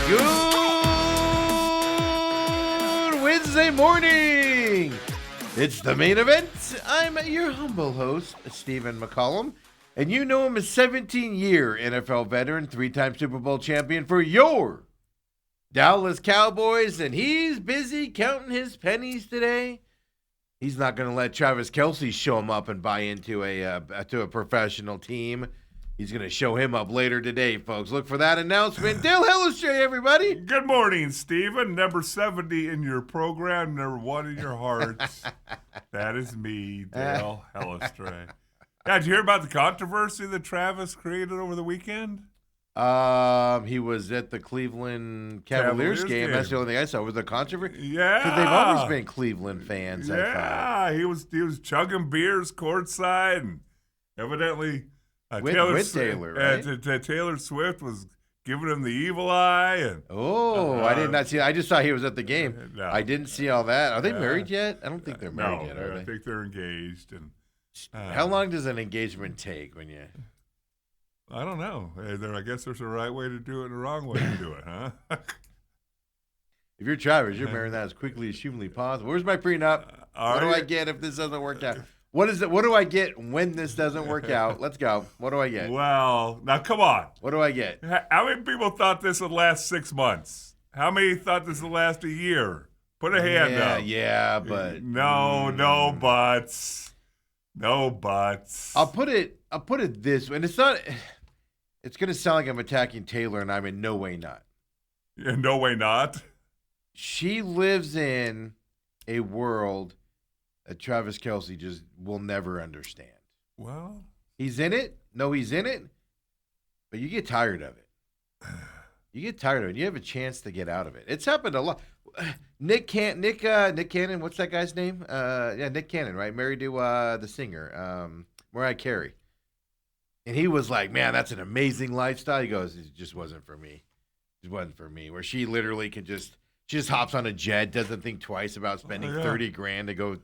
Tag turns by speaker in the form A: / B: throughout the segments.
A: Good Wednesday morning. It's the main event. I'm your humble host, Stephen McCollum, and you know him as 17-year NFL veteran, three-time Super Bowl champion for your Dallas Cowboys, and he's busy counting his pennies today. He's not going to let Travis Kelce show him up and buy into a professional team. He's going to show him up later today, folks. Look for that announcement. Dale Hellestrae, everybody.
B: Good morning, Stephen. Number 70 in your program, number 1 in your hearts. That is me, Dale Hellestrae. Yeah, did you hear about the controversy that Travis created over the weekend?
A: He was at the Cleveland Cavaliers game. That's the only thing I saw. Was the controversy?
B: Yeah.
A: Because they've always been Cleveland fans, I thought.
B: Yeah, he was chugging beers courtside, and evidently Taylor Swift was giving him the evil eye. And
A: I did not see that. I just saw he was at the game.
B: No.
A: I didn't see all that. Are they married yet? I don't think they're married yet, are they?
B: I think they're engaged. And
A: how long does an engagement take when you...
B: I don't know. I guess there's a right way to do it and a wrong way to do it, huh?
A: If you're Travis, you're marrying that as quickly as humanly possible. Where's my prenup? What do I get if this doesn't work out? What is it? What do I get when this doesn't work out? Let's go. What do I get?
B: Well, now come on.
A: What do I get?
B: How many people thought this would last 6 months? How many thought this would last a year? Put a hand up.
A: Yeah, but
B: no buts. No buts.
A: I'll put it this way, and it's not. It's going to sound like I'm attacking Taylor, and I'm in no way not.
B: In no way not.
A: She lives in a world that Travis Kelce just will never understand.
B: Well,
A: he's in it. No, he's in it. But you get tired of it. You get tired of it. You have a chance to get out of it. It's happened a lot. Nick Cannon. What's that guy's name? Nick Cannon, right? Married to the singer, Mariah Carey. And he was like, man, that's an amazing lifestyle. He goes, it just wasn't for me. It wasn't for me. Where she literally can she just hops on a jet, doesn't think twice about spending $30,000 to go,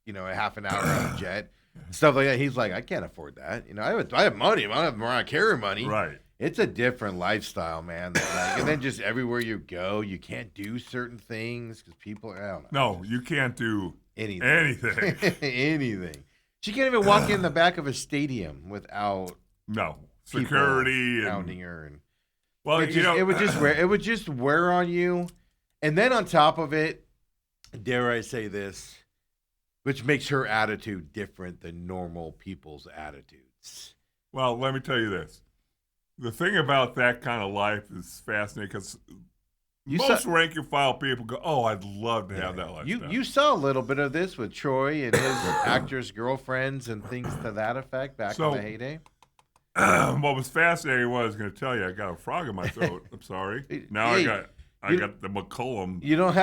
A: a half an hour on a jet, stuff like that. He's like, I can't afford that. I have money. I don't have Mariah Carey money.
B: Right.
A: It's a different lifestyle, man. And then just everywhere you go, you can't do certain things because people, I don't know.
B: No, you can't do
A: anything. Anything. She can't even walk in the back of a stadium without
B: security
A: pounding her. And
B: well,
A: it would just wear on you. And then on top of it, dare I say this, which makes her attitude different than normal people's attitudes.
B: Well, let me tell you this. The thing about that kind of life is fascinating because most rank-and-file people go, oh, I'd love to have that lifestyle.
A: You saw a little bit of this with Troy and his actress girlfriends and things to that effect back in the heyday.
B: What was fascinating, what I was going to tell you, I got a frog in my throat. I'm sorry. Now I got the McCollum.
A: You don't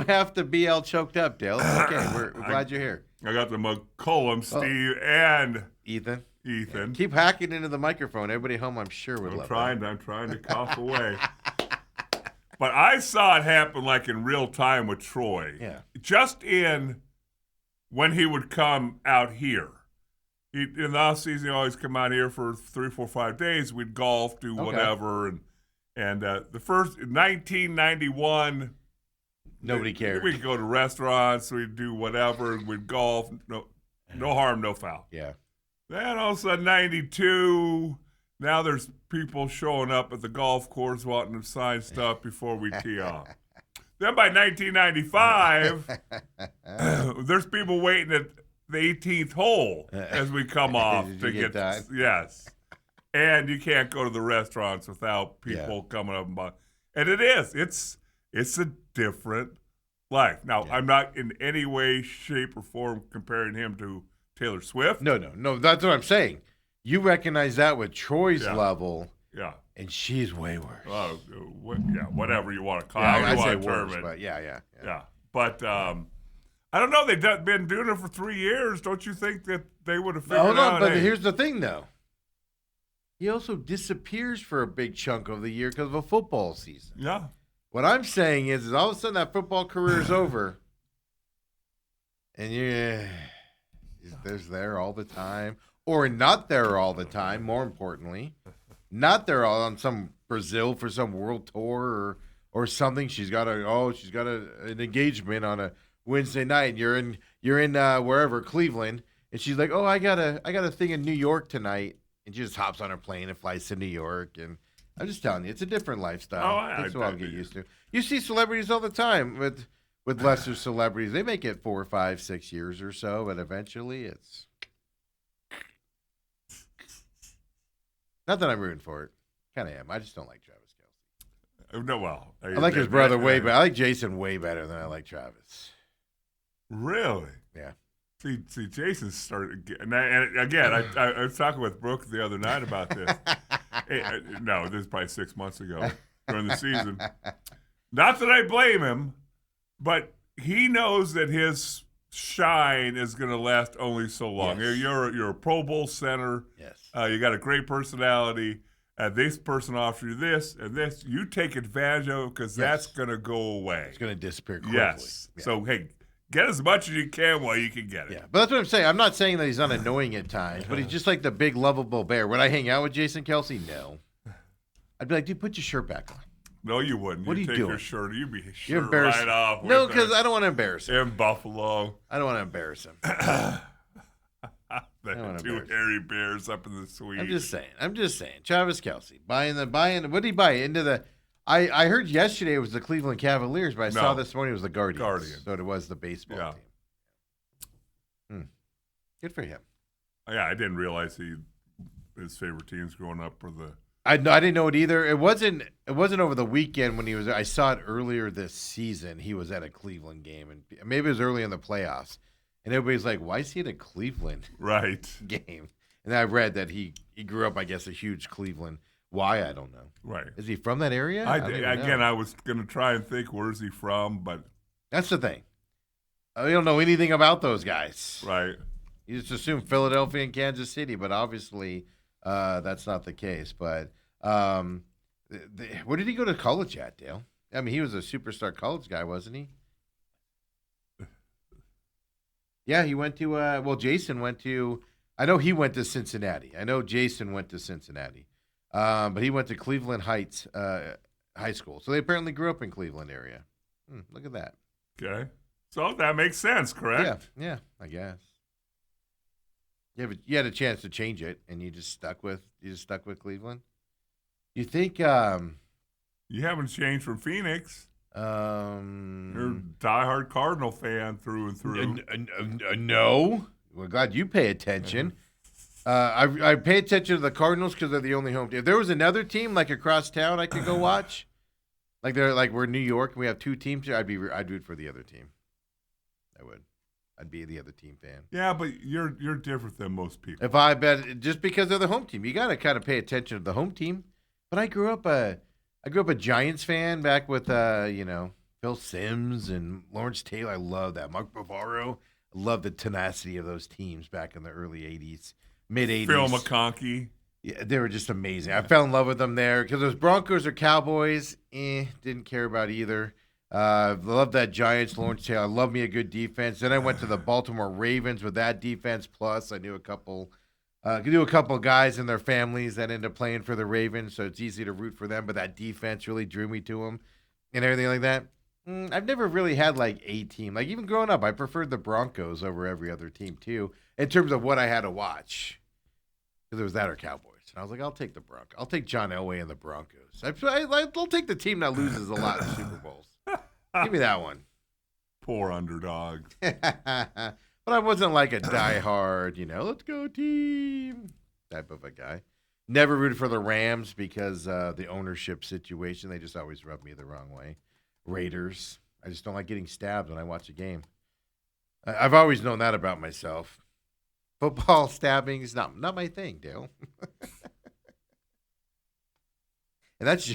A: have to be all choked up, Dale. It's okay. We're glad you're here.
B: I got the McCollum, Steve, and
A: Ethan.
B: Yeah.
A: Keep hacking into the microphone. Everybody home, I'm sure, would love that.
B: I'm trying to cough away. But I saw it happen like in real time with Troy.
A: Yeah.
B: Just when he would come out here. In the off season, he'd always come out here for 3, 4, 5 days. We'd golf, do whatever, and the first 1991,
A: nobody cared.
B: We'd go to restaurants, we'd do whatever, we'd golf. No harm, no foul.
A: Yeah.
B: Then all of a sudden, 92. Now there's people showing up at the golf course wanting to sign stuff before we tee off. Then by 1995, there's people waiting at the 18th hole as we come off to get
A: that.
B: Yes. And you can't go to the restaurants without people coming up and buying. And it's a different life. Now, I'm not in any way, shape, or form comparing him to Taylor Swift.
A: No. That's what I'm saying. You recognize that with Troy's level.
B: Yeah.
A: And she's way worse.
B: Whatever you want to call it.
A: I say worse, but yeah.
B: But I don't know. They've been doing it for 3 years. Don't you think that they would have figured
A: out? Hold on, but
B: hey,
A: here's the thing, though. He also disappears for a big chunk of the year because of a football season.
B: Yeah.
A: What I'm saying is all of a sudden that football career is over, and there's there all the time, or not there all the time. More importantly, not there all on some Brazil for some world tour or something. She's got an engagement on a Wednesday night. And you're in wherever, Cleveland, and she's like, oh, I got a thing in New York tonight, and she just hops on her plane and flies to New York. And I'm just telling you, it's a different lifestyle. Takes a while to get used to. You see celebrities all the time with lesser celebrities. They make it 4, 5, 6 years or so, but eventually it's not that I'm rooting for it. Kind of am. I just don't like Travis Kelce.
B: No, well,
A: I like his brother way better. I like Jason way better than I like Travis.
B: Really?
A: Yeah.
B: See, Jason's started, and again, I was talking with Brooke the other night about this. No, this is probably 6 months ago during the season. Not that I blame him, but he knows that his shine is going to last only so long.
A: Yes.
B: You're a Pro Bowl center.
A: Yes.
B: You got a great personality. This person offers you this and this. You take advantage of it because that's going to go away.
A: It's going to disappear quickly.
B: Yes.
A: Yeah.
B: So, hey, get as much as you can while you can get it.
A: Yeah, but that's what I'm saying. I'm not saying that he's not annoying at times, but he's just like the big, lovable bear. Would I hang out with Jason Kelce? No. I'd be like, dude, put your shirt back on.
B: No, you wouldn't.
A: What are you
B: take
A: doing?
B: your shirt. You'd be
A: You're
B: shirt
A: embarrassing.
B: right off.
A: No, because I don't want to embarrass him.
B: In Buffalo.
A: I don't want to embarrass him.
B: The two hairy bears up in the suite.
A: I'm just saying. Travis Kelce buying. What did he buy into the? I heard yesterday it was the Cleveland Cavaliers, but I saw this morning it was the Guardians. So it was the baseball team. Good for him.
B: Yeah, I didn't realize his favorite teams growing up were the.
A: I didn't know it either. It wasn't over the weekend when he was. I saw it earlier this season. He was at a Cleveland game, and maybe it was early in the playoffs. And everybody's like, "Why is he at a Cleveland game?" And I read that he grew up, I guess, a huge Cleveland. Why, I don't know.
B: Right?
A: Is he from that area?
B: I was going to try and think where's he from, but
A: that's the thing. We don't know anything about those guys.
B: Right.
A: You just assume Philadelphia and Kansas City, but obviously that's not the case. But where did he go to college at, Dale? I mean, he was a superstar college guy, wasn't he? Yeah, he went to Jason went to – I know he went to Cincinnati. I know Jason went to Cincinnati. But he went to Cleveland Heights High School. So they apparently grew up in Cleveland area. Look at that.
B: Okay. So that makes sense, correct?
A: Yeah, I guess. You had a chance to change it, and you just stuck with Cleveland. You think
B: you haven't changed from Phoenix. You're a diehard Cardinal fan through and through.
A: No. We're glad you pay attention. I pay attention to the Cardinals because they're the only home team. If there was another team like across town I could go watch, we're New York and we have two teams here, I'd root for the other team. I would. I'd be the other team fan.
B: Yeah, but you're different than most people.
A: If I bet just because they're the home team, you got to kind of pay attention to the home team. But I grew up a Giants fan back with Phil Simms and Lawrence Taylor. I love that. Mark Bavaro. I love the tenacity of those teams back in the early 80s, mid 80s.
B: Phil McConkey.
A: Yeah, they were just amazing. I fell in love with them there because those Broncos or Cowboys, didn't care about either. Love that Giants, Lawrence Taylor. I love me a good defense. Then I went to the Baltimore Ravens with that defense. Plus, I knew a couple guys and their families that ended up playing for the Ravens, so it's easy to root for them. But that defense really drew me to them and everything like that. I've never really had like a team. Like even growing up, I preferred the Broncos over every other team too, in terms of what I had to watch. Because it was that or Cowboys. And I was like, I'll take the Broncos. I'll take John Elway and the Broncos. I'll take the team that loses a lot in Super Bowls. Give me that one.
B: Poor underdog.
A: But I wasn't like a diehard, let's go team type of a guy. Never rooted for the Rams because the ownership situation. They just always rubbed me the wrong way. Raiders. I just don't like getting stabbed when I watch a game. I've always known that about myself. Football stabbing is not my thing, Dale. and that's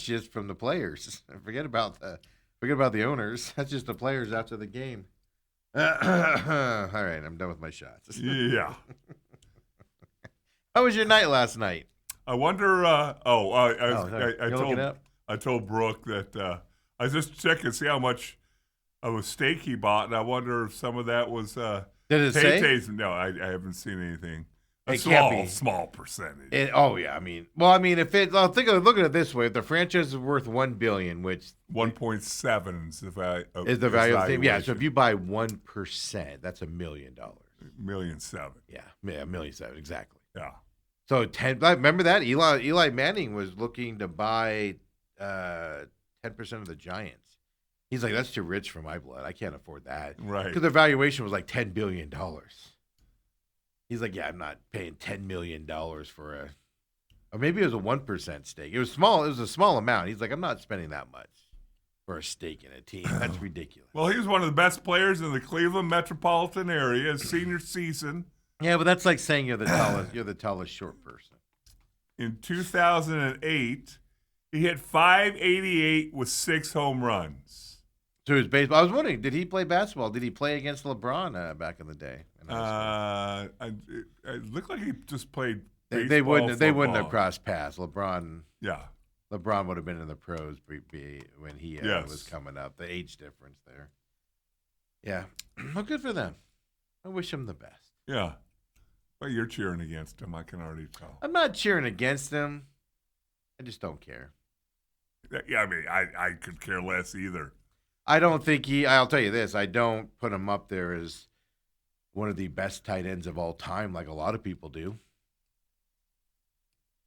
A: just from the players. Forget about the owners. That's just the players after the game. All right, I'm done with my shots.
B: Yeah.
A: How was your night last night?
B: I wonder. I told Brooke that I was just checking to see how much of a steak he bought, and I wonder if some of that was.
A: Did it say?
B: No, I haven't seen anything. A
A: It can't be.
B: small percentage.
A: Yeah. Look at it this way: if the franchise is worth $1 billion, which
B: 1.7 is
A: is the value of the team. Yeah. So if you buy 1%, that's $1 million.
B: $1.7 million.
A: Yeah. $1.7 million exactly.
B: Yeah.
A: So remember that Eli Manning was looking to buy 10% of the Giants. He's like, that's too rich for my blood. I can't afford that.
B: Right.
A: Because their valuation was like $10 billion. He's like, yeah, I'm not paying $10 million or maybe it was a 1% stake. It was small. It was a small amount. He's like, I'm not spending that much for a stake in a team. That's ridiculous.
B: Well, he was one of the best players in the Cleveland metropolitan area his senior season.
A: Yeah, but that's like saying you're the tallest. You're the tallest short person.
B: In 2008, he hit .588 with 6 home runs.
A: So his baseball. I was wondering, did he play basketball? Did he play against LeBron back in the day?
B: It looked like he just played.
A: They wouldn't
B: football.
A: have crossed paths. LeBron would have been in the pros when he was coming up. The age difference there. Yeah, well, good for them. I wish him the best.
B: Yeah, but you're cheering against him. I can already tell.
A: I'm not cheering against him. I just don't care.
B: Yeah, I mean, I could care less either.
A: I don't think I'll tell you this. I don't put him up there as one of the best tight ends of all time, like a lot of people do.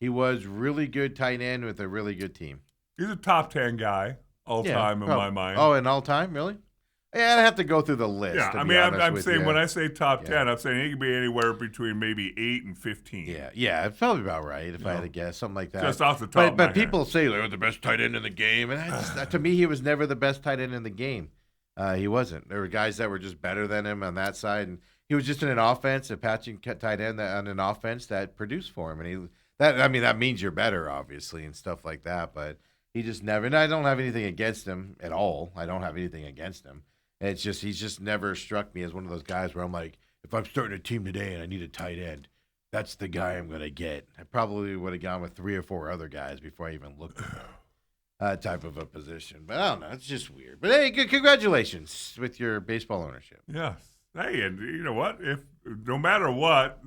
A: He was really good tight end with a really good team.
B: He's a top 10 guy all time in my mind.
A: Oh, in all time, really? Yeah, I have to go through the list.
B: Yeah, I mean, I'm saying when I say top 10, I'm saying he could be anywhere between maybe 8 and 15.
A: Yeah, it's probably about right if I had to guess, something like that.
B: Just off the top.
A: But people say they're the best tight end in the game, and to me, he was never the best tight end in the game. He wasn't. There were guys that were just better than him on that side, and he was just in an offense, a patching tight end on an offense that produced for him, and that means you're better, obviously, and stuff like that. But he just never. And I don't have anything against him at all. I don't have anything against him. It's just he's just never struck me as one of those guys where I'm like, if I'm starting a team today and I need a tight end, that's the guy I'm gonna get. I probably would have gone with 3 or 4 other guys before I even looked at that type of a position. But I don't know. It's just weird. But hey, congratulations with your baseball ownership.
B: Yes. Hey, and you know what? If no matter what,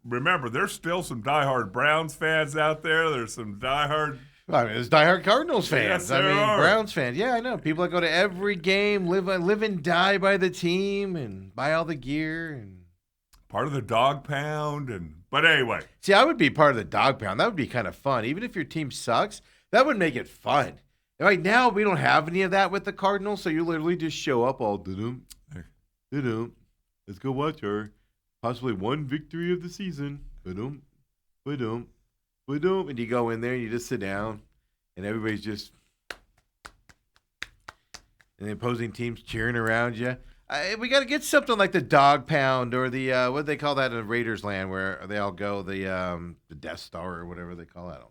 B: remember there's still some diehard Browns fans out there. There's some diehard.
A: There's diehard Cardinals fans.
B: Yes, there are.
A: Browns fans. Yeah, I know. People that go to every game, live and die by the team, and buy all the gear and
B: part of the dog pound. But anyway,
A: see, I would be part of the dog pound. That would be kind of fun, even if your team sucks. That would make it fun. Right now, we don't have any of that with the Cardinals, so you literally just show up all doo-doo. Let's go watch our possibly one victory of the season. Ba-dum, ba-dum, ba-dum. And you go in there and you just sit down, and everybody's just, and the opposing team's cheering around you. We got to get something like the dog pound or the what do they call that in Raiders land where they all go, the Death Star or whatever they call that. I don't know.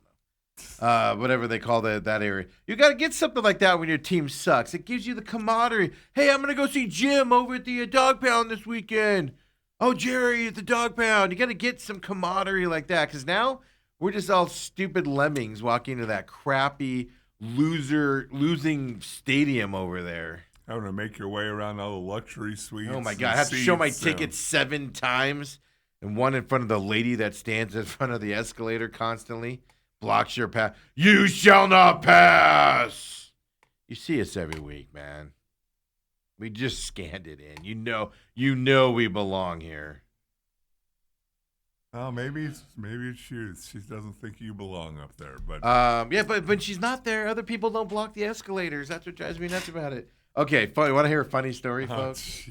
A: Whatever they call that area. You got to get something like that when your team sucks. It gives you the camaraderie. Hey, I'm going to go see Jim over at the dog pound this weekend. Oh, Jerry at the dog pound. You got to get some camaraderie like that because now we're just all stupid lemmings walking into that crappy losing stadium over there.
B: Having to make your way around all the luxury suites.
A: Oh, my God. I have to show my tickets 7 times and one in front of the lady that stands in front of the escalator constantly. Blocks your pass. You shall not pass. You see us every week, man. We just scanned it in. You know we belong here.
B: Oh, maybe it's she. She doesn't think you belong up there. But
A: but when she's not there, other people don't block the escalators. That's what drives me nuts about it. Okay, funny. Want to hear a funny story, folks?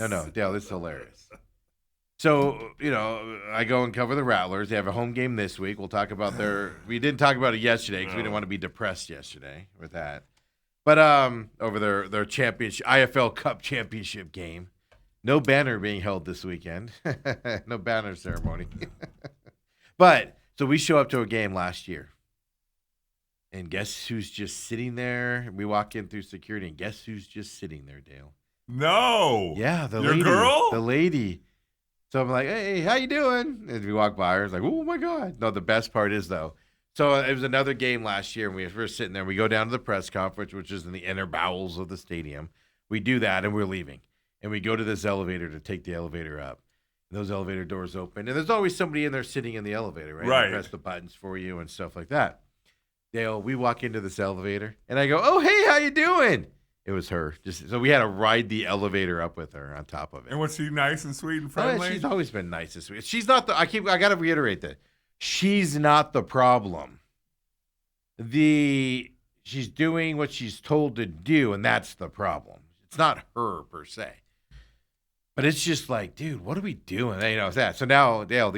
A: No, Dale, this is hilarious. So, I go and cover the Rattlers. They have a home game this week. We'll talk about we didn't talk about it yesterday because we didn't want to be depressed yesterday with that. But over their championship, IFL Cup championship game. No banner being held this weekend. No banner ceremony. But, so we show up to a game last year. And guess who's just sitting there? We walk in through security, and guess who's just sitting there, Dale?
B: No.
A: Yeah, the
B: Your
A: lady.
B: girl?
A: The lady. So I'm like, hey, how you doing? And we walk by her. It's like, oh, my God. No, the best part is, though. So it was another game last year, and we were sitting there. We go down to the press conference, which is in the inner bowels of the stadium. We do that, and we're leaving. And we go to this elevator to take the elevator up. Those elevator doors open, and there's always somebody in there sitting in the elevator, right?
B: Right.
A: They press the buttons for you and stuff like that. Dale, we walk into this elevator, and I go, "Oh, hey, how you doing?" It was her. So we had to ride the elevator up with her on top of it.
B: And was she nice and sweet and
A: Oh,
B: friendly?
A: she's always been nice and sweet. She's not the. I got to reiterate that she's not the problem. She's doing what she's told to do, and that's the problem. It's not her per se. But it's just like, dude, what are we doing? You know that. So now, Dale,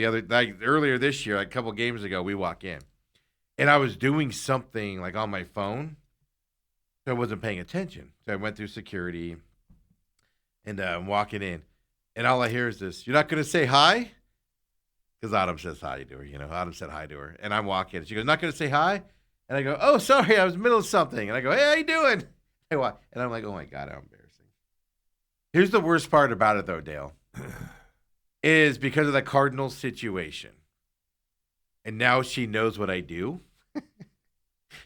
A: earlier this year, like a couple games ago, we walk in, and I was doing something like on my phone, so I wasn't paying attention. So I went through security, and I'm walking in, and all I hear is this: "You're not going to say hi?" Because Autumn says hi to her. You know, Autumn said hi to her, and I'm walking. She goes, "Not going to say hi?" And I go, "Oh, sorry, I was in the middle of something." And I go, "Hey, how you doing?" And I'm like, "Oh my God, how embarrassing." Here's the worst part about it, though, Dale, is because of the Cardinals situation. And now she knows what I do.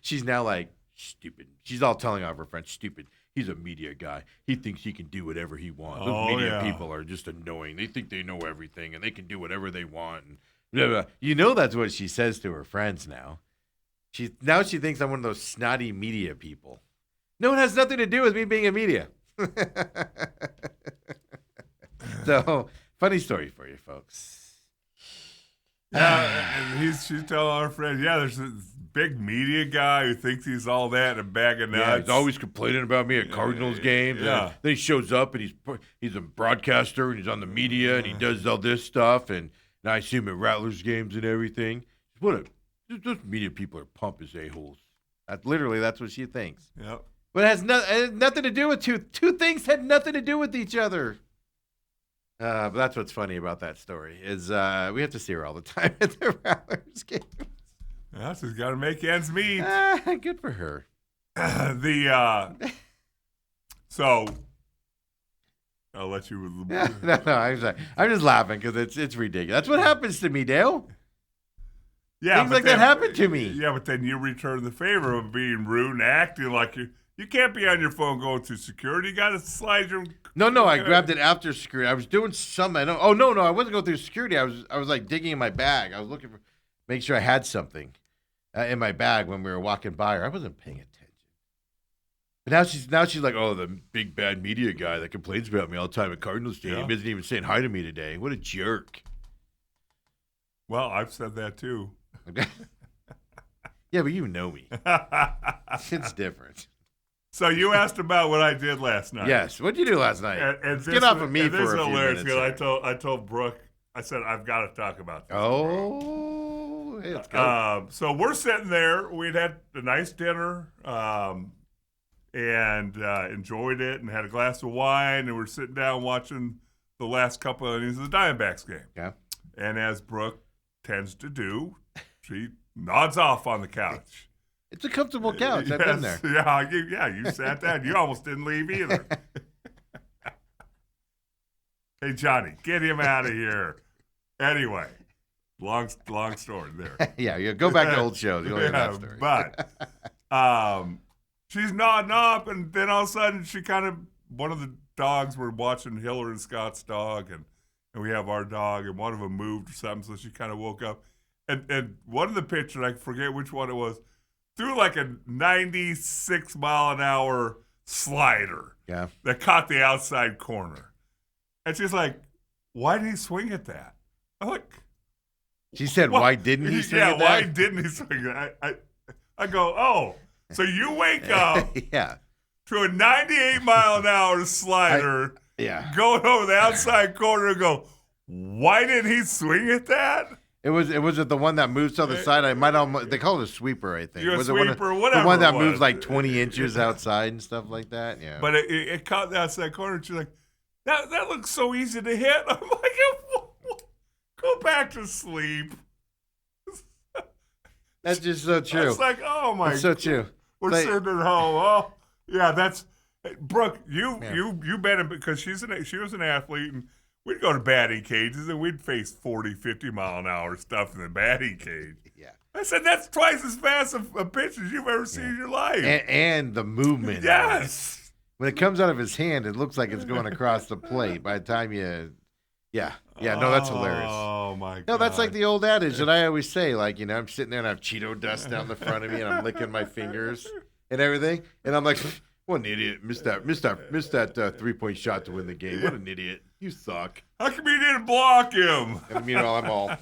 A: She's now like, stupid. She's all telling all her friends, stupid. He's a media guy. He thinks he can do whatever he wants. Those media people are just annoying. They think they know everything, and they can do whatever they want. And blah, blah. You know that's what she says to her friends now. Now she thinks I'm one of those snotty media people. No, it has nothing to do with me being a media. So, funny story for you folks.
B: And she's telling our friends, there's this big media guy who thinks he's all that in a bag of nuts.
A: Yeah, he's always complaining about me at Cardinals games.
B: Yeah.
A: Then he shows up and he's a broadcaster and he's on the media and he does all this stuff. And I see him at Rattlers games and everything. Those media people are pompous a-holes. That's what she thinks.
B: Yep.
A: But it has nothing to do with two things had nothing to do with each other. But that's what's funny about that story is we have to see her all the time at the Rattlers games.
B: Yeah, she's got to make ends meet.
A: Good for her.
B: So I'll let you.
A: No, I'm just laughing because it's ridiculous. That's what happens to me, Dale.
B: Yeah,
A: things like that happen to me.
B: Yeah, but then you return the favor of being rude and acting like you can't be on your phone going through security. You got to slide your.
A: No, I grabbed it after security. I was doing something. No, I wasn't going through security. I was like digging in my bag. I was looking make sure I had something in my bag when we were walking by her. I wasn't paying attention. But now she's like, oh, the big bad media guy that complains about me all the time at Cardinals Stadium isn't even saying hi to me today. What a jerk.
B: Well, I've said that too.
A: Yeah, but you know me. It's different.
B: So you asked about what I did last night.
A: Yes. What did you do last night?
B: Get
A: off of me for a few
B: hilarious
A: minutes.
B: I told Brooke, I said, I've got to talk about this.
A: Oh, hey, let's go.
B: So we're sitting there. We'd had a nice dinner and enjoyed it and had a glass of wine. And we're sitting down watching the last couple of innings of the Diamondbacks game.
A: Yeah.
B: And as Brooke tends to do, she nods off on the couch.
A: It's a comfortable couch. I've been there.
B: Yeah, you sat down. You almost didn't leave either. Hey, Johnny, get him out of here. Anyway, long story there.
A: Yeah, go back to old shows. You'll hear that story.
B: But she's nodding up, and then all of a sudden, one of the dogs, we're watching Hillary and Scott's dog, and we have our dog, and one of them moved or something, so she kind of woke up. And one of the pitchers, I forget which one it was, threw like a 96-mile-an-hour slider that caught the outside corner. And she's like, why did he swing at that? I'm like,
A: she said, why didn't he swing at that?
B: Yeah, why didn't he swing at that? I go, oh, so you wake up to a 98-mile-an-hour slider going over the outside corner and go, why did he swing at that?
A: It was the one that moves to the side. They call it a sweeper, I think.
B: A
A: was
B: sweeper,
A: it
B: whatever.
A: The one that moves like 20 inches outside and stuff like that. Yeah.
B: But it caught the outside corner. And she's like, that looks so easy to hit. I'm like, go back to sleep.
A: That's just so true.
B: It's like, oh my.
A: That's so true.
B: We're sitting at home. Oh, yeah. That's Brooke. You bet him because she was an athlete and. We'd go to batting cages, and we'd face 40, 50-mile-an-hour stuff in the batting cage. Yeah. I said, that's twice as fast a pitch as you've ever seen in your life.
A: And the movement.
B: Yes.
A: When it comes out of his hand, it looks like it's going across the plate by the time you Yeah. Yeah. No, that's hilarious.
B: Oh my god.
A: No, that's like the old adage that I always say. Like, I'm sitting there and I have Cheeto dust down the front of me and I'm licking my fingers and everything. And I'm like, what an idiot. Missed that 3-point shot to win the game. What an idiot. You suck.
B: How come you didn't block him?
A: And meanwhile, I'm all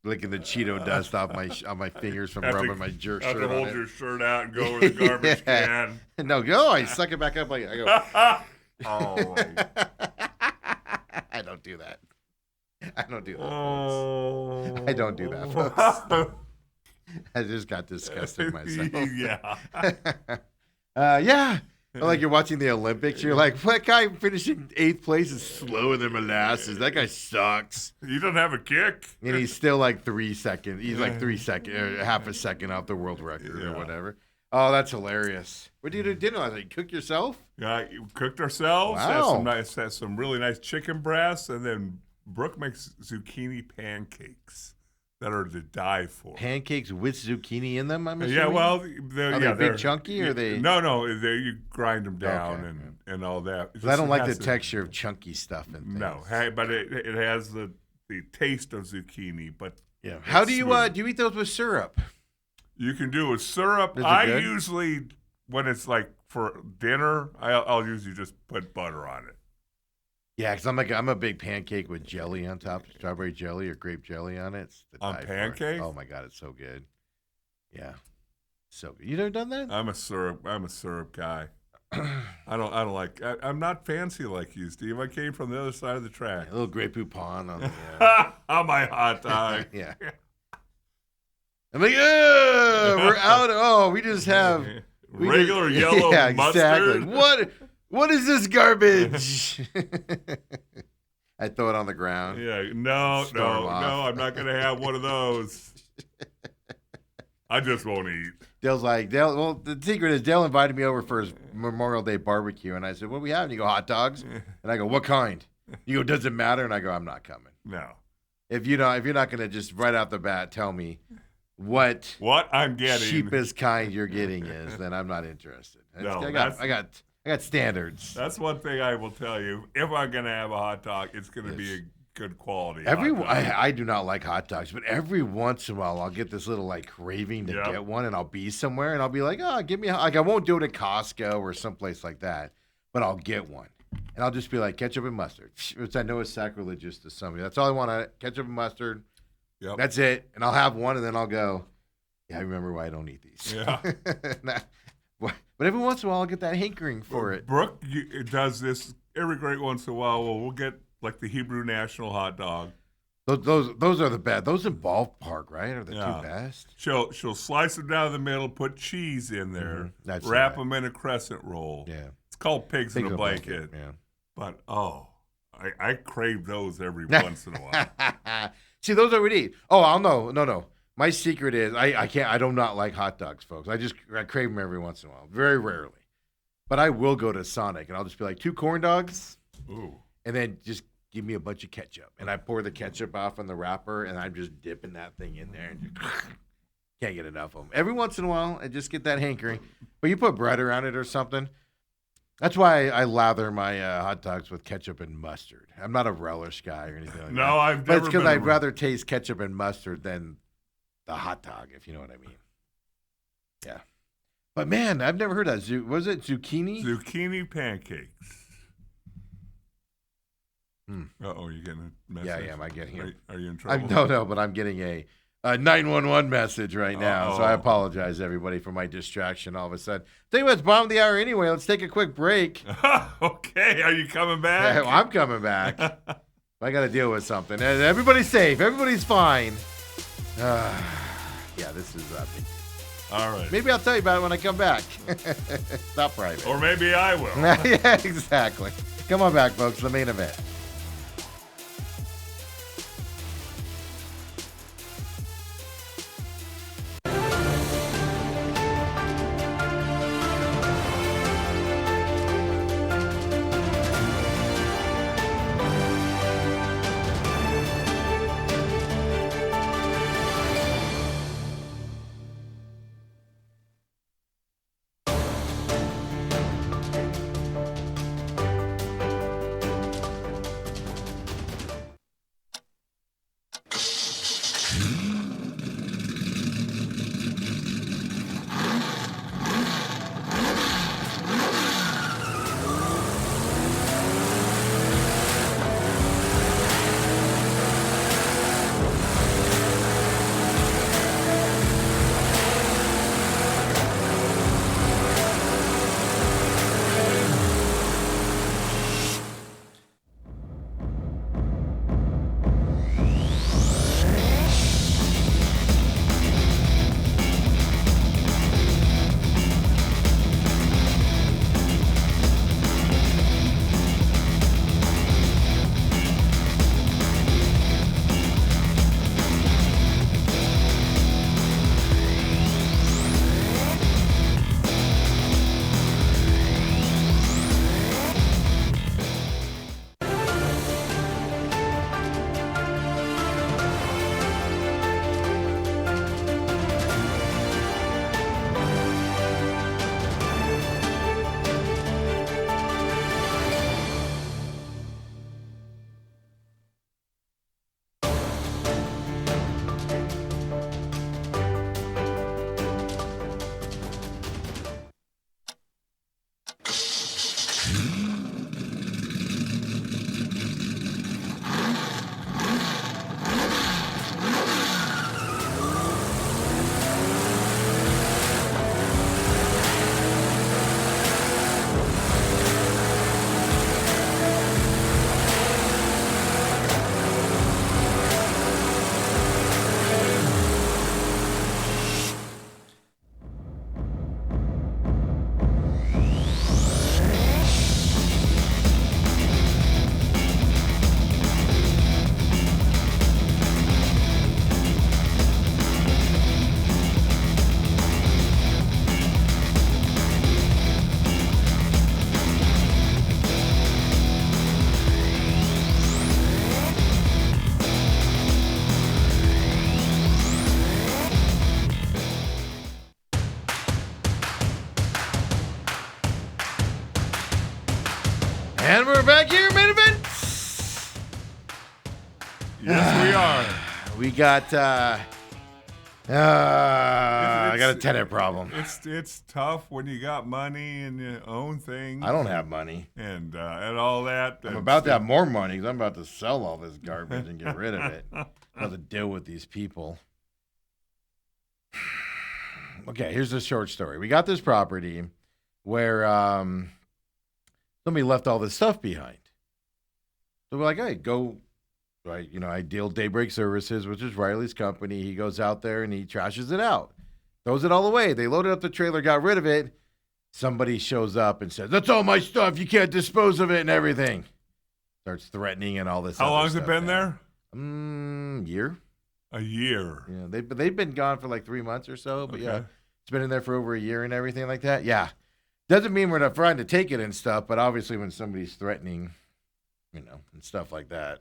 A: licking the Cheeto dust off my fingers from rubbing my shirt
B: Have to
A: on
B: hold
A: it.
B: your shirt out and go over the garbage can.
A: No, go. I suck it back up. I go.
B: Oh.
A: I don't do that. I don't do that.
B: Oh.
A: Folks. I don't do that, folks. I just got disgusted myself.
B: Yeah.
A: Yeah. Like you're watching the Olympics. You're like, what guy finishing 8th place is slower than molasses? That guy sucks.
B: You don't have a kick.
A: And he's still like 3 seconds. He's like 3 seconds, or half a second off the world record or whatever. Oh, that's hilarious. What do you do dinner last night? Cook yourself?
B: Yeah, we cooked ourselves.
A: Wow.
B: Had some really nice chicken breasts, and then Brooke makes zucchini pancakes that are to die for.
A: Pancakes with zucchini in them, I'm assuming?
B: Yeah, well,
A: they're big chunky, or they?
B: No, you grind them down and all that.
A: I don't like the texture of chunky stuff and things.
B: No, but it has the taste of zucchini. But
A: yeah, how do you eat those with syrup?
B: You can do with syrup.
A: Is it
B: I
A: good?
B: usually, when it's like for dinner, I'll usually just put butter on it.
A: Yeah, because I'm a big pancake with jelly on top, strawberry jelly or grape jelly on it. It's the
B: On
A: die for.
B: pancake?
A: Oh my god, it's so good. Yeah, so good. You never done that?
B: I'm a syrup guy. I don't like. I'm not fancy like you, Steve. I came from the other side of the track.
A: A little Grey Poupon on the.
B: On my hot dog.
A: Yeah. I'm like, we're out. Oh, we just have
B: regular yellow
A: yeah,
B: mustard.
A: Exactly. What is this garbage? I throw it on the ground.
B: Yeah, no, I'm not gonna have one of those. I just won't eat.
A: Dale's like, well, the secret is Dale invited me over for his Memorial Day barbecue, and I said, what do we have? And you go, hot dogs. And I go, what kind? You go, does it matter? And I go, I'm not coming.
B: No.
A: If you're not gonna just right out the bat tell me what
B: I'm getting,
A: cheapest kind you're getting is, then I'm not interested.
B: No,
A: I got standards.
B: That's one thing I will tell you. If I'm gonna have a hot dog, it's gonna be a good quality.
A: I do not like hot dogs, but every once in a while I'll get this little like craving to get one, and I'll be somewhere and I'll be like, oh, give me like I won't do it at Costco or someplace like that, but I'll get one, and I'll just be like ketchup and mustard, which I know is sacrilegious to somebody. That's all I want: ketchup and mustard.
B: Yep.
A: That's it, and I'll have one, and then I'll go. Yeah, I remember why I don't eat these.
B: Yeah.
A: But every once in a while I'll get that hankering for it.
B: Brooke does this every great once in a while. We'll get like the Hebrew National hot dog.
A: Those are the best. Those in Ballpark, right, are the two best.
B: She'll slice them down the middle, put cheese in there, wrap them in a crescent roll.
A: Yeah,
B: it's called pigs in a blanket.
A: Yeah,
B: but I crave those every once in a while.
A: See, those I would eat. Oh, I'll know. No. My secret is I can't. I do not like hot dogs, folks. I crave them every once in a while, very rarely. But I will go to Sonic and I'll just be like 2 corn dogs, and then just give me a bunch of ketchup, and I pour the ketchup off on the wrapper, and I'm just dipping that thing in there, and just can't get enough of them. Every once in a while, I just get that hankering. But you put bread around it or something. That's why I lather my hot dogs with ketchup and mustard. I'm not a relish guy or anything like that.
B: No, I've never.
A: But it's because I'd rather taste ketchup and mustard than the hot dog, if you know what I mean. Yeah. But man, I've never heard that. Was it zucchini?
B: Zucchini pancakes. Uh-oh, you getting a message?
A: Yeah, I am. I get here.
B: Are you in trouble?
A: No, but I'm getting a 911 message right now. So I apologize, everybody, for my distraction all of a sudden. Tell you what, it's bottom of the hour anyway. Let's take a quick break.
B: Okay, are you coming back?
A: I'm coming back. I got to deal with something. Everybody's safe. Everybody's fine. Yeah, this is big.
B: All right.
A: Maybe I'll tell you about it when I come back. It's not private.
B: Or maybe I will.
A: Yeah, exactly. Come on back, folks. The main event. And we're back here, main event.
B: Yes, we are.
A: We got. I got a tenant problem.
B: It's tough when you got money and you own things.
A: I don't have money.
B: And all that.
A: I'm about to have more money because I'm about to sell all this garbage and get rid of it. I'm about to deal with these people. Okay, here's the short story. We got this property where somebody left all this stuff behind. So we're like, hey, go. I deal Daybreak Services, which is Riley's company. He goes out there and he trashes it out, throws it all away. They loaded up the trailer, got rid of it. Somebody shows up and says, that's all my stuff. You can't dispose of it and everything. Starts threatening and all this.
B: How long has it been there?
A: Year.
B: A year.
A: Yeah, they've been gone for like 3 months or so, but
B: Okay.
A: yeah, it's been in there for over a year and everything like that. Yeah, doesn't mean we're not trying to take it and stuff, but obviously when somebody's threatening, and stuff like that.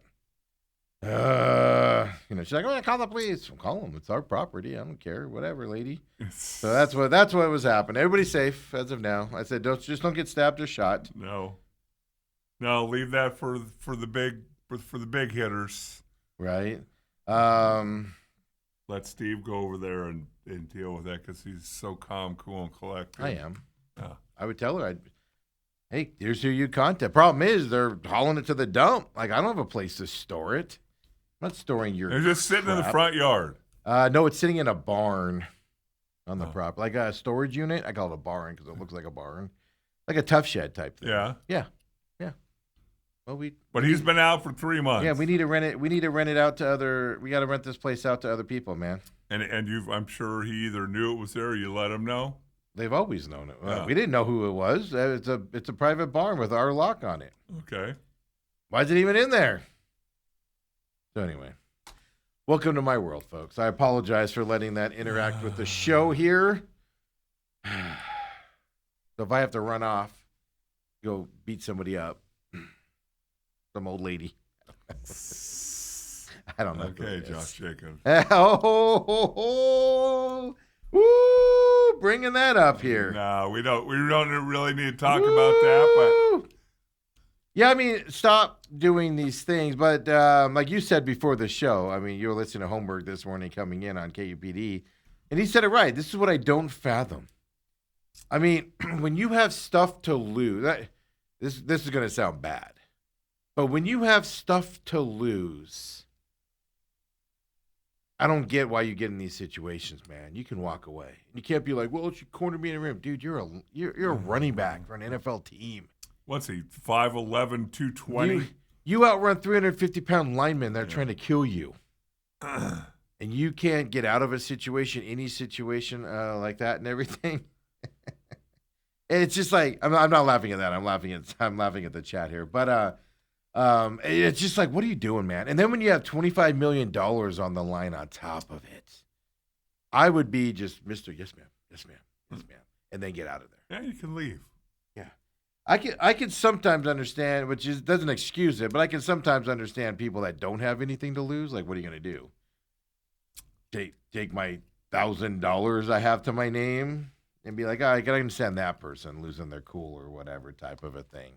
A: She's like, oh, call the police. Well, call them. It's our property. I don't care. Whatever, lady. So that's what was happening. Everybody's safe as of now. I said, don't get stabbed or shot.
B: No, leave that for the big hitters.
A: Right.
B: Let Steve go over there and deal with that because he's so calm, cool, and collected.
A: I am.
B: Yeah.
A: I would tell her, hey, here's who you contact. Problem is, they're hauling it to the dump. Like, I don't have a place to store it. I'm not storing your
B: They're just sitting in the
A: crap.
B: front yard.
A: No, it's sitting in a barn on the prop. Like a storage unit. I call it a barn because it looks like a barn. Like a tough shed type thing.
B: Yeah.
A: Yeah. Well,
B: But he's been out for 3 months.
A: Yeah, we need to rent it. We need to rent it out to other. We got to rent this place out to other people, man.
B: And I'm sure he either knew it was there or you let him know.
A: They've always known it.
B: Yeah.
A: We didn't know who it was. It's a private barn with our lock on it.
B: Okay.
A: Why is it even in there? So anyway, welcome to my world, folks. I apologize for letting that interact with the show here. So if I have to run off, go beat somebody up, some old lady. I don't know.
B: Okay, Josh Jacobs.
A: Woo! Bringing that up here.
B: No, we don't really need to talk about that, but
A: yeah, I mean, stop doing these things. But like you said before the show, I mean, you were listening to Holmberg this morning coming in on KUPD, and he said it right. This is what I don't fathom. I mean, when you have stuff to lose, this is going to sound bad, but when you have stuff to lose, I don't get why you get in these situations, man. You can walk away. You can't be like, well, she cornered me in a rim. Dude, you're a running back for an NFL team.
B: what's he, 5'11", 220?
A: You outrun 350-pound linemen that are trying to kill you. And you can't get out of a situation, any situation like that and everything. And it's just like, I'm not laughing at that. I'm laughing at the chat here. But it's just like, what are you doing, man? And then when you have $25 million on the line on top of it, I would be just, Mr. Yes, ma'am. Yes, ma'am. Yes, ma'am. And then get out of there.
B: Yeah, you can leave.
A: Yeah. I can sometimes understand, which doesn't excuse it, but I can sometimes understand people that don't have anything to lose. Like, what are you going to do? Take my $1,000 I have to my name and be like, oh, I can understand that person losing their cool or whatever type of a thing.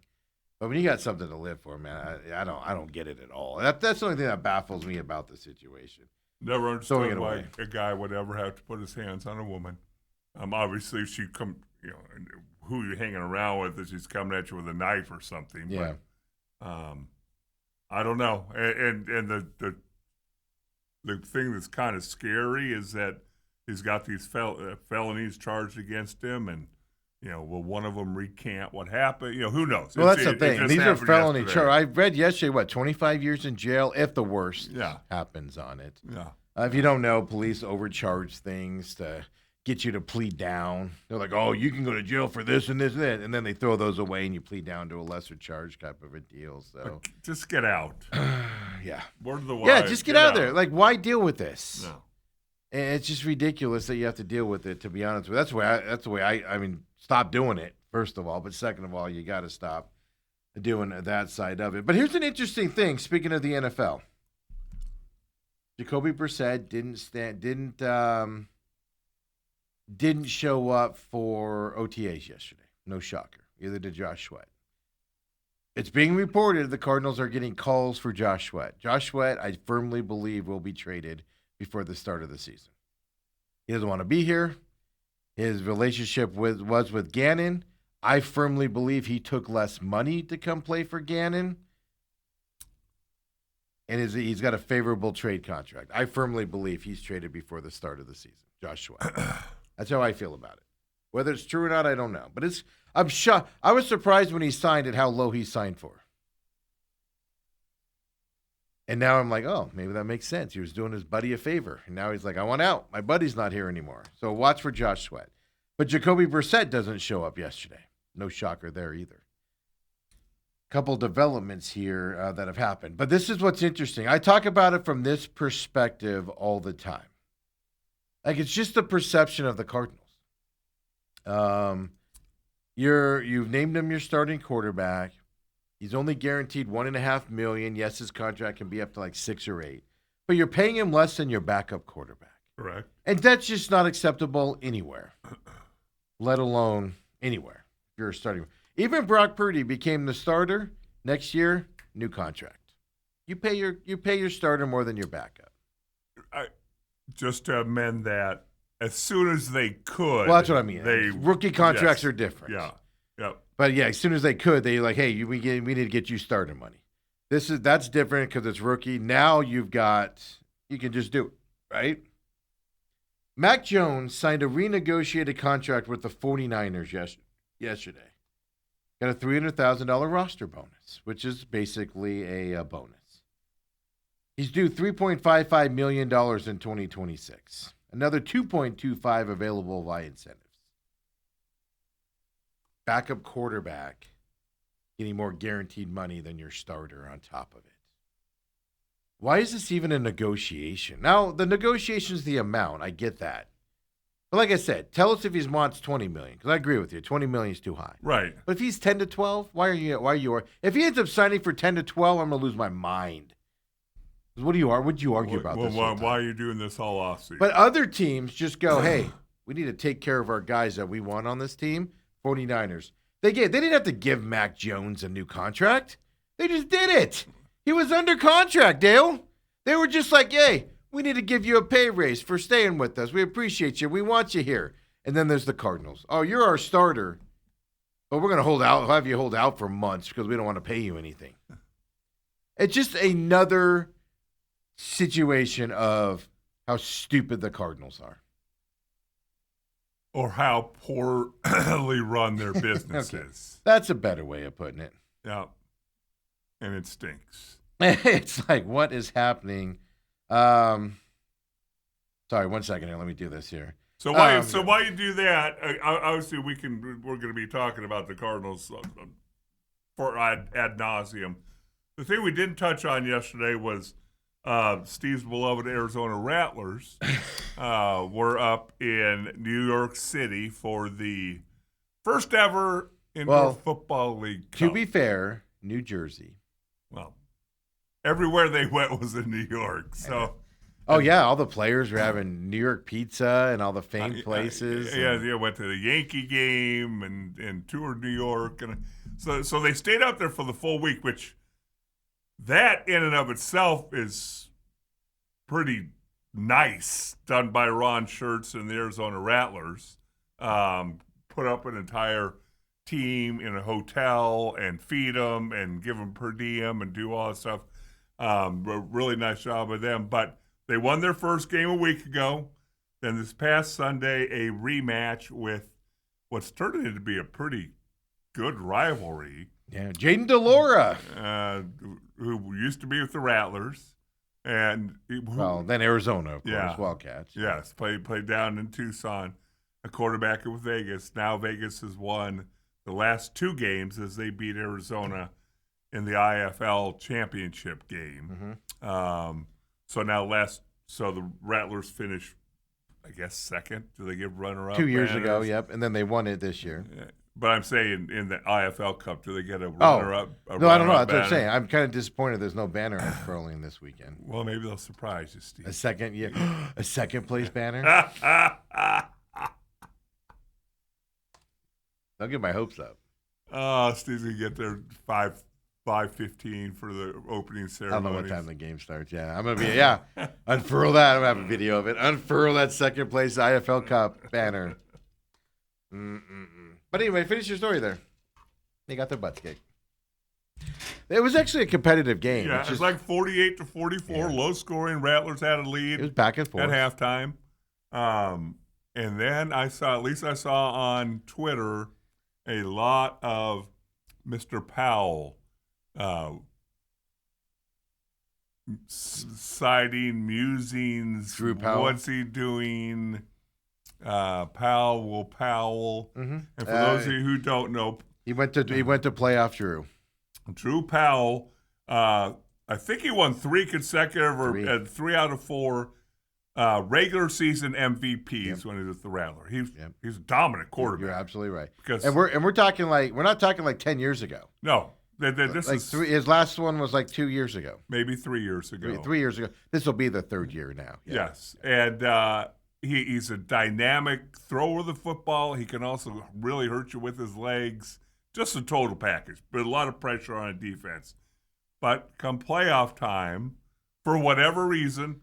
A: But when you got something to live for, man, I don't get it at all. That's the only thing that baffles me about the situation.
B: Never
A: Throwing
B: understood
A: it
B: why
A: away.
B: a guy would ever have to put his hands on a woman. Obviously, if she who you're hanging around with, if she's coming at you with a knife or something.
A: Yeah.
B: But, I don't know. And the thing that's kind of scary is that he's got these felonies charged against him, and will one of them recant what happened? Who knows?
A: Well, that's the thing.
B: just
A: These are
B: happened
A: felony
B: yesterday.
A: charges. I read yesterday, 25 years in jail if the worst
B: Yeah.
A: happens on it.
B: Yeah.
A: If you don't know, police overcharge things to get you to plead down. They're like, oh, you can go to jail for this and this and that. And then they throw those away and you plead down to a lesser charge type of a deal. So,
B: Just get out.
A: yeah.
B: Word of the wise.
A: Yeah, just get out of there. Like, why deal with this?
B: No.
A: And it's just ridiculous that you have to deal with it, to be honest with you. That's the way I mean, stop doing it, first of all. But second of all, you got to stop doing that side of it. But here's an interesting thing. Speaking of the NFL, Jacoby Brissett didn't show up for OTAs yesterday. No shocker. Neither did Josh Sweat. It's being reported the Cardinals are getting calls for Josh Sweat. Josh Sweat, I firmly believe, will be traded before the start of the season. He doesn't want to be here. His relationship was with Gannon. I firmly believe he took less money to come play for Gannon. And he's got a favorable trade contract. I firmly believe he's traded before the start of the season. Josh Sweat. That's how I feel about it. Whether it's true or not, I don't know. But I'm shocked. I was surprised when he signed at how low he signed for. And now I'm like, oh, maybe that makes sense. He was doing his buddy a favor. And now he's like, I want out. My buddy's not here anymore. So watch for Josh Sweat. But Jacoby Brissett doesn't show up yesterday. No shocker there either. Couple developments here that have happened. But this is what's interesting. I talk about it from this perspective all the time. Like, it's just the perception of the Cardinals. You've named him your starting quarterback. He's only guaranteed $1.5 million. Yes, his contract can be up to like 6 or 8, but you're paying him less than your backup quarterback.
B: Correct.
A: And that's just not acceptable anywhere, let alone anywhere. If you're starting, even Brock Purdy became the starter next year. New contract. You pay your starter more than your backup.
B: Just to amend that. As soon as they could.
A: Well, that's what I mean. Rookie contracts are different.
B: Yeah.
A: But yeah, as soon as they could, they like, hey, we need to get you starter money. That's different because it's rookie. Now you can just do it, right? Mac Jones signed a renegotiated contract with the 49ers yesterday. Got a $300,000 roster bonus, which is basically a bonus. He's due $3.55 million in 2026. Another $2.25 available via incentives. Backup quarterback getting more guaranteed money than your starter on top of it. Why is this even a negotiation? Now, the negotiation is the amount. I get that. But like I said, tell us if he wants $20 million, because I agree with you. $20 million is too high.
B: Right.
A: But if he's 10 to 12, why are you? If he ends up signing for 10 to 12, I'm going to lose my mind. Would you argue about this?
B: Why are you doing this all offseason?
A: But other teams just go, hey, we need to take care of our guys that we want on this team. 49ers. They didn't have to give Mac Jones a new contract. They just did it. He was under contract, Dale. They were just like, hey, we need to give you a pay raise for staying with us. We appreciate you. We want you here. And then there's the Cardinals. Oh, you're our starter, but we're going to have you hold out for months because we don't want to pay you anything. It's just another situation of how stupid the Cardinals are.
B: Or how poorly run their business
A: Okay.
B: is.
A: That's a better way of putting it.
B: Yeah. And it stinks.
A: It's like, what is happening? Sorry, 1 second here. Let me do this here.
B: So why you do that? Obviously, we're going to be talking about the Cardinals for ad nauseum. The thing we didn't touch on yesterday was Steve's beloved Arizona Rattlers were up in New York City for the first ever Indoor Football League Cup.
A: To be fair, New Jersey.
B: Well, everywhere they went was in New York. So.
A: Oh, yeah, all the players were having New York pizza and all the famed places.
B: Yeah, went to the Yankee game and toured New York. And so they stayed out there for the full week, which that in and of itself is pretty nice, done by Ron Schertz and the Arizona Rattlers. Put up an entire team in a hotel and feed them and give them per diem and do all that stuff. Really nice job of them. But they won their first game a week ago. Then this past Sunday, a rematch with what's turned into be a pretty good rivalry.
A: Yeah, Jaden DeLora.
B: Who used to be with the Rattlers. And
A: then Arizona, of course, Wildcats.
B: Yes, played down in Tucson, a quarterback with Vegas. Now Vegas has won the last 2 games as they beat Arizona in the IFL championship game.
A: Mm-hmm.
B: So the Rattlers finished, I guess, second. Do they give runner-up?
A: 2 years ago, yep, and then they won it this year.
B: Yeah. But I'm saying in the IFL Cup, do they get a runner-up?
A: No, I don't know. That's what I'm saying. I'm kind of disappointed there's no banner unfurling this weekend.
B: Well, maybe they'll surprise you, Steve.
A: A second place banner? Don't get my hopes up.
B: Oh, Steve's going to get there 5:15 for the opening
A: I
B: ceremony.
A: don't know what time the game starts. Yeah, I'm gonna be unfurl that. I'm gonna have a video of it. Unfurl that second place IFL Cup banner. But anyway, finish your story there. They got their butts kicked. It was actually a competitive game.
B: Yeah, it's like 48-44, low scoring. Rattlers had a lead.
A: It was back and forth
B: at halftime. And then I saw on Twitter a lot of Mr. Powell citing musings.
A: Drew Powell.
B: What's he doing? Powell.
A: Mm-hmm.
B: And for those of you who don't know,
A: he went to playoff
B: Drew Powell. I think he won 3 consecutive or 3 out of 4 regular season MVPs when he was the Rattler. He's a dominant quarterback.
A: You're absolutely right.
B: Because
A: we're talking we're not talking like 10 years ago.
B: No, this is
A: his last one was like 2 years ago.
B: Maybe 3 years ago.
A: 3 years ago. This will be the third year now. Yeah.
B: Yes, and he's a dynamic thrower of the football. He can also really hurt you with his legs. Just a total package, but a lot of pressure on a defense. But come playoff time, for whatever reason,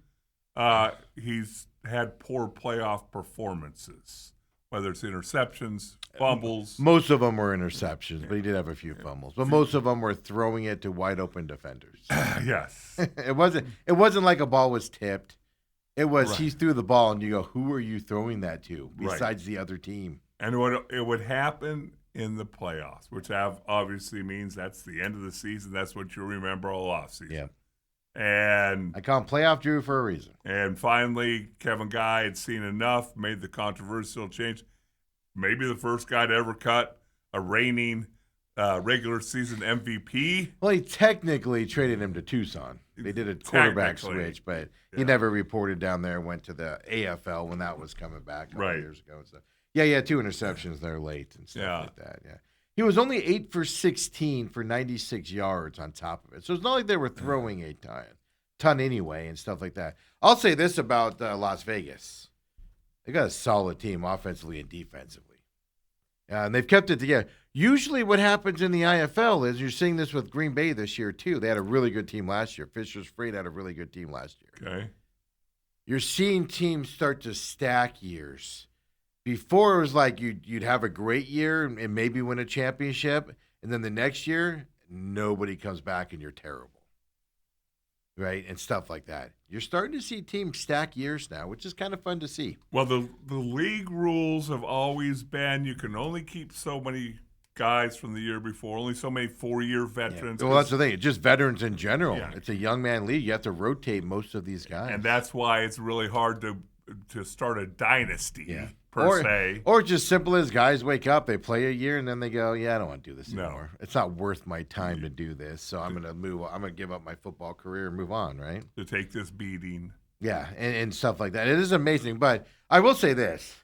B: he's had poor playoff performances, whether it's interceptions, fumbles.
A: Most of them were interceptions, but he did have a few fumbles. But most of them were throwing it to wide open defenders.
B: Yes.
A: It wasn't like a ball was tipped. It was he threw the ball and you go, who are you throwing that to besides the other team?
B: And it would happen in the playoffs, which obviously means that's the end of the season. That's what you remember all offseason.
A: Yeah.
B: And
A: I call him Playoff Drew for a reason.
B: And finally, Kevin Guy had seen enough, made the controversial change. Maybe the first guy to ever cut a reigning regular season MVP.
A: Well, he technically traded him to Tucson. They did a quarterback switch, but he never reported down there, went to the AFL when that was coming back a couple years ago. So, yeah, 2 interceptions there late and stuff like that. Yeah. He was only 8 for 16 for 96 yards on top of it. So it's not like they were throwing a ton anyway and stuff like that. I'll say this about Las Vegas. They got a solid team offensively and defensively. And they've kept it together. Usually what happens in the IFL is you're seeing this with Green Bay this year too. They had a really good team last year. Fisher's Freight had a really good team last year.
B: Okay.
A: You're seeing teams start to stack years. Before it was like you'd have a great year and maybe win a championship, and then the next year nobody comes back and you're terrible, right? And stuff like that. You're starting to see teams stack years now, which is kind of fun to see.
B: Well, the league rules have always been you can only keep so many guys from the year before, only so many 4-year veterans.
A: Yeah. Well, that's the thing. It's just veterans in general. Yeah. It's a young man league. You have to rotate most of these guys,
B: and that's why it's really hard to start a dynasty. Yeah. Per se.
A: Or just simple as guys wake up, they play a year, and then they go, I don't want to do this anymore. It's not worth my time to do this, so I'm going to move. I'm going to give up my football career and move on, right?
B: To take this beating.
A: Yeah, and stuff like that. It is amazing, but I will say this.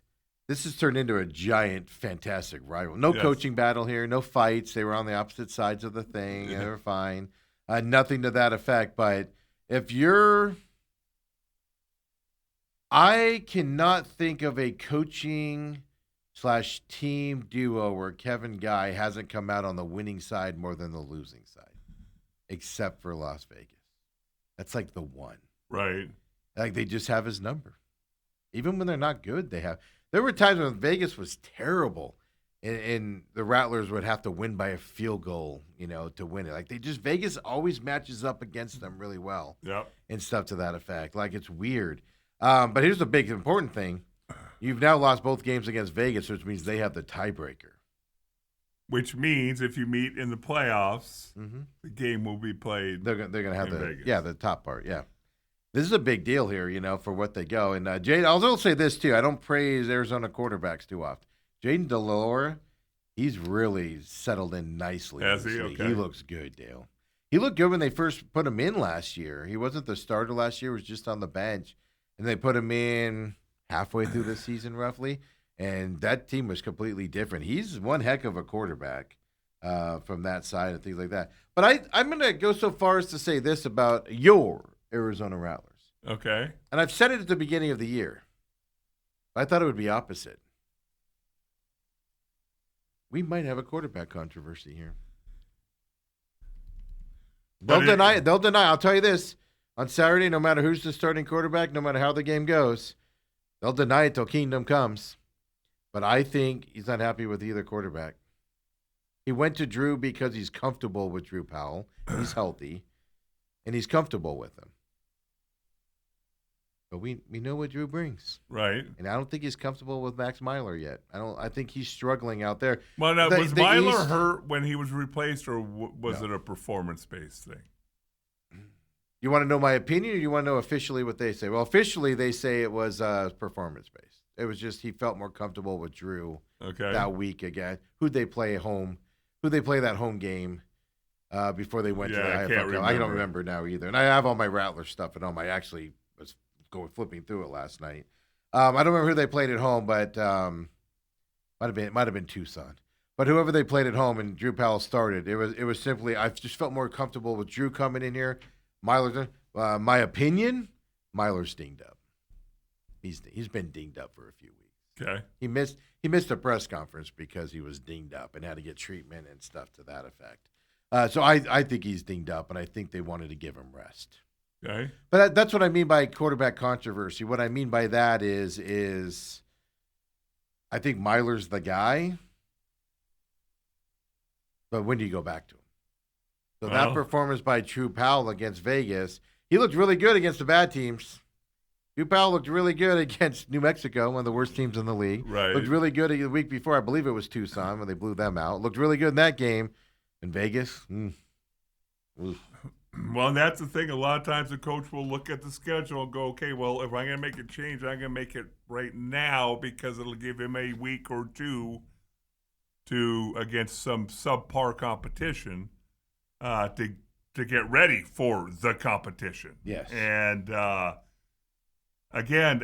A: This has turned into a giant, fantastic rival. No coaching battle here, no fights. They were on the opposite sides of the thing, and they were fine. Nothing to that effect, but if you're... I cannot think of a coaching / team duo where Kevin Guy hasn't come out on the winning side more than the losing side, except for Las Vegas. That's like the one.
B: Right.
A: Like they just have his number. Even when they're not good, they have. There were times when Vegas was terrible and the Rattlers would have to win by a field goal, to win it. Like Vegas always matches up against them really well.
B: Yep.
A: And stuff to that effect. Like it's weird. But here's the big important thing. You've now lost both games against Vegas, which means they have the tiebreaker.
B: Which means if you meet in the playoffs, the game will be played.
A: They're going to have
B: Vegas.
A: The top part. Yeah. This is a big deal here, for what they go. And Jade, I'll also say this too. I don't praise Arizona quarterbacks too often. Jaden DeLore, he's really settled in nicely.
B: Has he? Okay.
A: He looks good, Dale. He looked good when they first put him in last year. He wasn't the starter last year. He was just on the bench. And they put him in halfway through the season, roughly, and that team was completely different. He's one heck of a quarterback from that side and things like that. But I'm going to go so far as to say this about your Arizona Rattlers.
B: Okay.
A: And I've said it at the beginning of the year. I thought it would be opposite. We might have a quarterback controversy here. They'll deny it. They'll deny. I'll tell you this. On Saturday, no matter who's the starting quarterback, no matter how the game goes, they'll deny it till kingdom comes. But I think he's not happy with either quarterback. He went to Drew because he's comfortable with Drew Powell. He's healthy, and he's comfortable with him. But we know what Drew brings.
B: Right.
A: And I don't think he's comfortable with Max Myler yet. I think he's struggling out there.
B: Well, now, was Myler hurt when he was replaced, or was it a performance-based thing?
A: You want to know my opinion, or you want to know officially what they say? Well, officially they say it was performance-based. It was just he felt more comfortable with Drew that week again. Who'd they play at home? Who'd they play that home game before they went to the IFL? I don't remember now either. And I have all my Rattler stuff at home. I actually was flipping through it last night. I don't remember who they played at home, but might have been Tucson. But whoever they played at home and Drew Powell started, it was simply I just felt more comfortable with Drew coming in here. Myler, my opinion, Myler's dinged up. He's been dinged up for a few weeks.
B: Okay.
A: He missed a press conference because he was dinged up and had to get treatment and stuff to that effect. So I think he's dinged up, and I think they wanted to give him rest.
B: Okay.
A: But that's what I mean by quarterback controversy. What I mean by that is I think Myler's the guy, but when do you go back to him? So that performance by Drew Powell against Vegas, he looked really good against the bad teams. Drew Powell looked really good against New Mexico, one of the worst teams in the league.
B: Right.
A: Looked really good the week before. I believe it was Tucson when they blew them out. Looked really good in that game. In Vegas,
B: Well, and that's the thing. A lot of times the coach will look at the schedule and go, okay, well, if I'm going to make a change, I'm going to make it right now because it'll give him a week or two against some subpar competition to get ready for the competition.
A: Yes.
B: And again,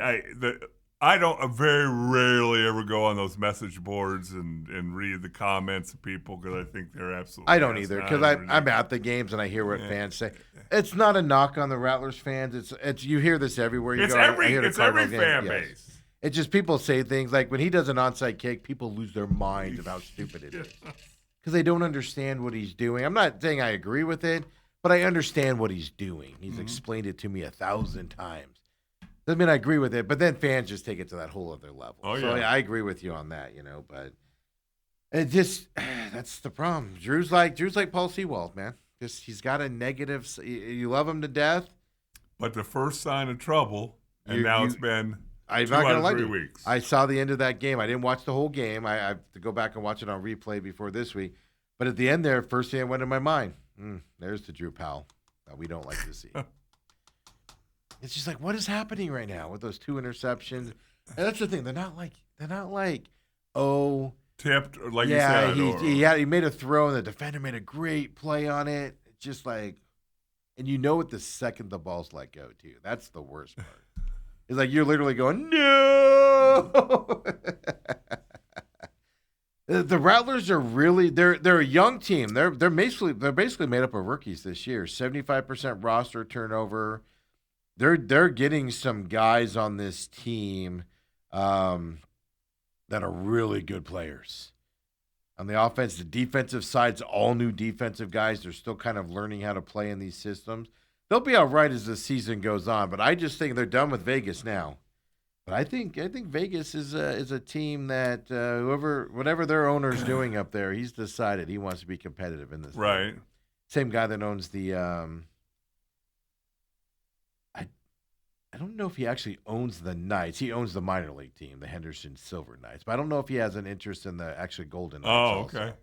B: I don't very rarely ever go on those message boards and read the comments of people because I think they're absolutely.
A: I don't either because I'm at the games and I hear what fans say. It's not a knock on the Rattlers fans. It's you hear this everywhere you
B: it's
A: go.
B: It's every fan base.
A: It's just people say things like when he does an onside kick, people lose their minds about how stupid it is because they don't understand what he's doing. I'm not saying I agree with it, but I understand what he's doing. He's explained it to me 1,000 times. Doesn't mean I agree with it, but then fans just take it to that whole other level.
B: Oh,
A: so
B: yeah.
A: I agree with you on that, but it just that's the problem. Drew's like Paul Sewald, man. Just he's got a negative. You love him to death,
B: but the first sign of trouble, and now it's been
A: I'm
B: 2
A: not
B: out
A: gonna
B: of
A: lie
B: 3
A: to you.
B: weeks.
A: I saw the end of that game. I didn't watch the whole game. I have to go back and watch it on replay before this week. But at the end there, first thing that went in my mind, there's the Drew Powell that we don't like to see. It's just like, what is happening right now with those 2 interceptions? And that's the thing. They're not like,
B: tipped, or like
A: yeah,
B: you said.
A: he made a throw and the defender made a great play on it. It's just like, and you know it the second the ball's let go too. That's the worst part. It's like you're literally going, no. The Rattlers are really they're a young team. They're basically made up of rookies this year. 75% roster turnover. They're getting some guys on this team that are really good players. On the offense, the defensive side's all new defensive guys. They're still kind of learning how to play in these systems. They'll be all right as the season goes on, but I just think they're done with Vegas now. But I think Vegas is a team that whatever their owner's doing up there, he's decided he wants to be competitive in this.
B: Right.
A: League. Same guy that owns the. I don't know if he actually owns the Knights. He owns the minor league team, the Henderson Silver Knights. But I don't know if he has an interest in the actually Golden Knights.
B: Oh, okay.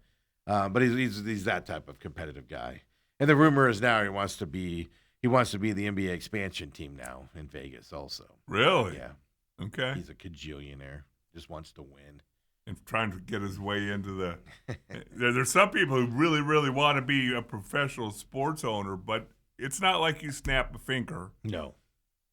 A: Also. But he's that type of competitive guy. And the rumor is now he wants to be the NBA expansion team now in Vegas also.
B: Really?
A: Yeah.
B: Okay.
A: He's a cajillionaire. Just wants to win.
B: And trying to get his way into the there's some people who really, really want to be a professional sports owner, but it's not like you snap a finger.
A: No.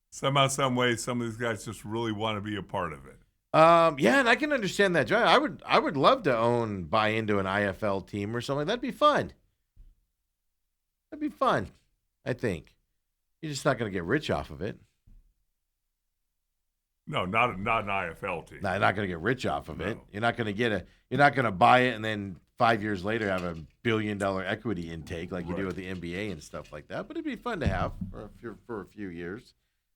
B: Somehow, some way, some of these guys just really want to be a part of it.
A: Yeah, and I can understand that, John. I would love to buy into an IFL team or something. That'd be fun. That'd be fun, I think. You're just not going to get rich off of it.
B: No, not an IFL team.
A: No, you're not going to get rich off of it. You're not going to buy it and then 5 years later have a $1 billion equity intake like you do
B: Right.
A: with the NBA and stuff like that. But it'd be fun to have for a few years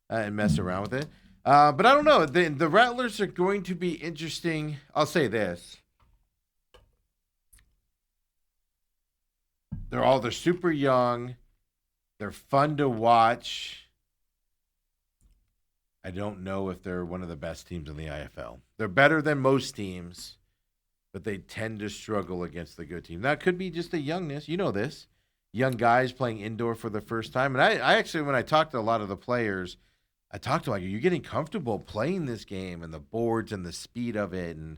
A: and mess around with it. But I don't know. The Rattlers are going to be interesting. I'll say this. They're super young. They're fun to watch. I don't know if they're one of the best teams in the IFL. They're better than most teams, but they tend to struggle against the good team. That could be just the youngness. You know this. Young guys playing indoor for the first time. And I actually, when I talked to a lot of the players, I talked to like, are you getting comfortable playing this game and the boards and the speed of it? And,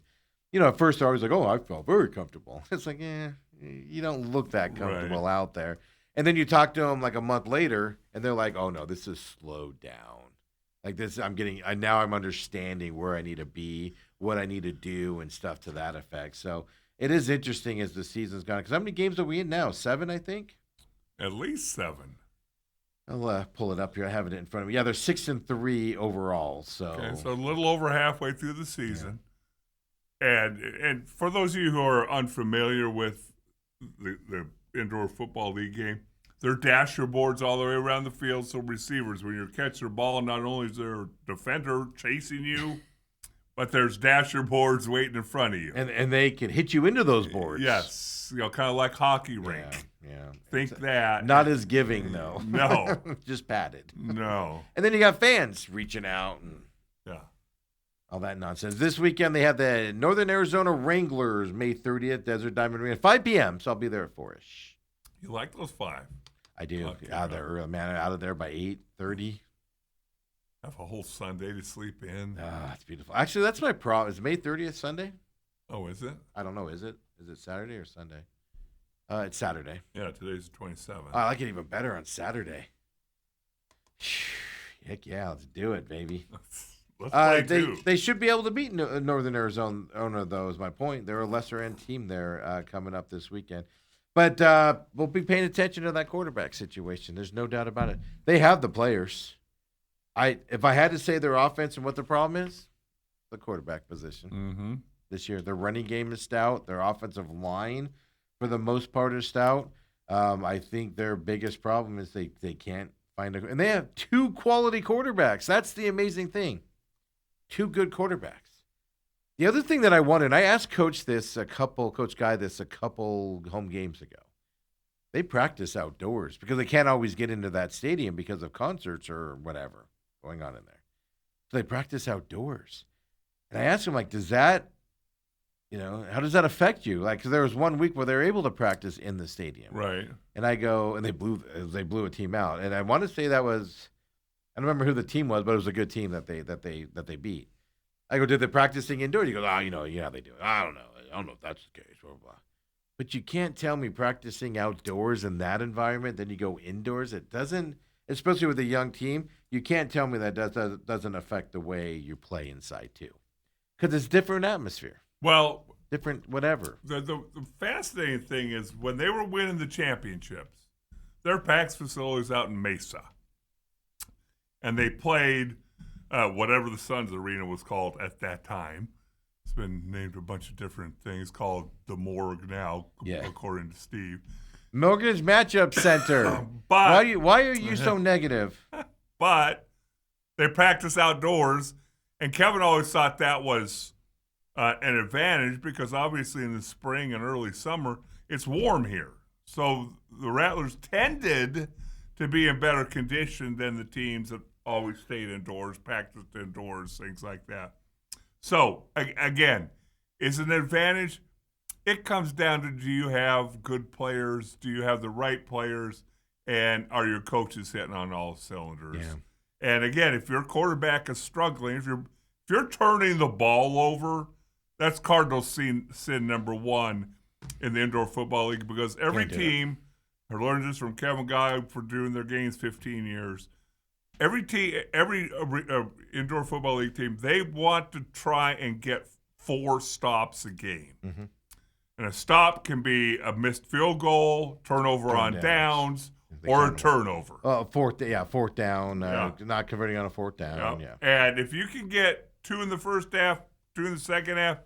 A: at first I was like, oh, I felt very comfortable. It's like, you don't look that comfortable out there. And then you talk to them like a month later and they're like, oh no, this is slowed down. Like this, now I'm understanding where I need to be, what I need to do, and stuff to that effect. So it is interesting as the season's gone. Because how many games are we in now? 7, I think?
B: At least 7.
A: I'll pull it up here. I have it in front of me. Yeah, they're 6-3 overall. So,
B: okay, so a little over halfway through the season. Yeah. And for those of you who are unfamiliar with the indoor football league game, there are dasher boards all the way around the field, so receivers, when you're catching the ball, not only is there a defender chasing you, but there's dasher boards waiting in front of you.
A: And they can hit you into those boards.
B: Yes. Kind of like hockey rink.
A: Yeah.
B: Think that.
A: Not as giving, though.
B: No.
A: Just padded.
B: No.
A: And then you got fans reaching out and all that nonsense. This weekend, they have the Northern Arizona Wranglers, May 30th, Desert Diamond Arena, 5 p.m., so I'll be there at 4-ish.
B: You like those 5?
A: I do.
B: Okay,
A: Out of there early, man. Out of there by 8:30.
B: Have a whole Sunday to sleep in.
A: It's beautiful. Actually, that's my problem. Is May 30th Sunday?
B: Oh, is it?
A: I don't know. Is it? Is it Saturday or Sunday? It's Saturday.
B: Yeah, today's the 27th.
A: I like it even better on Saturday. Heck yeah, let's do it, baby.
B: Let's play too.
A: They should be able to beat Northern Arizona, though, is my point. They're a lesser-end team there coming up this weekend. But we'll be paying attention to that quarterback situation. There's no doubt about it. They have the players. If I had to say their offense and what the problem is, the quarterback position this year. Their running game is stout. Their offensive line, for the most part, is stout. I think their biggest problem is they can't find and they have 2 quality quarterbacks. That's the amazing thing. 2 good quarterbacks. The other thing that I wanted, and I asked Coach Guy this a couple home games ago. They practice outdoors because they can't always get into that stadium because of concerts or whatever going on in there. So they practice outdoors. And I asked him, like, does that, how does that affect you? Like, because there was 1 week where they were able to practice in the stadium.
B: Right.
A: And I go, and they blew a team out. And I want to say that was, I don't remember who the team was, but it was a good team that they beat. I go, did they practicing indoors? He goes, yeah, they do. I don't know. I don't know if that's the case. Blah, blah, blah. But you can't tell me practicing outdoors in that environment, then you go indoors. It doesn't, especially with a young team, you can't tell me that doesn't affect the way you play inside too. Because it's different atmosphere.
B: Well,
A: different whatever.
B: The fascinating thing is when they were winning the championships, their PAX facilities out in Mesa. And they played whatever the Suns Arena was called at that time. It's been named a bunch of different things, called the Morgue now, according to Steve.
A: Mortgage Matchup Center.
B: But
A: why are you so negative?
B: But they practice outdoors, and Kevin always thought that was an advantage because obviously in the spring and early summer, it's warm here. So the Rattlers tended to be in better condition than the teams that always stayed indoors, practiced indoors, things like that. So, again, is it an advantage? It comes down to, do you have good players? Do you have the right players? And are your coaches hitting on all cylinders?
A: Yeah.
B: And again, if your quarterback is struggling, if you're turning the ball over, that's Cardinal sin number 1 in the indoor football league, because every team, I learned this from Kevin Guy for doing their games 15 years. Every indoor football league team, they want to try and get 4 stops a game. Mm-hmm. And a stop can be a missed field goal, turnover on downs, or a turnover.
A: Fourth down, not converting on a 4th down. Yeah.
B: And if you can get 2 in the first half, 2 in the second half,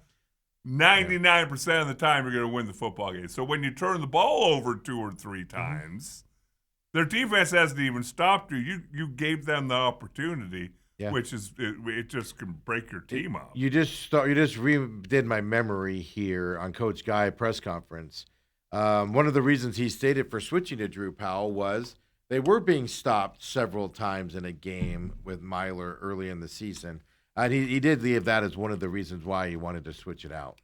B: 99% of the time you're going to win the football game. So when you turn the ball over 2 or 3 times, their defense hasn't even stopped you. You gave them the opportunity, which is it just can break your team up.
A: You just redid my memory here on Coach Guy press conference. One of the reasons he stated for switching to Drew Powell was they were being stopped several times in a game with Myler early in the season. And he did leave that as one of the reasons why he wanted to switch it out,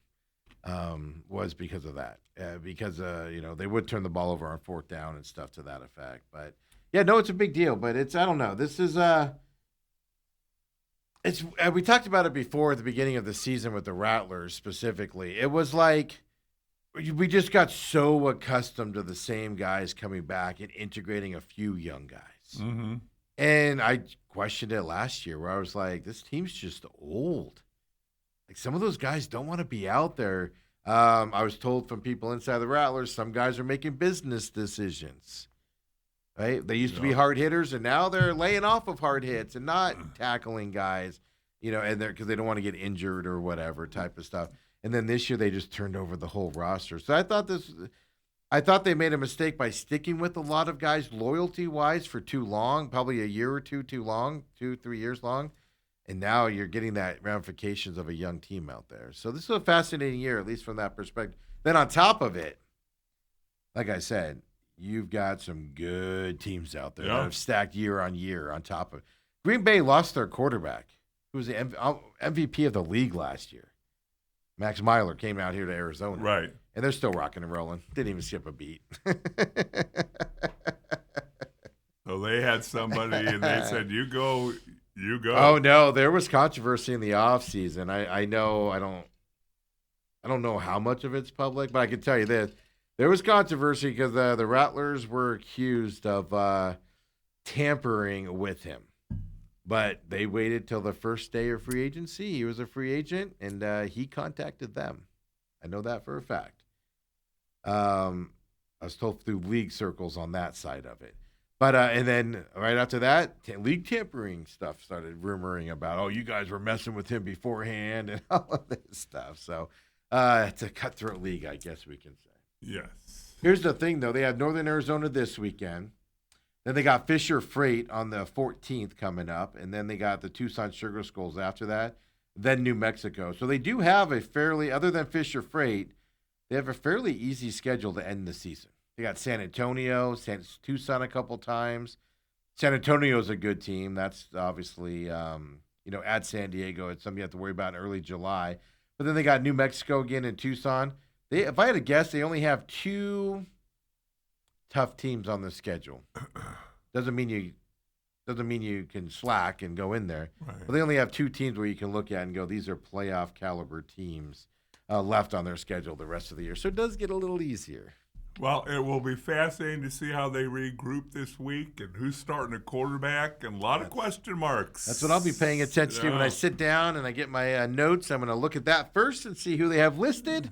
A: was because of that. Because they would turn the ball over on 4th down and stuff to that effect. But, it's a big deal. But I don't know. This is we talked about it before at the beginning of the season with the Rattlers specifically. It was like we just got so accustomed to the same guys coming back and integrating a few young guys.
B: Mm-hmm.
A: And I questioned it last year where I was like, this team's just old. Like some of those guys don't want to be out there. I was told from people inside the Rattlers, some guys are making business decisions. Right? They used to be hard hitters, and now they're laying off of hard hits and not tackling guys, and because they don't want to get injured or whatever type of stuff. And then this year they just turned over the whole roster. So I thought they made a mistake by sticking with a lot of guys loyalty-wise for too long, probably a year or two too long, 2-3 years long. And now you're getting that ramifications of a young team out there. So this is a fascinating year, at least from that perspective. Then on top of it, like I said, you've got some good teams out there that have stacked year on year on top of it. Green Bay lost their quarterback, who was the MVP of the league last year. Max Myler came out here to Arizona.
B: Right.
A: And they're still rocking and rolling. Didn't even skip a beat.
B: So they had somebody, and they said, you go.
A: Oh, no. There was controversy in the offseason. I know I don't know how much of it's public, but I can tell you this. There was controversy because the Rattlers were accused of tampering with him. But they waited till the first day of free agency. He was a free agent, and he contacted them. I know that for a fact. I was told through league circles on that side of it. But and then right after that, league tampering stuff started rumoring about, oh, you guys were messing with him beforehand and all of this stuff. So it's a cutthroat league, I guess we can say.
B: Yes.
A: Here's the thing, though. They have Northern Arizona this weekend. Then they got Fisher Freight on the 14th coming up, and then they got the Tucson Sugar Skulls after that, then New Mexico. So they do have other than Fisher Freight, they have a fairly easy schedule to end the season. They got San Antonio, Tucson a couple times. San Antonio is a good team. That's obviously, at San Diego. It's something you have to worry about in early July. But then they got New Mexico again in Tucson. If I had to guess, they only have 2 tough teams on the schedule. Doesn't mean you can slack and go in there.
B: Right.
A: But they only have 2 teams where you can look at and go, these are playoff caliber teams left on their schedule the rest of the year. So it does get a little easier.
B: Well, it will be fascinating to see how they regroup this week and who's starting at quarterback and a lot of question marks.
A: That's what I'll be paying attention to when I sit down and I get my notes. I'm going to look at that first and see who they have listed.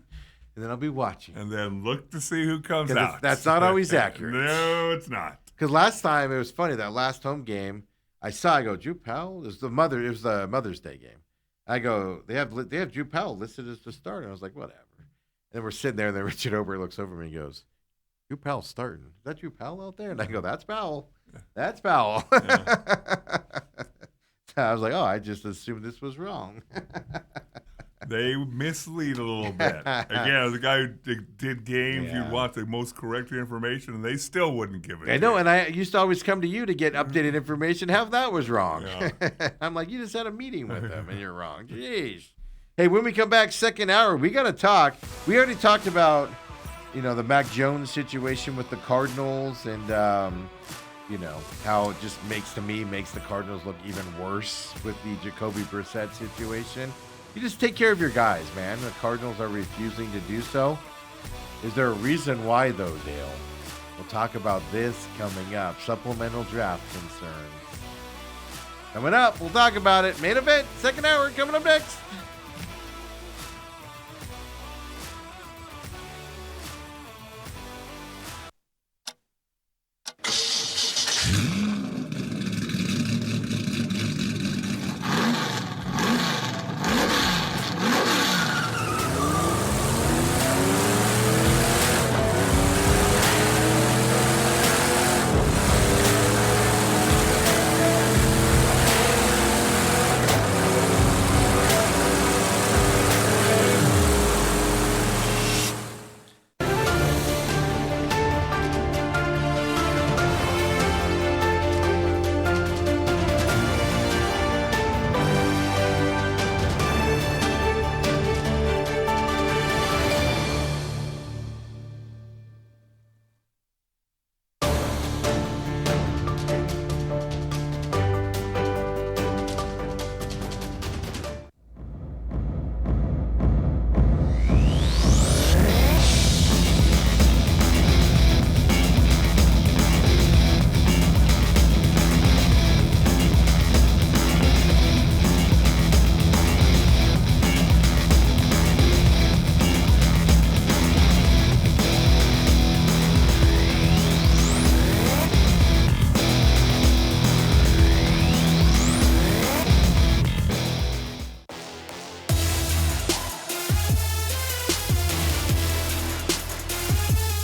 A: And then I'll be watching.
B: And then look to see who comes out.
A: That's not always accurate.
B: No, it's not.
A: Because last time, it was funny, that last home game, I go, Drew Powell? It was the Mother's Day game. I go, they have Drew Powell listed as the starter. I was like, whatever. And then we're sitting there, and then Richard Ober looks over at me and goes, Drew Powell's starting. Is that Drew Powell out there? And I go, that's Powell. That's Powell. Yeah. So I was like, I just assumed this was wrong.
B: They mislead a little bit. Again, the guy who did games, you'd want the most correct information, and they still wouldn't give it.
A: I know, and I used to always come to you to get updated information. How that was wrong. Yeah. I'm like, you just had a meeting with them, and you're wrong. Jeez. Hey, when we come back, second hour, we got to talk. We already talked about, the Mac Jones situation with the Cardinals, and how it just makes the Cardinals look even worse with the Jacoby Brissett situation. You just take care of your guys, man. The Cardinals are refusing to do so. Is there a reason why, though, Dale? We'll talk about this coming up. Supplemental draft concerns. Coming up, we'll talk about it. Main event, second hour, coming up next.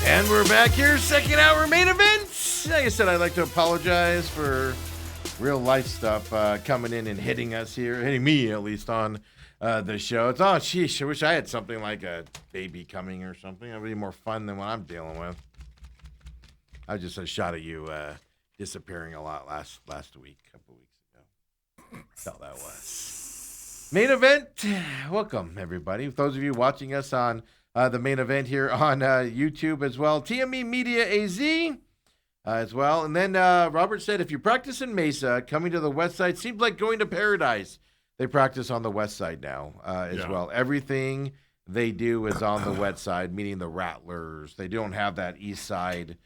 A: And we're back here, second hour main event. Like I said, I'd like to apologize for real life stuff coming in and hitting us here, hitting me at least on the show. It's, oh, sheesh, I wish I had something like a baby coming or something. That would be more fun than what I'm dealing with. I just had a shot at you disappearing a lot last week, a couple weeks ago. That's how that was. Main event. Welcome, everybody. For those of you watching us on the main event here on YouTube as well. TME Media AZ as well. And then Robert said, if you practice in Mesa, coming to the west side seems like going to paradise. They practice on the west side now as well. Everything they do is on the west side, meaning the Rattlers. They don't have that east side.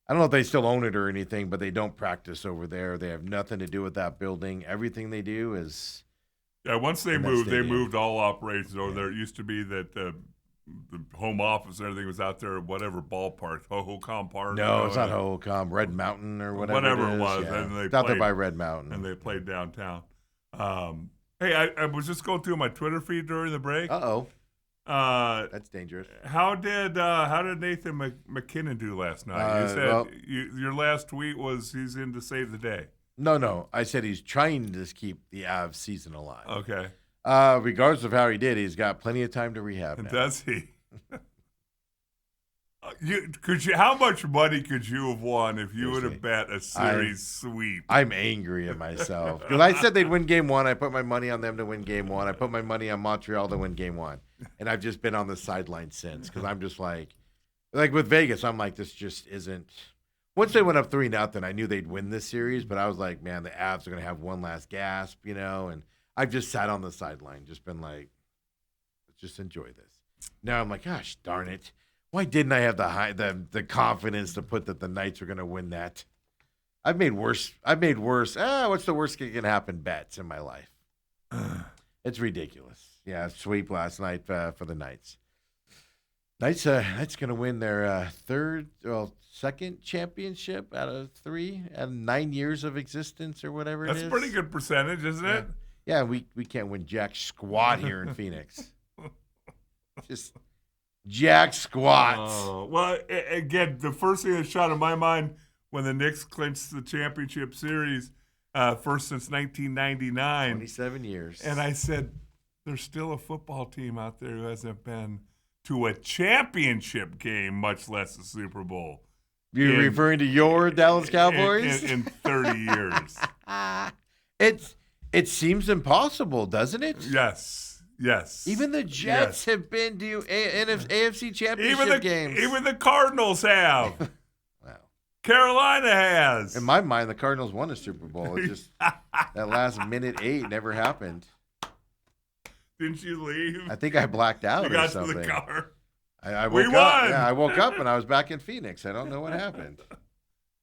A: I don't know if they still own it or anything, but they don't practice over there. They have nothing to do with that building. Everything they do is...
B: Yeah, once they moved all operations over there. It used to be that... the home office and everything was out there at whatever ballpark, Hohokam Park.
A: No, it's not Hohokam, Red Mountain or whatever.
B: Whatever it was.
A: Yeah.
B: And they
A: it's out there by Red Mountain.
B: And they played downtown. Hey, I was just going through my Twitter feed during the break.
A: That's dangerous.
B: How did Nathan McKinnon do last night? You said your last tweet was he's in to save the day.
A: No. I said he's trying to keep the Avs season alive.
B: Okay.
A: Regardless of how he did, he's got plenty of time to rehab now.
B: Does he? How much money could you have won if you would have bet a series sweep?
A: I'm angry at myself because I said they'd win game one. I put my money on them to win game one. I put my money on Montreal to win game one, and I've just been on the sideline since because I'm just like with Vegas. I'm like, this just isn't. Once they went up 3-0, I knew they'd win this series, but I was like, man, the Avs are gonna have one last gasp, and I've just sat on the sideline, just been like, let's just enjoy this. Now I'm like, gosh darn it. Why didn't I have the confidence to put that the Knights were going to win that? I've made worse. What's the worst that can happen bets in my life? It's ridiculous. Yeah, sweep last night for the Knights. Knights going to win their second championship out of 3 and 9 years of existence or whatever it is.
B: That's a pretty good percentage, isn't it?
A: Yeah, we can't win jack squat here in Phoenix. Just jack squats.
B: Well, again, the first thing that shot in my mind when the Knicks clinched the championship series, first since 1999.
A: 27 years.
B: And I said, there's still a football team out there who hasn't been to a championship game, much less a Super Bowl.
A: You're referring to your Dallas Cowboys?
B: In 30 years.
A: It seems impossible, doesn't it?
B: Yes.
A: Even the Jets have been to AFC championship games.
B: Even the Cardinals have.
A: Wow.
B: Carolina has.
A: In my mind, the Cardinals won a Super Bowl. It's just that last minute 8 never happened.
B: Didn't you leave?
A: I think I blacked out or something.
B: To the car.
A: I woke up. Yeah, I woke up and I was back in Phoenix. I don't know what happened.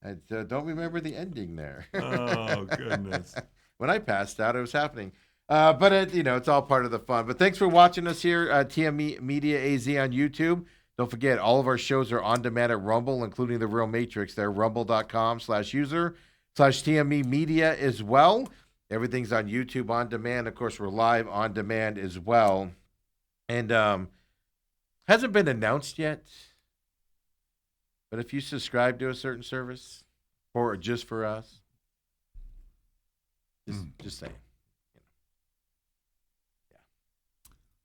A: I don't remember the ending there.
B: Oh, goodness.
A: When I passed out, it was happening. But it's all part of the fun. But thanks for watching us here at TME Media AZ on YouTube. Don't forget, all of our shows are on demand at Rumble, including The Real Matrix. They're rumble.com/user/TME Media as well. Everything's on YouTube on demand. Of course, we're live on demand as well. And hasn't been announced yet. But if you subscribe to a certain service just for us, just saying.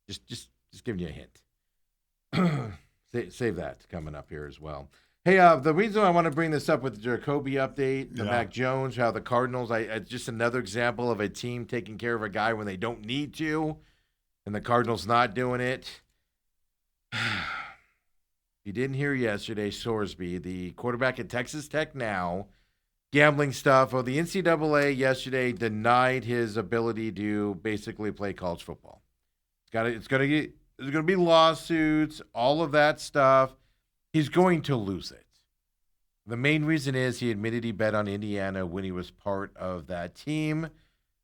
A: Yeah. Just giving you a hint. Save that coming up here as well. Hey, the reason I want to bring this up with the Jacoby update, the Mac Jones, how the Cardinals, just another example of a team taking care of a guy when they don't need to, and the Cardinals not doing it. You didn't hear yesterday, Sorsby, the quarterback at Texas Tech now, gambling stuff. Well, the NCAA yesterday denied his ability to basically play college football. There's going to be lawsuits, all of that stuff. He's going to lose it. The main reason is he admitted he bet on Indiana when he was part of that team.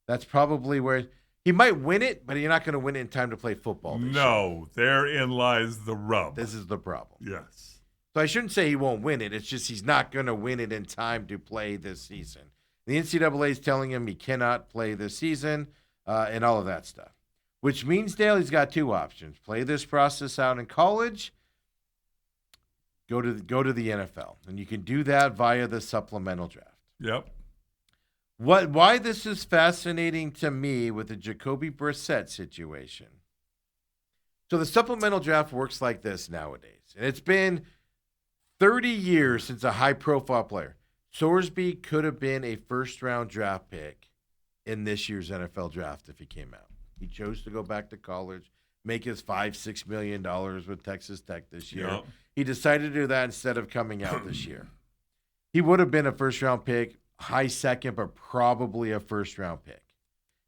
A: That's probably where he might win it, but you're not going to win it in time to play football.
B: No, therein lies the rub.
A: This is the problem.
B: Yes.
A: So I shouldn't say he won't win it. It's just he's not going to win it in time to play this season. The NCAA is telling him he cannot play this season and all of that stuff, which means, Dale, he's got 2 options. Play this process out in college, go to the NFL, and you can do that via the supplemental draft.
B: Yep.
A: Why this is fascinating to me with the Jacoby Brissett situation. So the supplemental draft works like this nowadays, and it's been 30 years since a high-profile player. Sorsby could have been a first-round draft pick in this year's NFL draft if he came out. He chose to go back to college, make his $5-6 million with Texas Tech this year.
B: Yep.
A: He decided to do that instead of coming out this year. He would have been a first-round pick, high second, but probably a first-round pick.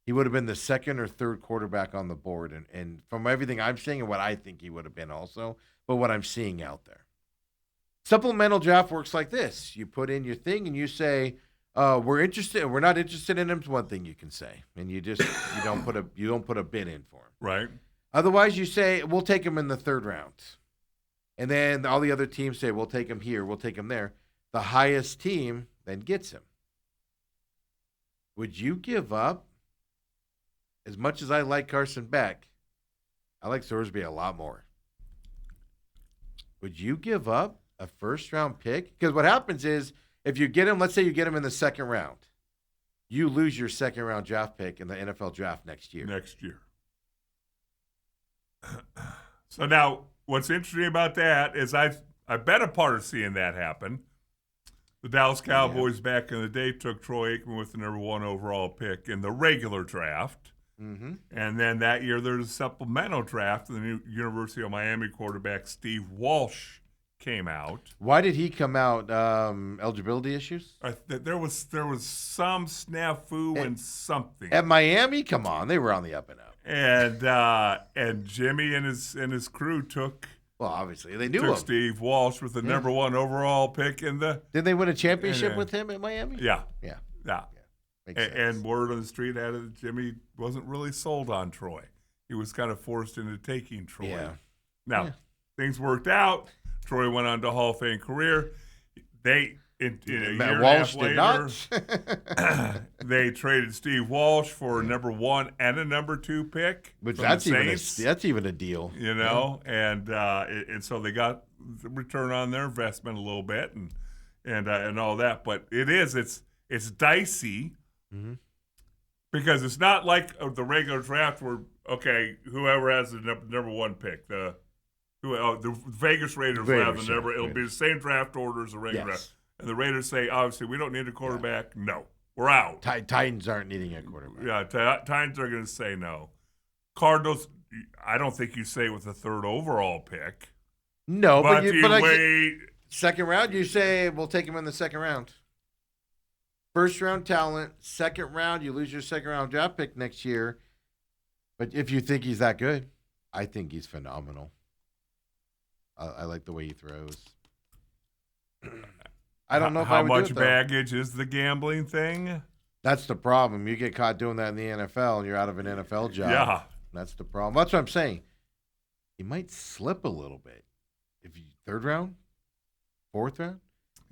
A: He would have been the second or third quarterback on the board. And from everything I'm seeing and what I think he would have been also, but what I'm seeing out there. Supplemental draft works like this. You put in your thing and you say, we're interested, we're not interested in him. It's one thing you can say. And you don't put a bid in for him.
B: Right.
A: Otherwise you say, we'll take him in the third round. And then all the other teams say, we'll take him here, we'll take him there. The highest team then gets him. Would you give up? As much as I like Carson Beck, I like Sorsby a lot more. Would you give up a first-round pick? Because what happens is, if you get him, let's say you get him in the second round, you lose your second-round draft pick in the NFL draft next year.
B: So now, what's interesting about that is I've been a part of seeing that happen. The Dallas Cowboys back in the day took Troy Aikman with the number 1 overall pick in the regular draft.
A: Mm-hmm.
B: And then that year there was a supplemental draft, and the new University of Miami quarterback Steve Walsh came out.
A: Why did he come out? Eligibility issues?
B: There was some snafu and something.
A: At Miami? Come on, they were on the up and up.
B: And Jimmy and his crew took
A: obviously they knew him.
B: Steve Walsh with the number 1 overall pick in the.
A: Did they win a championship with him at Miami?
B: Yeah.
A: Yeah.
B: And word on the street had it that Jimmy wasn't really sold on Troy. He was kind of forced into taking Troy.
A: Yeah.
B: Now, things worked out. Troy went on to Hall of Fame career. They, in a year and a half later, they traded Steve Walsh for a number 1 and a number 2 pick.
A: But that's even a deal.
B: You know, and so they got the return on their investment a little bit and all that. But it's dicey. Mm-hmm. Because it's not like the regular draft where, okay, whoever has the number 1 pick, the Vegas Raiders will have the number. It'll be the same draft order as the regular draft. And the Raiders say, obviously, we don't need a quarterback. Yeah. No, we're out.
A: Titans aren't needing a quarterback.
B: Yeah, Titans are going to say no. Cardinals, I don't think you say with the 3rd overall pick.
A: No, but
B: you wait.
A: Second round, you say, we'll take him in the second round. First round talent, second round, you lose your second round draft pick next year. But if you think he's that good, I think he's phenomenal. I like the way he throws. I don't know if I would do it,
B: how much baggage is the gambling thing?
A: That's the problem. You get caught doing that in the NFL and you're out of an NFL job.
B: Yeah.
A: That's the problem. That's what I'm saying. He might slip a little bit. If you 3rd round, 4th round.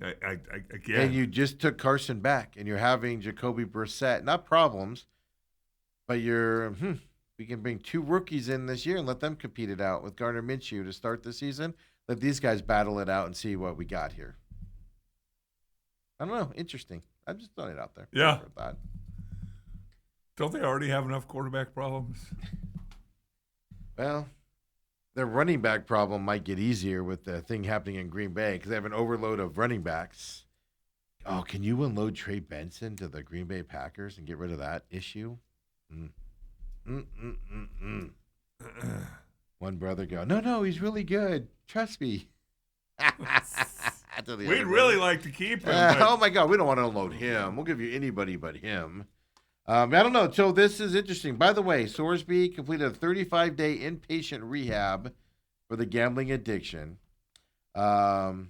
B: Again.
A: And you just took Carson back, and you're having Jacoby Brissett. Not problems, but we can bring 2 rookies in this year and let them compete it out with Gardner Minshew to start the season. Let these guys battle it out and see what we got here. I don't know. Interesting. I'm just throwing it out there.
B: Yeah. Don't they already have enough quarterback problems?
A: Well, their running back problem might get easier with the thing happening in Green Bay because they have an overload of running backs. Oh, can you unload Trey Benson to the Green Bay Packers and get rid of that issue? One brother go, no, he's really good. Trust me.
B: We'd really like to keep him.
A: Oh, my God. We don't want to unload him. We'll give you anybody but him. I don't know. So this is interesting. By the way, Sorsby completed a 35-day inpatient rehab for the gambling addiction. The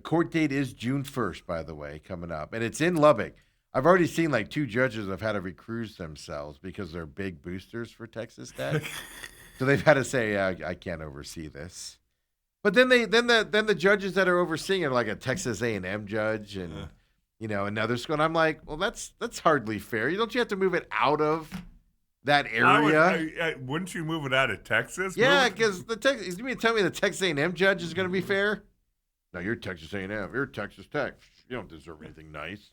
A: court date is June 1st, by the way, coming up. And it's in Lubbock. I've already seen like 2 judges have had to recuse themselves because they're big boosters for Texas Tech. So they've had to say, I can't oversee this. But then the judges that are overseeing it are like a Texas A&M judge and another school. And I'm like, well, that's hardly fair. Don't you have to move it out of that area?
B: Wouldn't you move it out of Texas?
A: Yeah, because you mean to tell me the Texas A&M judge is going to be fair? No, you're Texas A&M. You're Texas Tech. You don't deserve anything nice.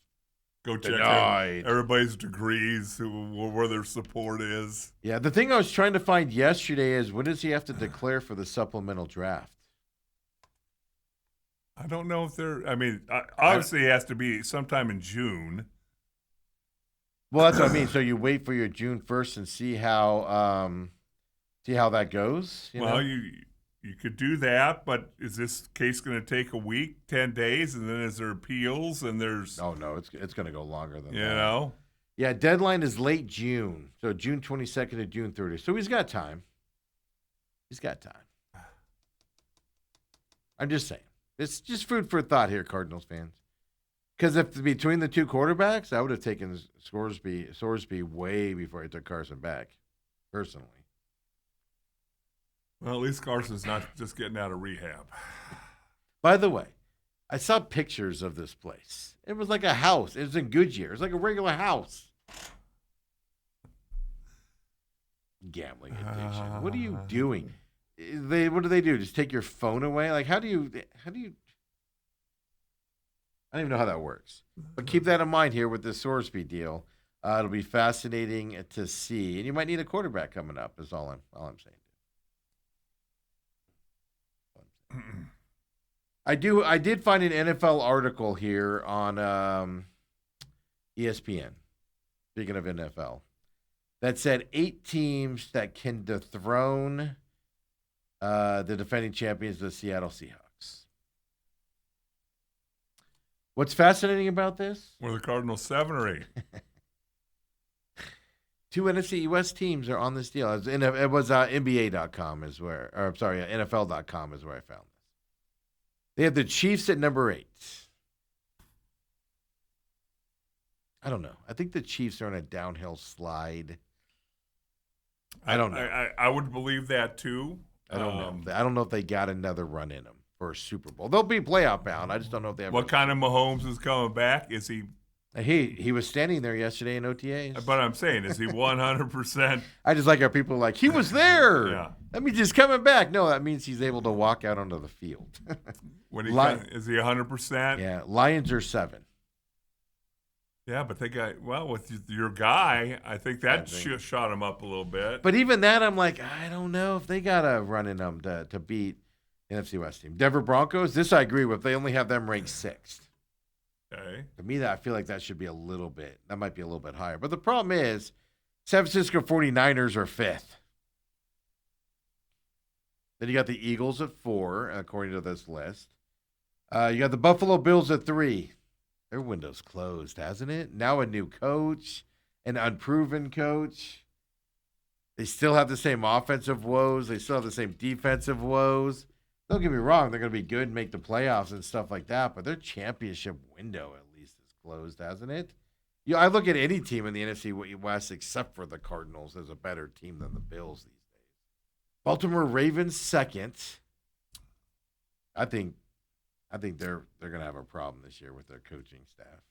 B: Go check
A: Denied.
B: everybody's degrees, where their support is.
A: Yeah, the thing I was trying to find yesterday is when does he have to declare for the supplemental draft?
B: I don't know if they're. I mean, obviously, it has to be sometime in June.
A: Well, that's what I mean. So you wait for your June 1st and see how that goes. You know?
B: You could do that, but is this case going to take a week, 10 days, and then is there appeals and there's?
A: Oh no, it's going to go longer than that.
B: You know.
A: Yeah, deadline is late June, so June 22nd to June 30th. So he's got time. I'm just saying. It's just food for thought here, Cardinals fans. Because if between the two quarterbacks, I would have taken Sorsby way before I took Carson back, personally.
B: Well, at least Carson's not just getting out of rehab.
A: By the way, I saw pictures of this place. It was like a house. It was in Goodyear. It was like a regular house. Gambling addiction. What are you doing? What do they do? Just take your phone away? Like, how do you? I don't even know how that works. But keep that in mind here with the Sorsby deal. It'll be fascinating to see, and you might need a quarterback coming up. Is all I'm saying. I did find an NFL article here on ESPN. Speaking of NFL, that said 8 teams that can dethrone the defending champions, the Seattle Seahawks. What's fascinating about this?
B: Were the Cardinals 7 or 8?
A: 2 NFC West teams are on this deal. It was NBA.com is where, or I'm sorry, NFL.com is where I found this. They have the Chiefs at number 8. I don't know. I think the Chiefs are on a downhill slide. I don't know.
B: I would believe that too.
A: I don't know. I don't know if they got another run in them for a Super Bowl. They'll be playoff bound. I just don't know if they have.
B: What kind of Mahomes is coming back? Is he?
A: He was standing there yesterday in OTAs.
B: But I'm saying, is he 100%?
A: I just like how people are like, he was there.
B: Yeah.
A: That means he's coming back. No, that means he's able to walk out onto the field.
B: Is he 100%?
A: Yeah, Lions are 7.
B: Yeah, but they got, with your guy, I think that shot him up a little bit.
A: But even that, I'm like, I don't know if they got a run in them to beat the NFC West team. Denver Broncos, this I agree with. They only have them ranked 6th.
B: Okay.
A: To me, I feel like that should be that might be a little bit higher. But the problem is, San Francisco 49ers are 5th. Then you got the Eagles at 4, according to this list. You got the Buffalo Bills at 3. Their window's closed, hasn't it? Now a new coach, an unproven coach. They still have the same offensive woes. They still have the same defensive woes. Don't get me wrong, they're going to be good and make the playoffs and stuff like that, but their championship window at least is closed, hasn't it? I look at any team in the NFC West except for the Cardinals as a better team than the Bills these days. Baltimore Ravens 2nd. I think they're going to have a problem this year with their coaching staff.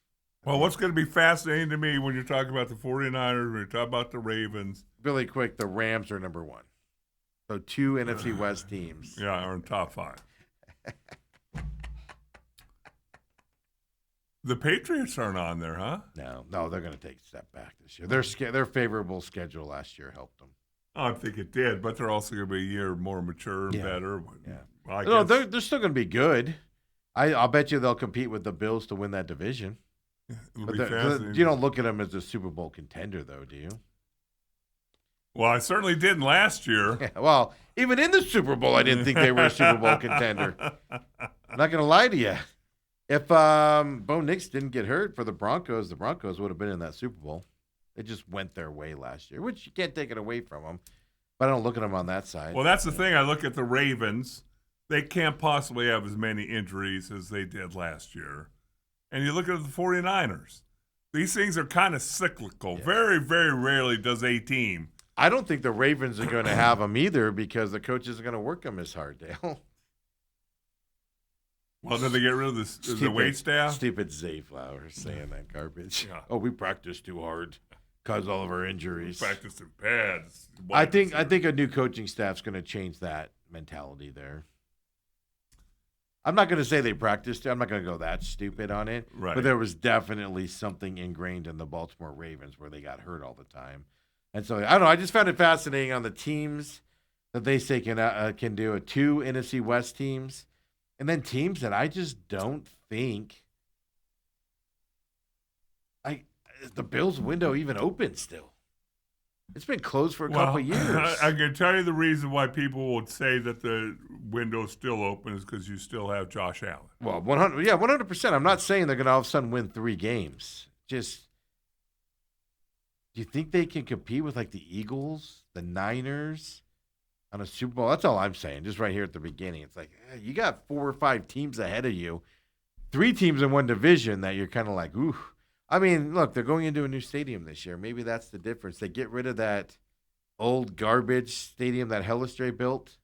B: Well, what's going to be fascinating to me when you're talking about the 49ers, when you're talking about the Ravens.
A: Really quick, the Rams are number 1. So 2 NFC West teams.
B: Yeah, are in top 5. The Patriots aren't on there, huh?
A: No, they're going to take a step back this year. Their favorable schedule last year helped them.
B: I think it did, but they're also going to be a year more mature and better.
A: Yeah.
B: Well,
A: they're still going to be good. I'll bet you they'll compete with the Bills to win that division.
B: But
A: you don't look at them as a Super Bowl contender, though, do you?
B: Well, I certainly didn't last year.
A: Yeah, well, even in the Super Bowl, I didn't think they were a Super Bowl contender. I'm not going to lie to you. If Bo Nix didn't get hurt for the Broncos would have been in that Super Bowl. They just went their way last year, which you can't take it away from them. But I don't look at them on that side.
B: Well, that's the thing. I look at the Ravens. They can't possibly have as many injuries as they did last year. And you look at the 49ers. These things are kind of cyclical. Yeah. Very, very rarely does a team.
A: I don't think the Ravens are going to have them either because the coach isn't going to work them as hard, Dale.
B: Well, did they get rid of the wait staff?
A: Stupid Zay Flowers saying that garbage. Yeah. Oh, we practiced too hard because all of our injuries.
B: We practiced in pads.
A: I think a new coaching staff's going to change that mentality there. I'm not going to say they practiced it. I'm not going to go that stupid on it.
B: Right.
A: But there was definitely something ingrained in the Baltimore Ravens where they got hurt all the time. And so, I don't know. I just found it fascinating on the teams that they say can do it. 2 NFC West teams. And then teams that I just don't think the Bills window even open still. It's been closed for a couple years.
B: I can tell you the reason why people would say that the window's still open is because you still have Josh Allen.
A: Well, 100%. I'm not saying they're going to all of a sudden win 3 games. Just, do you think they can compete with like the Eagles, the Niners on a Super Bowl? That's all I'm saying. Just right here at the beginning. It's like, you got 4 or 5 teams ahead of you. 3 teams in one division that you're kind of like, ooh. I mean, look, they're going into a new stadium this year. Maybe that's the difference. They get rid of that old garbage stadium that Hellestrae built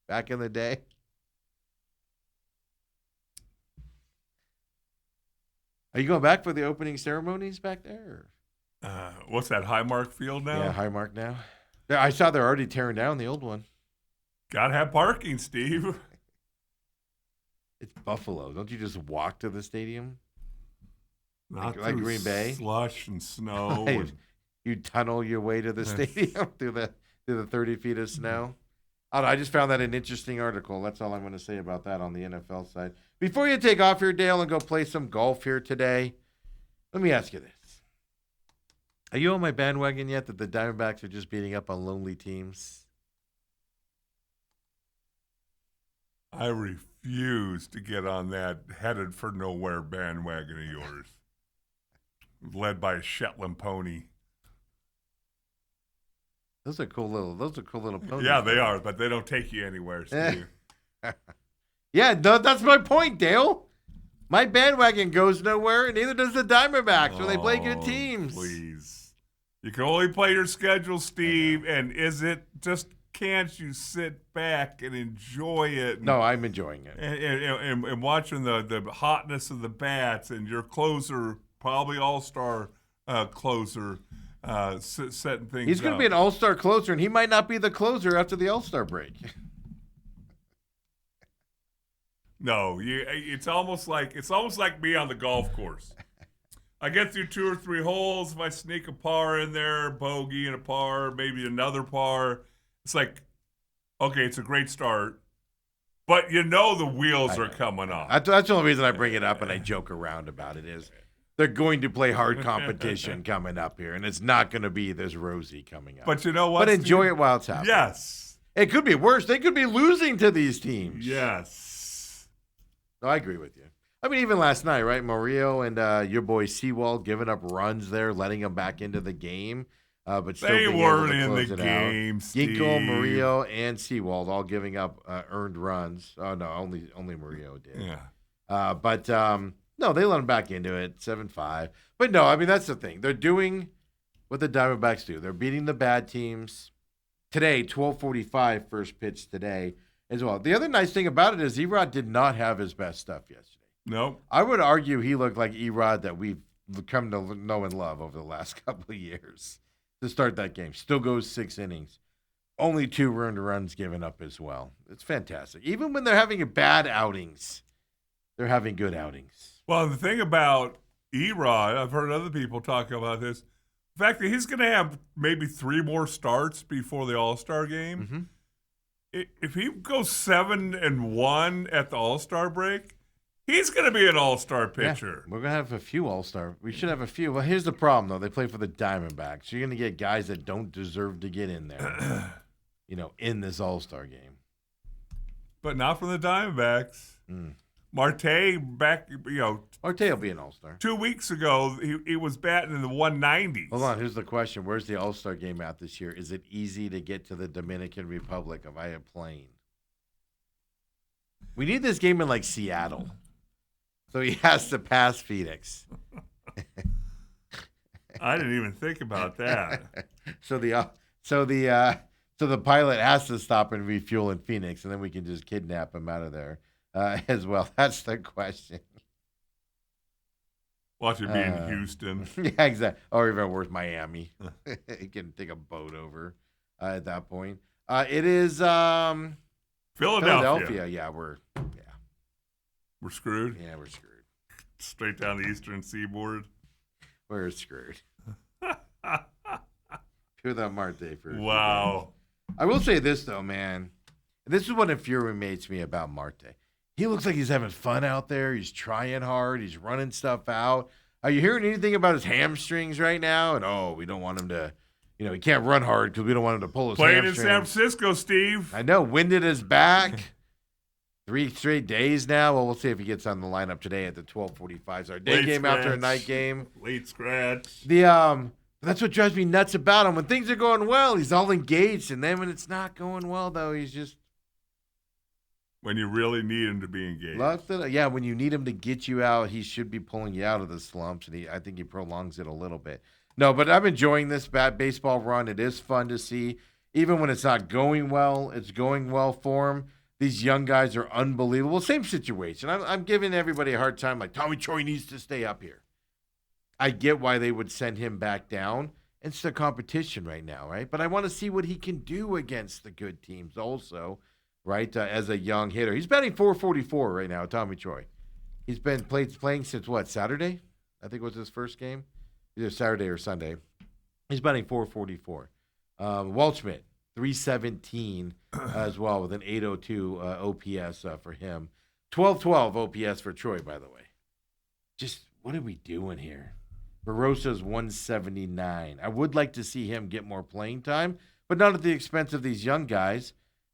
A: back in the day. Are you going back for the opening ceremonies back there?
B: What's that, Highmark Field now?
A: Yeah, Highmark now. I saw they're already tearing down the old one.
B: Gotta have parking, Steve.
A: It's Buffalo. Don't you just walk to the stadium?
B: Not
A: like Green Bay?
B: Slush and snow.
A: You tunnel your way to the stadium through the 30 feet of snow. I don't know, I just found that an interesting article. That's all I'm going to say about that on the NFL side. Before you take off here, Dale, and go play some golf here today, let me ask you this. Are you on my bandwagon yet that the Diamondbacks are just beating up on lonely teams?
B: I refuse to get on that headed for nowhere bandwagon of yours. Led by a Shetland pony.
A: Those are cool little ponies.
B: Yeah, they are, but they don't take you anywhere, Steve.
A: Yeah, that's my point, Dale. My bandwagon goes nowhere, and neither does the Diamondbacks, where they play good teams.
B: Please. You can only play your schedule, Steve, and can't you sit back and enjoy it?
A: No, I'm enjoying it.
B: And watching the hotness of the bats and your closer, probably all-star closer, setting things
A: He's going to be an all-star closer, and he might not be the closer after the all-star break.
B: No, it's almost like me on the golf course. I get through 2 or 3 holes. If I sneak a par in there, bogey and a par, maybe another par, it's like, okay, it's a great start. But the wheels are coming off.
A: That's the only reason I bring it up and I joke around about it is they're going to play hard competition coming up here, and it's not going to be this rosy coming up.
B: But you know what?
A: But enjoy it while it's happening.
B: Yes.
A: It could be worse. They could be losing to these teams.
B: Yes.
A: No, I agree with you. I mean, even last night, right? Murillo and your boy Sewald giving up runs there, letting them back into the game. But still
B: they
A: being
B: weren't
A: able to
B: in
A: close
B: the
A: it
B: game,
A: out.
B: Steve.
A: Ginkgo, Murillo, and Sewald all giving up earned runs. Oh, no, only Murillo did.
B: Yeah.
A: But no, they let them back into it, 7-5. But no, I mean, that's the thing. They're doing what the Diamondbacks do. They're beating the bad teams. Today, 12:45 first pitch today as well. The other nice thing about it is Erod did not have his best stuff yesterday.
B: Nope.
A: I would argue he looked like Erod that we've come to know and love over the last couple of years to start that game. Still goes 6 innings. Only 2 earned runs given up as well. It's fantastic. Even when they're having bad outings, they're having good outings.
B: Well, the thing about Erod, I've heard other people talk about this, the fact that he's going to have maybe 3 more starts before the All-Star game.
A: Mm-hmm.
B: If he goes 7-1 at the All-Star break, he's going to be an All-Star pitcher.
A: Yeah, we're going to have a few All-Star. We should have a few. Well, here's the problem, though. They play for the Diamondbacks. You're going to get guys that don't deserve to get in there, in this All-Star game.
B: But not from the Diamondbacks. Marte back,
A: Marte will be an All-Star.
B: 2 weeks ago, he was batting in the 190s.
A: Hold on, here's the question. Where's the All-Star game at this year? Is it easy to get to the Dominican Republic via plane? We need this game in, like, Seattle. So he has to pass Phoenix.
B: I didn't even think about that.
A: So the pilot has to stop and refuel in Phoenix, and then we can just kidnap him out of there as well. That's the question.
B: Watch it be in Houston.
A: Yeah, exactly. Or even worse, Miami. He can take a boat over at that point. It is
B: Philadelphia.
A: Yeah,
B: We're screwed.
A: Yeah, we're screwed.
B: Straight down the eastern seaboard.
A: We're screwed. Pure that Marte for
B: Wow.
A: I will say this though, man. This is what infuriates me about Marte. He looks like he's having fun out there. He's trying hard. He's running stuff out. Are you hearing anything about his hamstrings right now? And we don't want him to, he can't run hard because we don't want him to pull his
B: Playing in
A: hamstrings.
B: San Francisco, Steve.
A: I know. Winded his back. 3 straight days now. Well, we'll see if he gets on the lineup today at the 12:45. So our day game after a night game.
B: Late scratch.
A: That's what drives me nuts about him. When things are going well, he's all engaged, and then when it's not going well, though, he's just
B: when you really need him to be engaged.
A: When you need him to get you out, he should be pulling you out of the slumps, and I think he prolongs it a little bit. No, but I'm enjoying this baseball run. It is fun to see. Even when it's not going well, it's going well for him. These young guys are unbelievable. Same situation. I'm giving everybody a hard time, like Tommy Troy needs to stay up here. I get why they would send him back down. It's the competition right now, right? But I want to see what he can do against the good teams also, right, as a young hitter. He's batting .444 right now, Tommy Troy. He's been playing since, Saturday? I think it was his first game. Either Saturday or Sunday. He's batting .444. Waldschmidt, 317 as well with an 802 OPS for him. 1212 OPS for Troy, by the way. Just what are we doing here? Barosa's 179. I would like to see him get more playing time, but not at the expense of these young guys.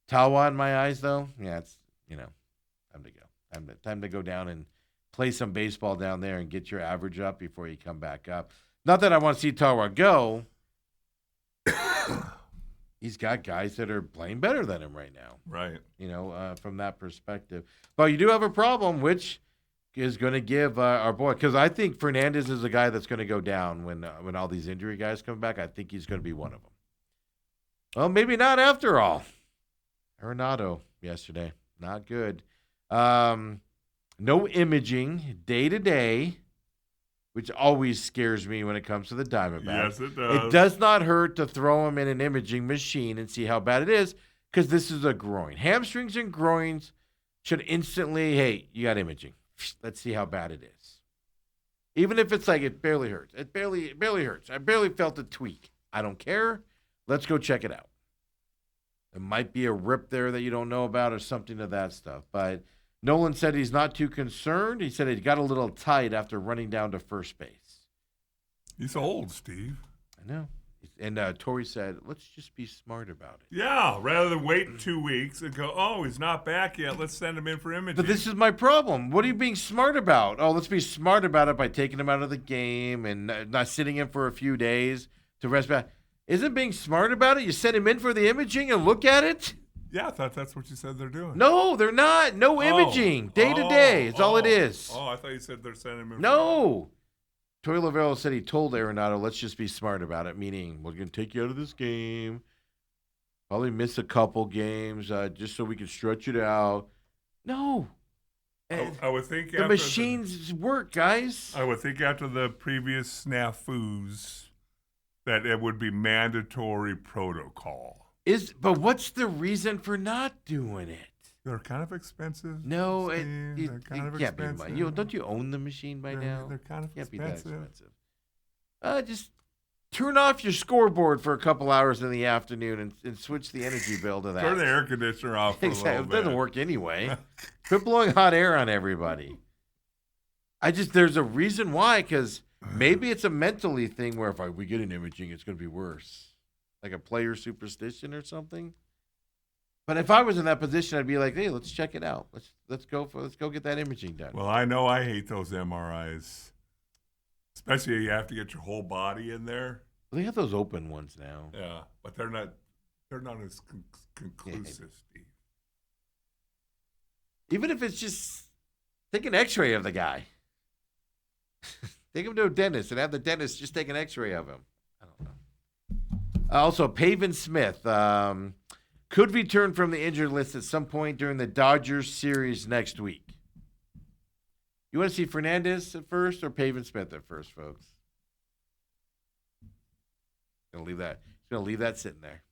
A: Tawa in my eyes, though, yeah, it's, time to go. Time to go down and play some baseball down there and get your average up before you come back up. Not that I want to see Tawa go. He's got guys that are playing better than him right now.
B: Right.
A: From that perspective. But you do have a problem, which is going to give our boy, because I think Fernandez is a guy that's going to go down when all these injury guys come back. I think he's going to be one of them. Well, maybe not after all. Arenado yesterday, not good. No imaging day to day, which always scares me when it comes to the Diamondbacks.
B: Yes, it does.
A: It does not hurt to throw him in an imaging machine and see how bad it is, because this is a groin. Hamstrings and groins should instantly, hey, you got imaging. Let's see how bad it is. Even if it's like it barely hurts. It barely hurts. I barely felt a tweak. I don't care. Let's go check it out. It might be a rip there that you don't know about or something of that stuff. But Nolan said he's not too concerned. He said he got a little tight after running down to first base.
B: He's old, Steve.
A: I know. And Torrey said, let's just be smart about it.
B: Yeah, rather than wait 2 weeks and go, he's not back yet. Let's send him in for imaging.
A: But this is my problem. What are you being smart about? Let's be smart about it by taking him out of the game and not sitting him for a few days to rest back. Isn't being smart about it? You send him in for the imaging and look at it?
B: Yeah, I thought that's what you said they're doing.
A: No, they're not. No imaging. Day to day. It's all it is.
B: I thought you said they're sending him in.
A: No. Troy Lovello said he told Arenado, let's just be smart about it, meaning we're going to take you out of this game, probably miss a couple games just so we can stretch it out. No.
B: I would think
A: the machines work, guys.
B: I would think after the previous snafus that it would be mandatory protocol.
A: But what's the reason for not doing it?
B: They're kind of expensive.
A: No,
B: it
A: can't expensive. Be. Don't you own the machine by now?
B: They're kind of
A: can't
B: expensive.
A: Be that expensive. Just turn off your scoreboard for a couple hours in the afternoon and switch the energy bill to that.
B: Turn the air conditioner off for a little bit.
A: It doesn't work anyway. Quit blowing hot air on everybody. There's a reason why, because maybe it's a mentally thing where if we get an imaging, it's going to be worse. Like a player superstition or something. But if I was in that position, I'd be like, hey, let's check it out. Let's go get that imaging done.
B: Well, I know I hate those MRIs. Especially you have to get your whole body in there.
A: Well, they have those open ones now.
B: Yeah, but they're not as conclusive, Steve.
A: Even if it's just take an x-ray of the guy. Take him to a dentist and have the dentist just take an x-ray of him. I don't know. Also, Pavin Smith could return from the injured list at some point during the Dodgers series next week. You want to see Fernandez at first or Pavin Smith at first, folks? Gonna leave that sitting there.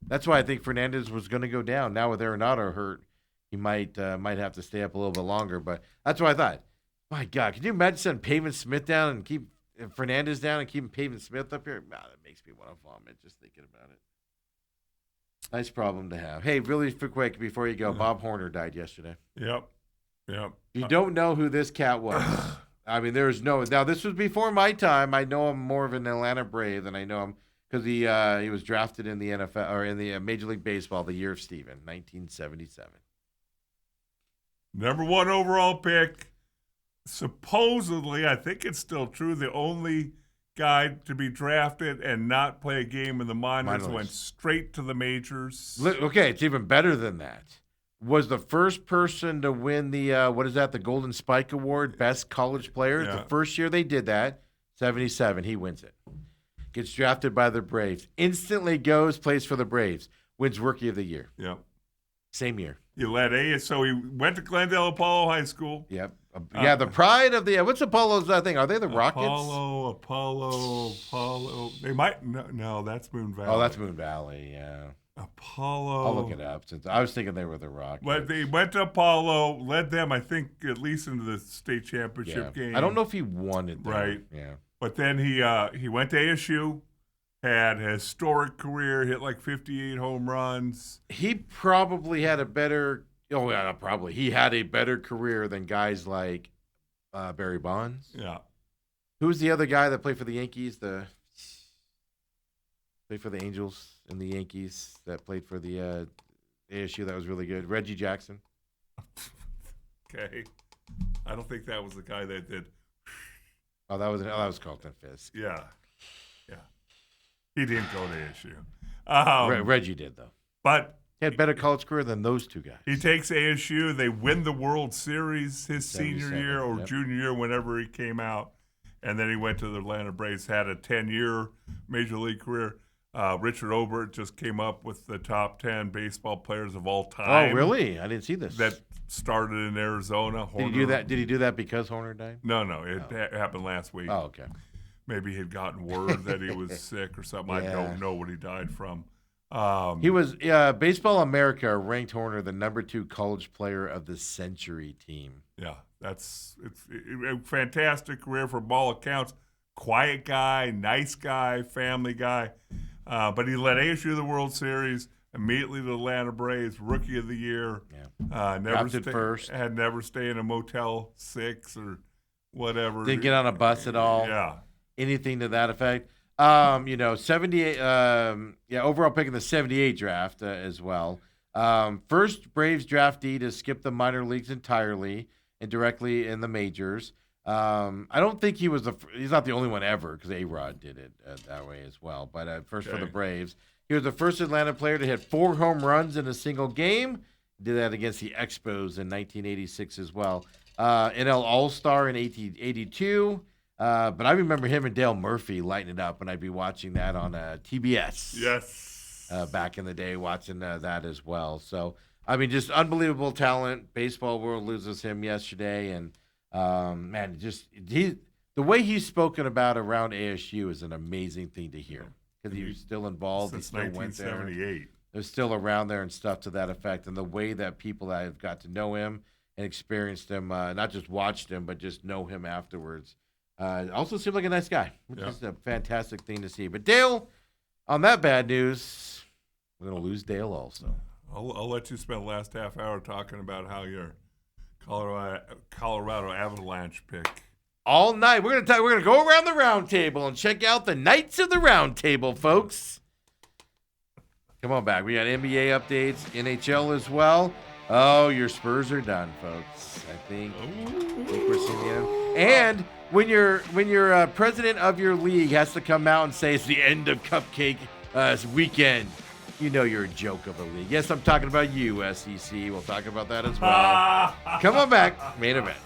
A: That's why I think Fernandez was going to go down. Now with Arenado hurt, he might have to stay up a little bit longer. But that's what I thought. My God, can you imagine sending Pavin Smith down and keep Fernandez down and keeping Pavin Smith up here? Wow, that makes me want to vomit just thinking about it. Nice problem to have. Hey, really quick before you go, Bob Horner died yesterday.
B: Yep.
A: You don't know who this cat was. I mean, there's no. Now, this was before my time. I know him more of an Atlanta Brave than I know him because he was drafted in the NFL or in the Major League Baseball the year of Steven, 1977.
B: Number 1 overall pick. Supposedly, I think it's still true, the only guy to be drafted and not play a game in the minors went straight to the majors.
A: Okay, it's even better than that. Was the first person to win the the Golden Spike Award, best college player.
B: Yeah.
A: The first year they did that, 77, he wins it. Gets drafted by the Braves. Instantly goes, plays for the Braves. Wins Rookie of the Year.
B: Yep.
A: Same year.
B: He led A, so he went to Glendale Apollo High School.
A: Yep. The pride of the what's Apollo's thing? Are they the Rockets?
B: Apollo. They might no, that's Moon Valley.
A: Oh, that's Moon Valley. Yeah.
B: Apollo.
A: I'll look it up. Since I was thinking they were the Rockets.
B: But they went to Apollo, led them, I think, at least into the state championship game.
A: I don't know if he won it. There.
B: Right.
A: Yeah.
B: But then he went to ASU, had a historic career, hit like 58 home runs.
A: He probably had a better. Oh yeah, probably. He had a better career than guys like Barry Bonds.
B: Yeah.
A: Who's the other guy that played for the Yankees? Played for the Angels and the Yankees. That played for the ASU. That was really good. Reggie Jackson.
B: Okay. I don't think that was the guy that did.
A: Oh, that was Carlton Fisk.
B: Yeah. He didn't go to ASU.
A: Reggie did though.
B: But
A: he had a better college career than those two guys.
B: He takes ASU. They win the World Series his senior year or junior year, whenever he came out. And then he went to the Atlanta Braves, had a 10-year major league career. Richard Obert just came up with the top 10 baseball players of all time.
A: Oh, really? I didn't see this.
B: That started in Arizona.
A: Did he do that? Did he do that because Horner died?
B: No. It happened last week.
A: Oh, okay.
B: Maybe he had gotten word that he was sick or something. I don't know what he died from.
A: He was Baseball America ranked Horner the number 2 college player of the century team.
B: Yeah, it's a fantastic career from all accounts. Quiet guy, nice guy, family guy. But he led ASU to the World Series, immediately to the Atlanta Braves, Rookie of the Year.
A: Yeah. Drafted first.
B: Had never stayed in a Motel 6 or whatever.
A: Didn't get on a bus at all.
B: Yeah.
A: Anything to that effect. 78. Overall pick in the 78 draft as well. First Braves draftee to skip the minor leagues entirely and directly in the majors. I don't think he's not the only one ever because A-Rod did it that way as well. But first for the Braves. He was the first Atlanta player to hit 4 home runs in a single game. Did that against the Expos in 1986 as well. NL All-Star in 1882. But I remember him and Dale Murphy lighting it up when I'd be watching that on TBS.
B: Yes.
A: Back in the day, watching that as well. So, I mean, just unbelievable talent. Baseball world loses him yesterday. And, the way he's spoken about around ASU is an amazing thing to hear. Because he was still involved.
B: Since
A: he still went there.
B: 1978.
A: They're still around there and stuff to that effect. And the way that people that have got to know him and experienced him, not just watched him, but just know him afterwards. Also seemed like a nice guy, which is a fantastic thing to see. But Dale, on that bad news, we're going to lose Dale also.
B: I'll let you spend the last half hour talking about how your Colorado Avalanche pick.
A: All night. We're going to go around the round table and check out the Knights of the Round Table, folks. Come on back. We got NBA updates, NHL as well. Oh, your Spurs are done, folks. I think we're seeing the end. And when your president of your league has to come out and say it's the end of Cupcake weekend, you know you're a joke of a league. Yes, I'm talking about you, SEC. We'll talk about that as well. Come on back. Main event.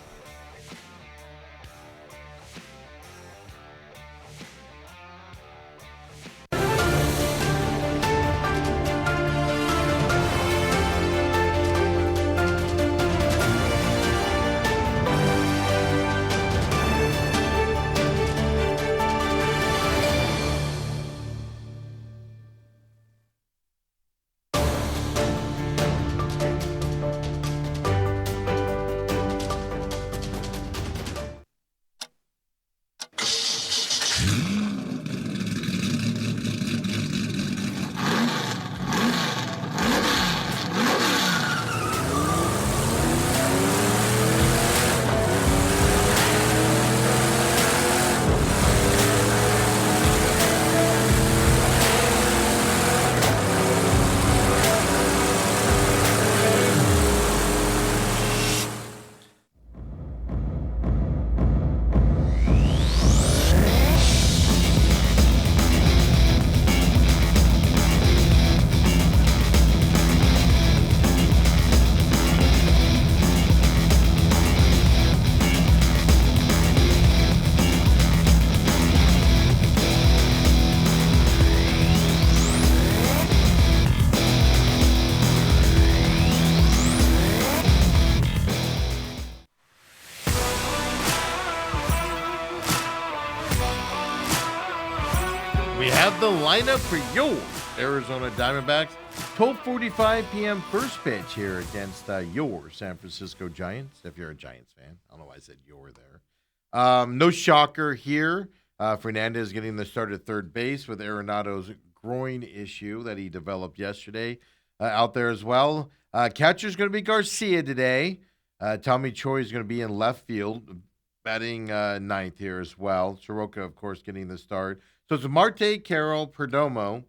A: have the lineup for your Arizona Diamondbacks. 12:45 p.m. first pitch here against your San Francisco Giants, if you're a Giants fan. I don't know why I said "your" there. No shocker here. Fernandez getting the start at third base with Arenado's groin issue that he developed yesterday out there as well. Catcher's going to be Garcia today. Tommy Choi is going to be in left field, batting ninth here as well. Soroka, of course, getting the start. So it's Marte, Carroll, Perdomo.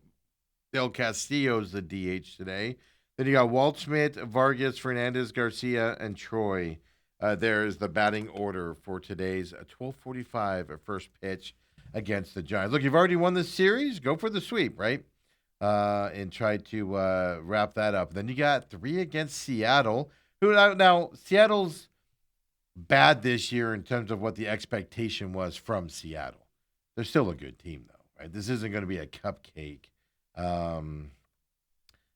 A: Del Castillo's the DH today. Then you got Waldschmidt, Vargas, Fernandez, Garcia, and Troy. There's the batting order for today's 12:45 first pitch against the Giants. Look, you've already won this series. Go for the sweep, right? And try to wrap that up. Then you got 3 against Seattle. Who now Seattle's bad this year in terms of what the expectation was from Seattle. They're still a good team, though, right? This isn't going to be a cupcake.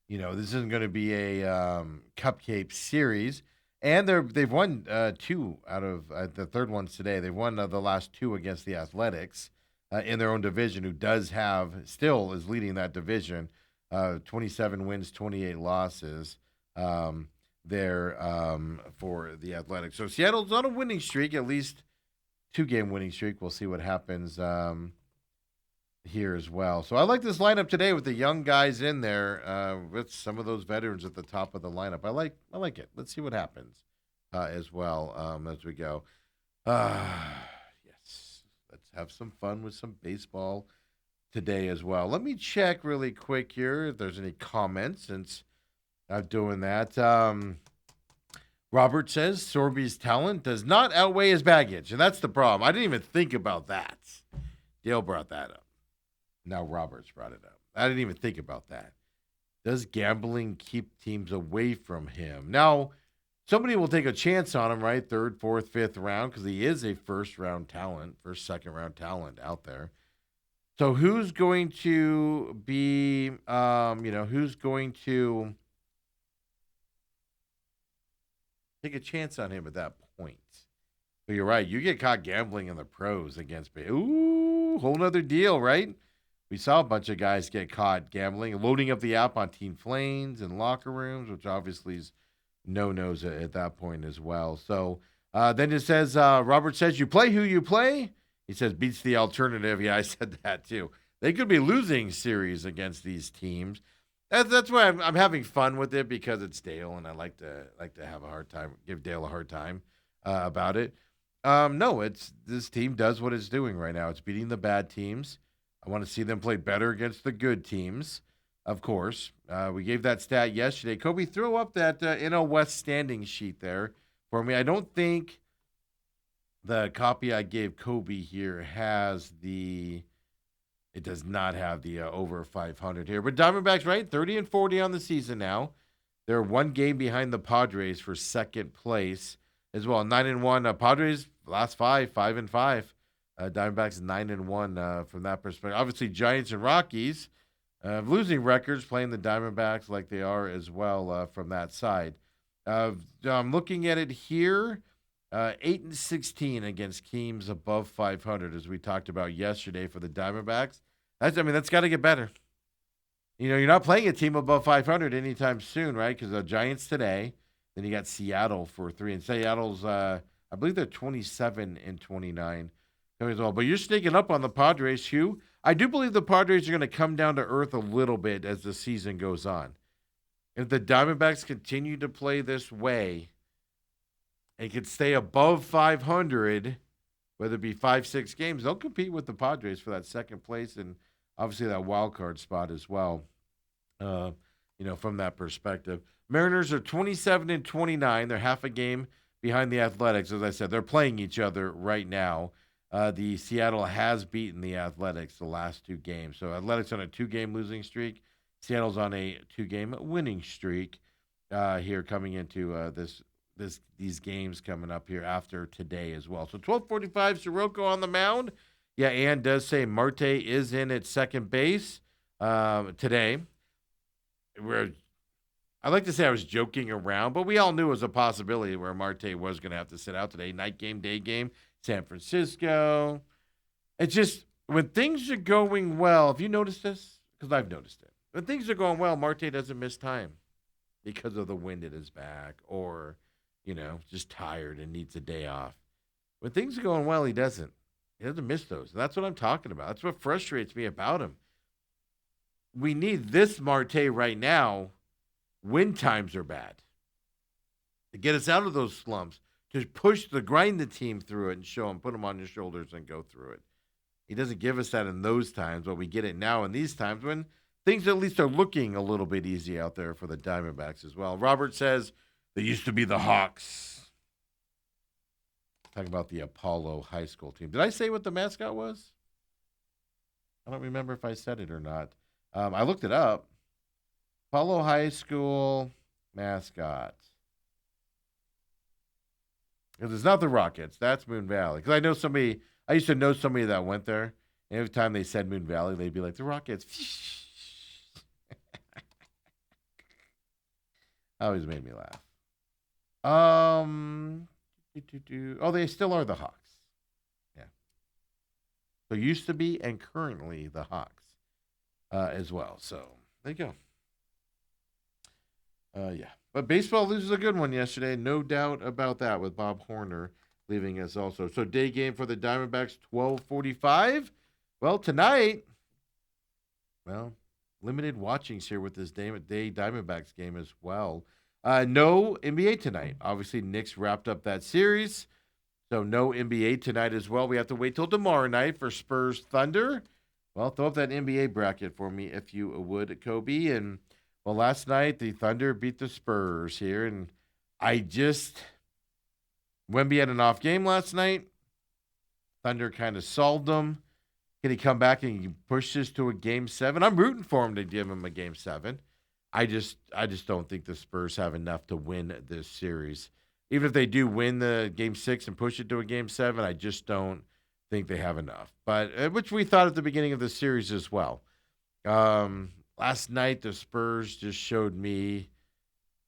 A: This isn't going to be a cupcake series. And they've won 2 out of the third ones today. They've won the last 2 against the Athletics in their own division, who still is leading that division. 27 wins, 28 losses there for the Athletics. So Seattle's on a winning streak, at least 2-game winning streak. We'll see what happens here as well. So I like this lineup today with the young guys in there with some of those veterans at the top of the lineup. I like it. Let's see what happens as well as we go. Yes, let's have some fun with some baseball today as well. Let me check really quick here if there's any comments since I'm doing that. Robert says Sorby's talent does not outweigh his baggage, and that's the problem. I didn't even think about that. Dale brought that up. Now Roberts brought it up. I didn't even think about that. Does gambling keep teams away from him? Now, somebody will take a chance on him, right? 3rd, 4th, 5th round, because he is a first-second-round talent out there. So who's going to be, who's going to take a chance on him at that point? But you're right. You get caught gambling in the pros against me. Ooh, whole nother deal, right? We saw a bunch of guys get caught gambling, loading up the app on team flames and locker rooms, which obviously is no-nos at that point as well. So then it says, Robert says, you play who you play. He says, beats the alternative. Yeah, I said that too. They could be losing series against these teams. That's why I'm having fun with it, because it's Dale, and I like to have a hard time, give Dale a hard time about it. No, this team does what it's doing right now. It's beating the bad teams. I want to see them play better against the good teams, of course. We gave that stat yesterday. Kobe, throw up that NL West standing sheet there for me. I don't think the copy I gave Kobe here it does not have the over 500 here. But Diamondbacks, right? 30-40 on the season now. They're 1 game behind the Padres for second place as well. 9-1. Padres, last 5-5. Diamondbacks 9-1 from that perspective. Obviously, Giants and Rockies losing records, playing the Diamondbacks like they are as well from that side. I'm looking at it here. 8-16 against teams above 500, as we talked about yesterday for the Diamondbacks. That's got to get better. You're not playing a team above 500 anytime soon, right? Because the Giants today, then you got Seattle for 3, and Seattle's, I believe they're 27-29 as well. But you're sneaking up on the Padres, Hugh. I do believe the Padres are going to come down to earth a little bit as the season goes on. If the Diamondbacks continue to play this way and can stay above 500, whether it be 5-6 games, they'll compete with the Padres for that second place and obviously that wild card spot as well, from that perspective. Mariners are 27-29. They're half a game behind the Athletics. As I said, they're playing each other right now. The Seattle has beaten the Athletics the last 2 games. So Athletics on a 2-game losing streak. Seattle's on a 2-game winning streak here coming into these games coming up here after today as well. So 12:45, Soroka on the mound. Yeah, Ann does say Marte is in at second base today. I like to say I was joking around, but we all knew it was a possibility where Marte was going to have to sit out today. Night game, day game, San Francisco. It's just when things are going well, have you noticed this? Because I've noticed it. When things are going well, Marte doesn't miss time because of the wind at his back or, just tired and needs a day off. When things are going well, he doesn't. He doesn't miss those. And that's what I'm talking about. That's what frustrates me about him. We need this Marte right now when times are bad to get us out of those slumps, to grind the team through it and show them, put them on your shoulders and go through it. He doesn't give us that in those times, but we get it now in these times when things at least are looking a little bit easy out there for the Diamondbacks as well. Robert says they used to be the Hawks. Talking about the Apollo High School team. Did I say what the mascot was? I don't remember if I said it or not. I looked it up. Apollo High School mascot. Because it's not the Rockets. That's Moon Valley. Because I used to know somebody that went there. And every time they said Moon Valley, they'd be like, the Rockets. Always made me laugh. Oh, they still are the Hawks. Yeah. So used to be and currently the Hawks as well. So there you go. Yeah. But baseball loses a good one yesterday. No doubt about that with Bob Horner leaving us also. So day game for the Diamondbacks, 12:45. Well, tonight, limited watchings here with this day Diamondbacks game as well. No NBA tonight. Obviously, Knicks wrapped up that series. So no NBA tonight as well. We have to wait till tomorrow night for Spurs Thunder. Well, throw up that NBA bracket for me if you would, Kobe. And, last night the Thunder beat the Spurs here. And Wemby had an off game last night. Thunder kind of solved them. Can he come back and push this to a game 7? I'm rooting for him to give him a game 7. I just don't think the Spurs have enough to win this series. Even if they do win the game 6 and push it to a game 7, I just don't think they have enough. But which we thought at the beginning of the series as well. Last night the Spurs just showed me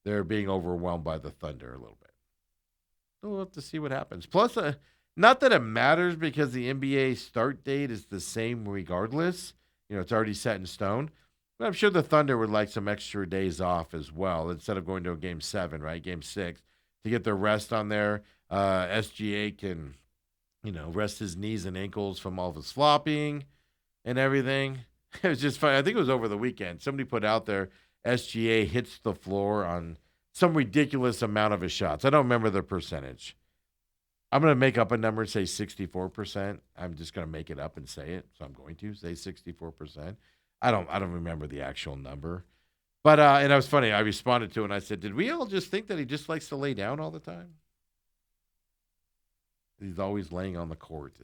A: they're being overwhelmed by the Thunder a little bit. So we'll have to see what happens. Plus, not that it matters because the NBA start date is the same regardless. It's already set in stone. But I'm sure the Thunder would like some extra days off as well instead of going to a game 7, right? Game 6 to get their rest on there. SGA can, rest his knees and ankles from all of his flopping and everything. It was just fun. I think it was over the weekend. Somebody put out there SGA hits the floor on some ridiculous amount of his shots. I don't remember the percentage. I'm going to make up a number and say 64%. I'm just going to make it up and say it. So I'm going to say 64%. I don't remember the actual number. But and that was funny. I responded to it and I said, did we all just think that he just likes to lay down all the time? He's always laying on the court.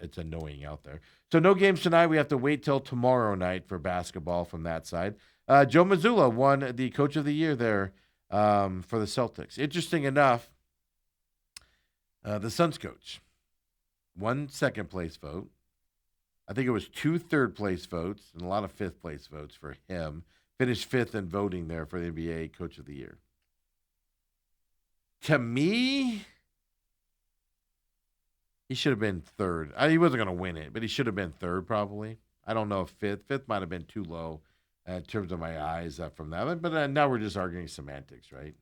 A: It's annoying out there. So no games tonight. We have to wait till tomorrow night for basketball from that side. Joe Mazzulla won the Coach of the Year there for the Celtics. Interesting enough, the Suns coach won second place vote. I think it was 2 third-place votes and a lot of fifth-place votes for him. Finished 5th in voting there for the NBA Coach of the Year. To me, he should have been 3rd. He wasn't going to win it, but he should have been 3rd probably. I don't know if 5th. 5th might have been too low in terms of my eyes from that. But now we're just arguing semantics, right?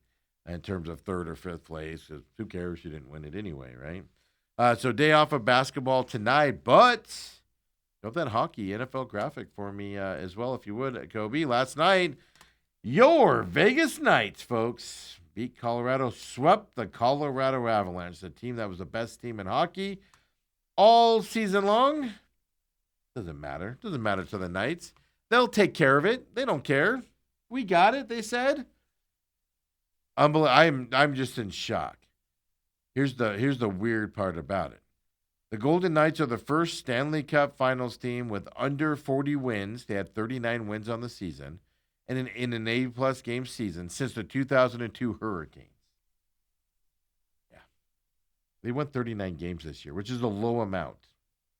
A: In terms of 3rd or 5th place. Who cares? You didn't win it anyway, right? So day off of basketball tonight, but... Drop that hockey NFL graphic for me as well, if you would, Kobe. Last night, your Vegas Knights, folks, beat Colorado, swept the Colorado Avalanche, the team that was the best team in hockey all season long. Doesn't matter. Doesn't matter to the Knights. They'll take care of it. They don't care. We got it, they said. I'm just in shock. Here's the weird part about it. The Golden Knights are the first Stanley Cup Finals team with under 40 wins. They had 39 wins on the season, and in an 80-plus game season since the 2002 Hurricanes. Yeah. They won 39 games this year, which is a low amount.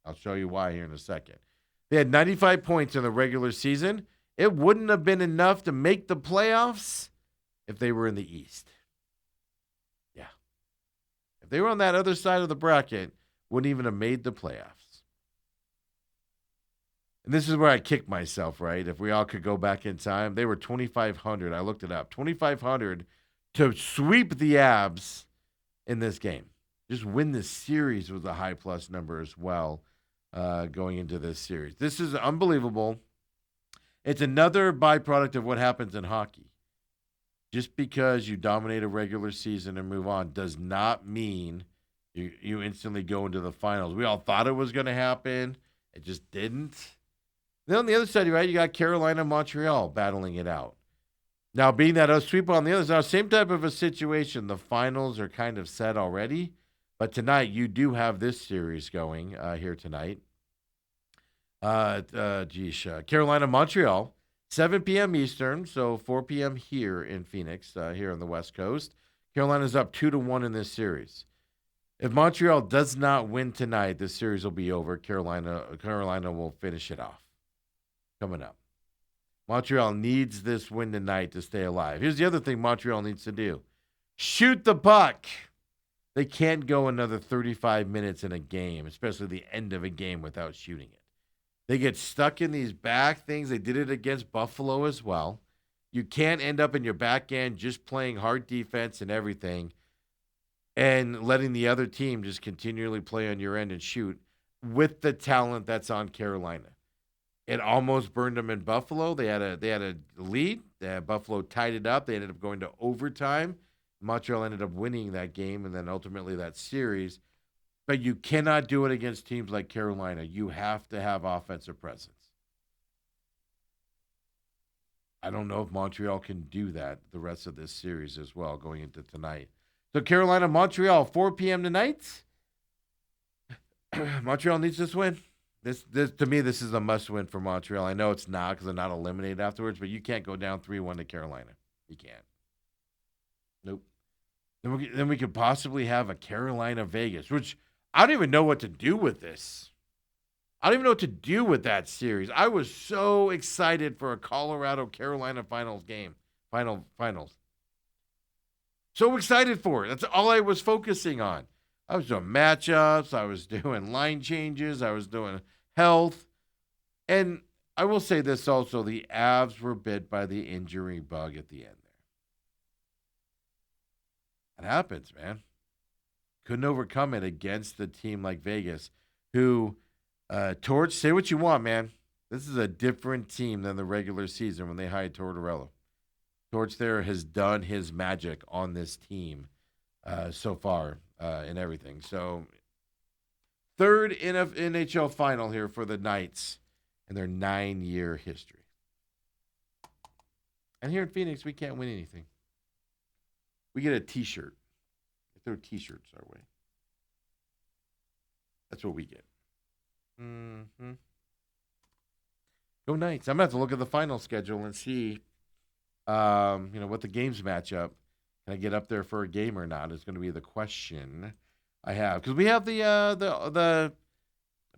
A: I'll show you why here in a second. They had 95 points in the regular season. It wouldn't have been enough to make the playoffs if they were in the East. Yeah. If they were on that other side of the bracket, wouldn't even have made the playoffs. And this is where I kick myself, right? If we all could go back in time, they were 2,500. I looked it up. 2,500 to sweep the Avs in this game. Just win this series was a high plus number as well going into this series. This is unbelievable. It's another byproduct of what happens in hockey. Just because you dominate a regular season and move on does not mean you instantly go into the finals. We all thought it was going to happen. It just didn't. Then on the other side, right, you got Carolina, Montreal battling it out. Now, being that a sweep on the other side, same type of a situation. The finals are kind of set already. But tonight, you do have this series going here tonight. Carolina, Montreal, 7 p.m. Eastern, so 4 p.m. here in Phoenix, here on the West Coast. Carolina's up 2-1 in this series. If Montreal does not win tonight, this series will be over. Carolina will finish it off. Coming up. Montreal needs this win tonight to stay alive. Here's the other thing Montreal needs to do. Shoot the puck. They can't go another 35 minutes in a game, especially the end of a game, without shooting it. They get stuck in these back things. They did it against Buffalo as well. You can't end up in your back end just playing hard defense and everything and letting the other team just continually play on your end and shoot with the talent that's on Carolina. It almost burned them in Buffalo. They had a lead. Buffalo tied it up. They ended up going to overtime. Montreal ended up winning that game and then ultimately that series. But you cannot do it against teams like Carolina. You have to have offensive presence. I don't know if Montreal can do that the rest of this series as well going into tonight. So Carolina, Montreal, 4 p.m. tonight. Montreal needs this win. This to me, this is a must-win for Montreal. I know it's not because they're not eliminated afterwards, but you can't go down 3-1 to Carolina. You can't. Nope. Then we could possibly have a Carolina-Vegas, which I don't even know what to do with this. I don't even know what to do with that series. I was so excited for a Colorado-Carolina finals game. Finals. So excited for it. That's all I was focusing on. I was doing matchups. I was doing line changes. I was doing health. And I will say this also. The Avs were bit by the injury bug at the end there. It happens, man. Couldn't overcome it against a team like Vegas who, Torch, say what you want, man. This is a different team than the regular season when they hired Tortorella. Torch there has done his magic on this team so far and everything. So, third NHL final here for the Knights in their 9-year history. And here in Phoenix, we can't win anything. We get a T-shirt. They throw T-shirts our way. That's what we get. Mm-hmm. Go Knights. I'm going to have to look at the final schedule and see what the games match up. Can I get up there for a game or not is going to be the question I have. Because we have the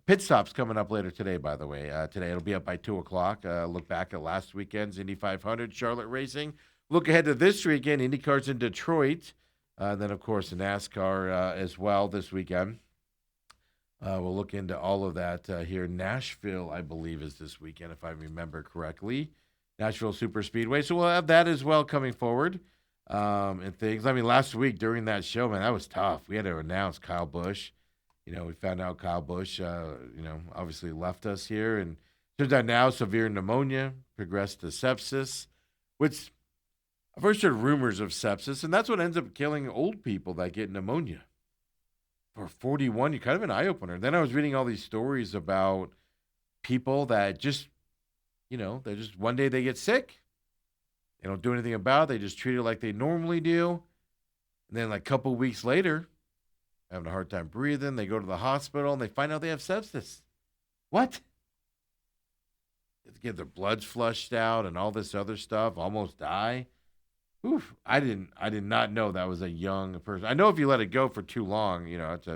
A: pit stops coming up later today, by the way. Today it'll be up by 2 o'clock. Look back at last weekend's Indy 500 Charlotte racing. Look ahead to this weekend, IndyCar's in Detroit. Then, of course, NASCAR as well this weekend. We'll look into all of that here. Nashville, I believe, is this weekend, if I remember correctly. Nashville Super Speedway. So we'll have that as well coming forward and things. I mean, last week during that show, man, that was tough. We had to announce Kyle Busch. We found out Kyle Busch, obviously left us here. And turns out now severe pneumonia progressed to sepsis, which I've first heard rumors of sepsis, and that's what ends up killing old people that get pneumonia. For 41, you're kind of an eye-opener. Then I was reading all these stories about people that just, they just one day they get sick. They don't do anything about it. They just treat it like they normally do. And then like a couple weeks later, having a hard time breathing, they go to the hospital, and they find out they have sepsis. What? They have to get their bloods flushed out and all this other stuff, almost die. Oof, I did not know that was a young person. I know if you let it go for too long, it's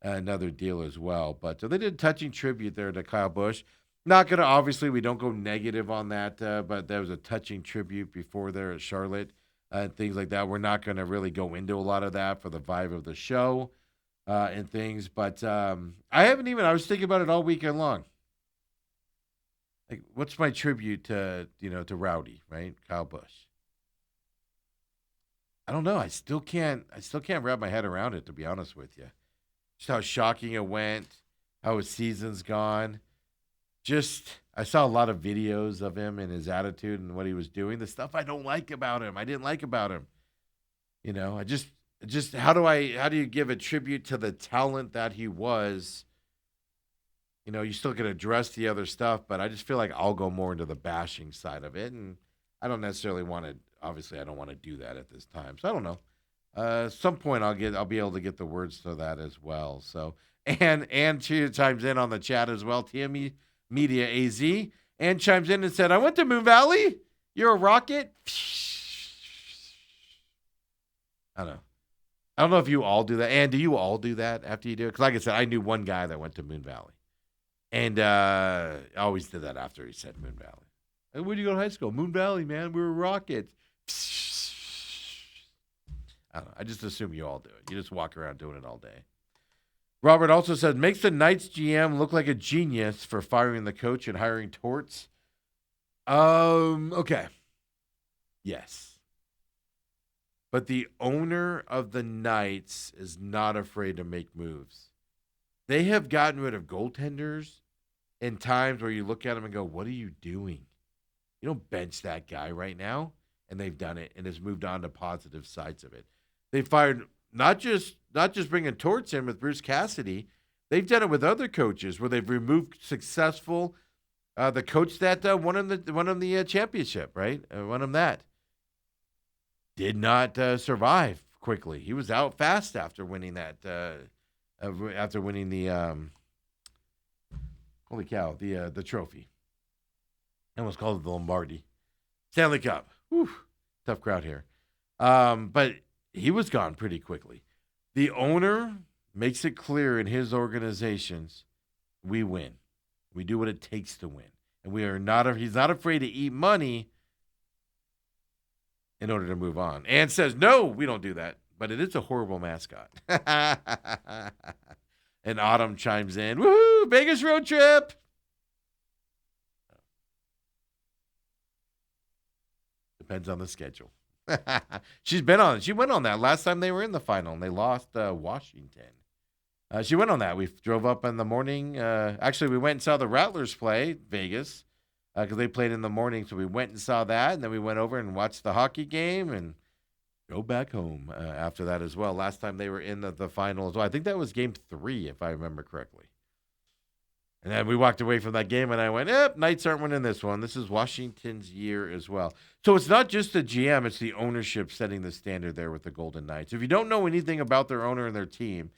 A: another deal as well. But they did a touching tribute there to Kyle Busch. Not going to, obviously, we don't go negative on that, but there was a touching tribute before there at Charlotte and things like that. We're not going to really go into a lot of that for the vibe of the show and things. But I was thinking about it all weekend long. Like, what's my tribute to to Rowdy, right? Kyle Busch. I don't know. I still can't wrap my head around it, to be honest with you. Just how shocking it went, how his season's gone. Just I saw a lot of videos of him and his attitude and what he was doing. The stuff I don't like about him, I didn't like about him. I just how do you give a tribute to the talent that he was? You still can address the other stuff, but I just feel like I'll go more into the bashing side of it, and I don't necessarily want to. Obviously, I don't want to do that at this time, so I don't know. Some point I'll be able to get the words to that as well. So and she chimes in on the chat as well. TME Media AZ and chimes in and said, "I went to Moon Valley. You're a rocket." I don't know. I don't know if you all do that. And do you all do that after you do it? Because like I said, I knew one guy that went to Moon Valley. And I always did that after he said Moon Valley. And where did you go to high school? Moon Valley, man. We were rockets. I don't know. I just assume you all do it. You just walk around doing it all day. Robert also said, makes the Knights GM look like a genius for firing the coach and hiring Torts. Okay. Yes. But the owner of the Knights is not afraid to make moves. They have gotten rid of goaltenders in times where you look at them and go, what are you doing? You don't bench that guy right now. And they've done it and has moved on to positive sides of it. They fired not just bringing Torts in with Bruce Cassidy. They've done it with other coaches where they've removed successful the coach that won them the championship, right? Won them that. Did not survive quickly. He was out fast after winning that. After winning the holy cow, the trophy. I almost called it the Lombardi. Stanley Cup. Whew, tough crowd here. But he was gone pretty quickly. The owner makes it clear in his organizations, we win. We do what it takes to win. And he's not afraid to eat money in order to move on. And says, no, we don't do that. But it is a horrible mascot. And Autumn chimes in, woohoo, Vegas road trip. Depends on the schedule. She went on that last time they were in the final and they lost Washington. She went on that. We drove up in the morning. Actually, we went and saw the Rattlers play Vegas because they played in the morning. So we went and saw that, and then we went over and watched the hockey game and go back home after that as well. Last time they were in the final as well. I think that was game 3, if I remember correctly. And then we walked away from that game, and I went, Knights aren't winning this one. This is Washington's year as well. So it's not just the GM, it's the ownership setting the standard there with the Golden Knights. If you don't know anything about their owner and their team,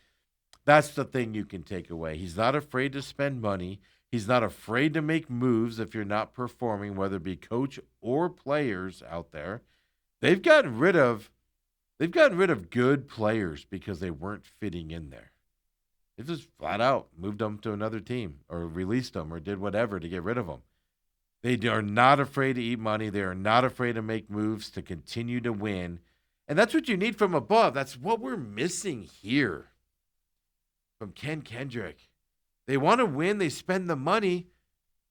A: that's the thing you can take away. He's not afraid to spend money. He's not afraid to make moves if you're not performing, whether it be coach or players out there. They've gotten rid of good players because they weren't fitting in there. They just flat out moved them to another team or released them or did whatever to get rid of them. They are not afraid to eat money. They are not afraid to make moves to continue to win. And that's what you need from above. That's what we're missing here from Ken Kendrick. They want to win. They spend the money,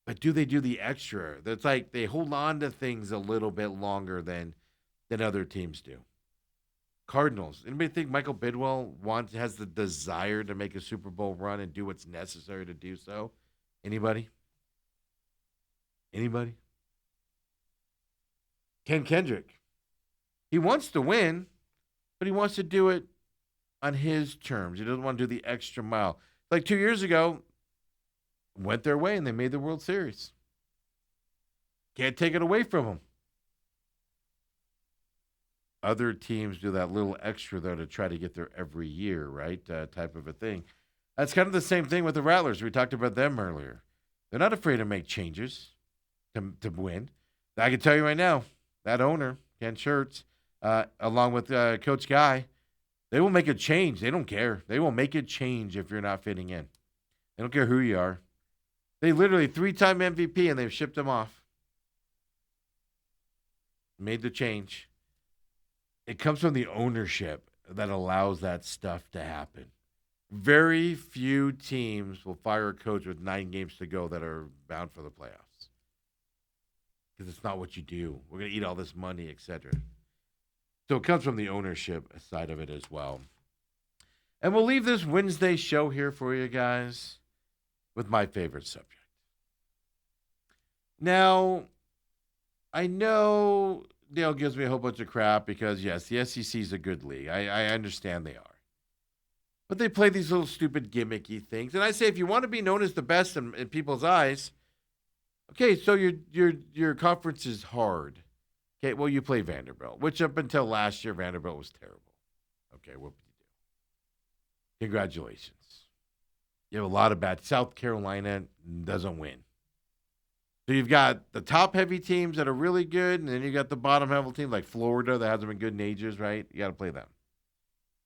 A: but do they do the extra? That's like they hold on to things a little bit longer than other teams do. Cardinals. Anybody think Michael Bidwell has the desire to make a Super Bowl run and do what's necessary to do so? Anybody? Ken Kendrick. He wants to win, but he wants to do it on his terms. He doesn't want to do the extra mile. Like 2 years ago, went their way and they made the World Series. Can't take it away from them. Other teams do that little extra, though, to try to get there every year, right? Type of a thing. That's kind of the same thing with the Rattlers. We talked about them earlier. They're not afraid to make changes to win. I can tell you right now, that owner, Ken Schertz, along with Coach Guy, they will make a change. They don't care. They will make a change if you're not fitting in. They don't care who you are. They literally 3-time MVP, and they've shipped him off. Made the change. It comes from the ownership that allows that stuff to happen. Very few teams will fire a coach with 9 games to go that are bound for the playoffs. because it's not what you do. We're going to eat all this money, etc. So it comes from the ownership side of it as well. And we'll leave this Wednesday show here for you guys with my favorite subject. Now, I know Dale gives me a whole bunch of crap because, yes, the SEC is a good league. I understand they are. But they play these little stupid gimmicky things. And I say if you want to be known as the best in people's eyes, okay, so your conference is hard. Okay, well, you play Vanderbilt, which up until last year, Vanderbilt was terrible. Okay, what did you do? Congratulations. You have a lot of bad. South Carolina doesn't win. So you've got the top-heavy teams that are really good, and then you got the bottom-level teams like Florida that hasn't been good in ages, right? You got to play them.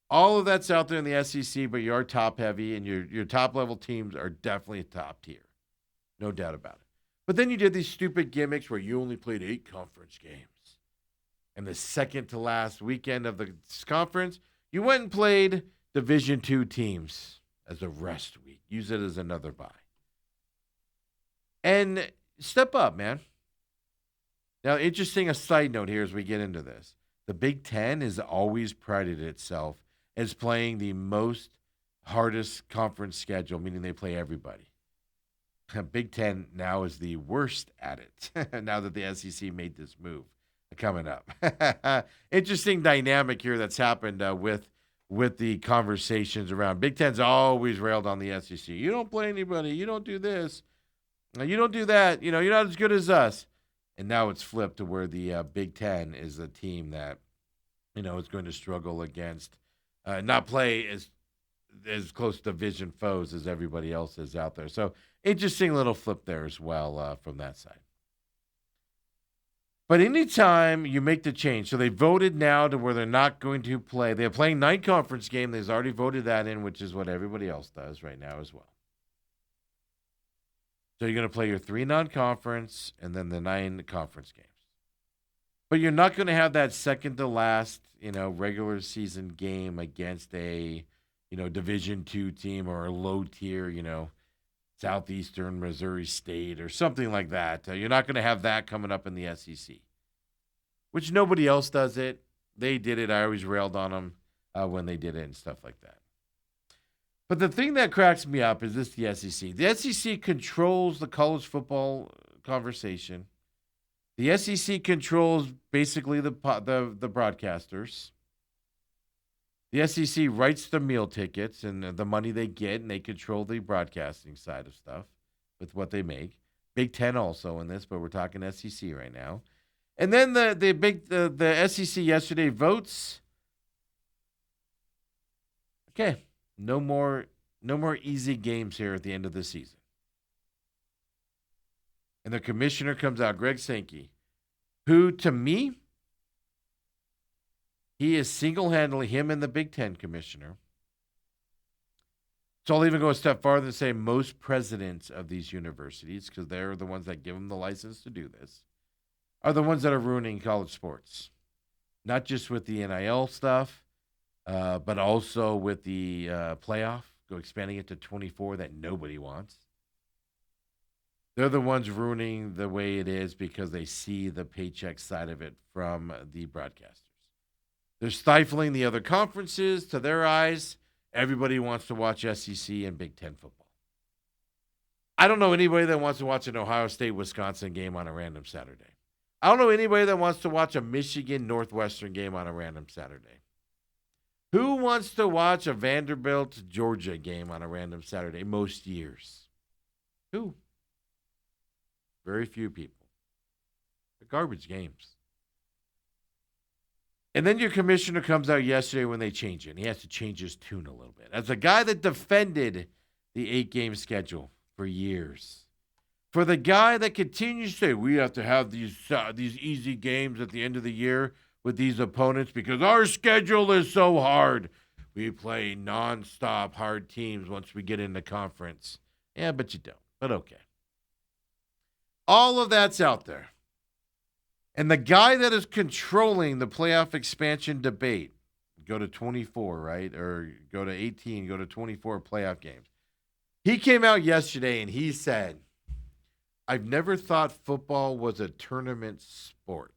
A: All of that's out there in the SEC, but you are top-heavy, and your top-level teams are definitely top tier. No doubt about it. But then you did these stupid gimmicks where you only played 8 conference games. And the second to last weekend of the conference, you went and played Division II teams as a rest week. Use it as another bye. And step up, man. Now, interesting, a side note here as we get into this. The Big Ten has always prided itself as playing the most hardest conference schedule, meaning they play everybody. Big Ten now is the worst at it now that the SEC made this move coming up. Interesting dynamic here that's happened with the conversations around. Big Ten's always railed on the SEC. You don't play anybody. You don't do this. You don't do that. You're not as good as us. And now it's flipped to where the Big Ten is the team that, is going to struggle against, not play as close to division foes as everybody else is out there. So interesting little flip there as well from that side. But anytime you make the change, so they voted now to where they're not going to play. They're playing 9 conference game. They've already voted that in, which is what everybody else does right now as well. So you're going to play your 3 non-conference and then the 9 conference games. But you're not going to have that second to last, regular season game against a, Division II team or a low tier, Southeastern Missouri State or something like that. You're not going to have that coming up in the SEC, which nobody else does it. They did it. I always railed on them when they did it and stuff like that. But the thing that cracks me up is the SEC. The SEC controls the college football conversation. The SEC controls basically the broadcasters. The SEC writes the meal tickets and the money they get, and they control the broadcasting side of stuff with what they make. Big Ten also in this, but we're talking SEC right now. And then the SEC yesterday votes. Okay, no more easy games here at the end of the season. And the commissioner comes out, Greg Sankey, who to me, he is single-handedly, him and the Big Ten commissioner. So I'll even go a step farther and say most presidents of these universities, because they're the ones that give them the license to do this, are the ones that are ruining college sports. Not just with the NIL stuff, but also with the playoff, expanding it to 24 that nobody wants. They're the ones ruining the way it is because they see the paycheck side of it from the broadcasters. They're stifling the other conferences. To their eyes, everybody wants to watch SEC and Big Ten football. I don't know anybody that wants to watch an Ohio State-Wisconsin game on a random Saturday. I don't know anybody that wants to watch a Michigan-Northwestern game on a random Saturday. Who wants to watch a Vanderbilt-Georgia game on a random Saturday most years? Who? Very few people. They're garbage games. And then your commissioner comes out yesterday when they change it, and he has to change his tune a little bit. As a guy that defended the 8-game schedule for years, for the guy that continues to say, we have to have these easy games at the end of the year with these opponents because our schedule is so hard. We play nonstop hard teams once we get into conference. Yeah, but you don't. But okay. All of that's out there. And the guy that is controlling the playoff expansion debate, go to 24, right? Or go to 18, go to 24 playoff games. He came out yesterday and he said, I've never thought football was a tournament sport.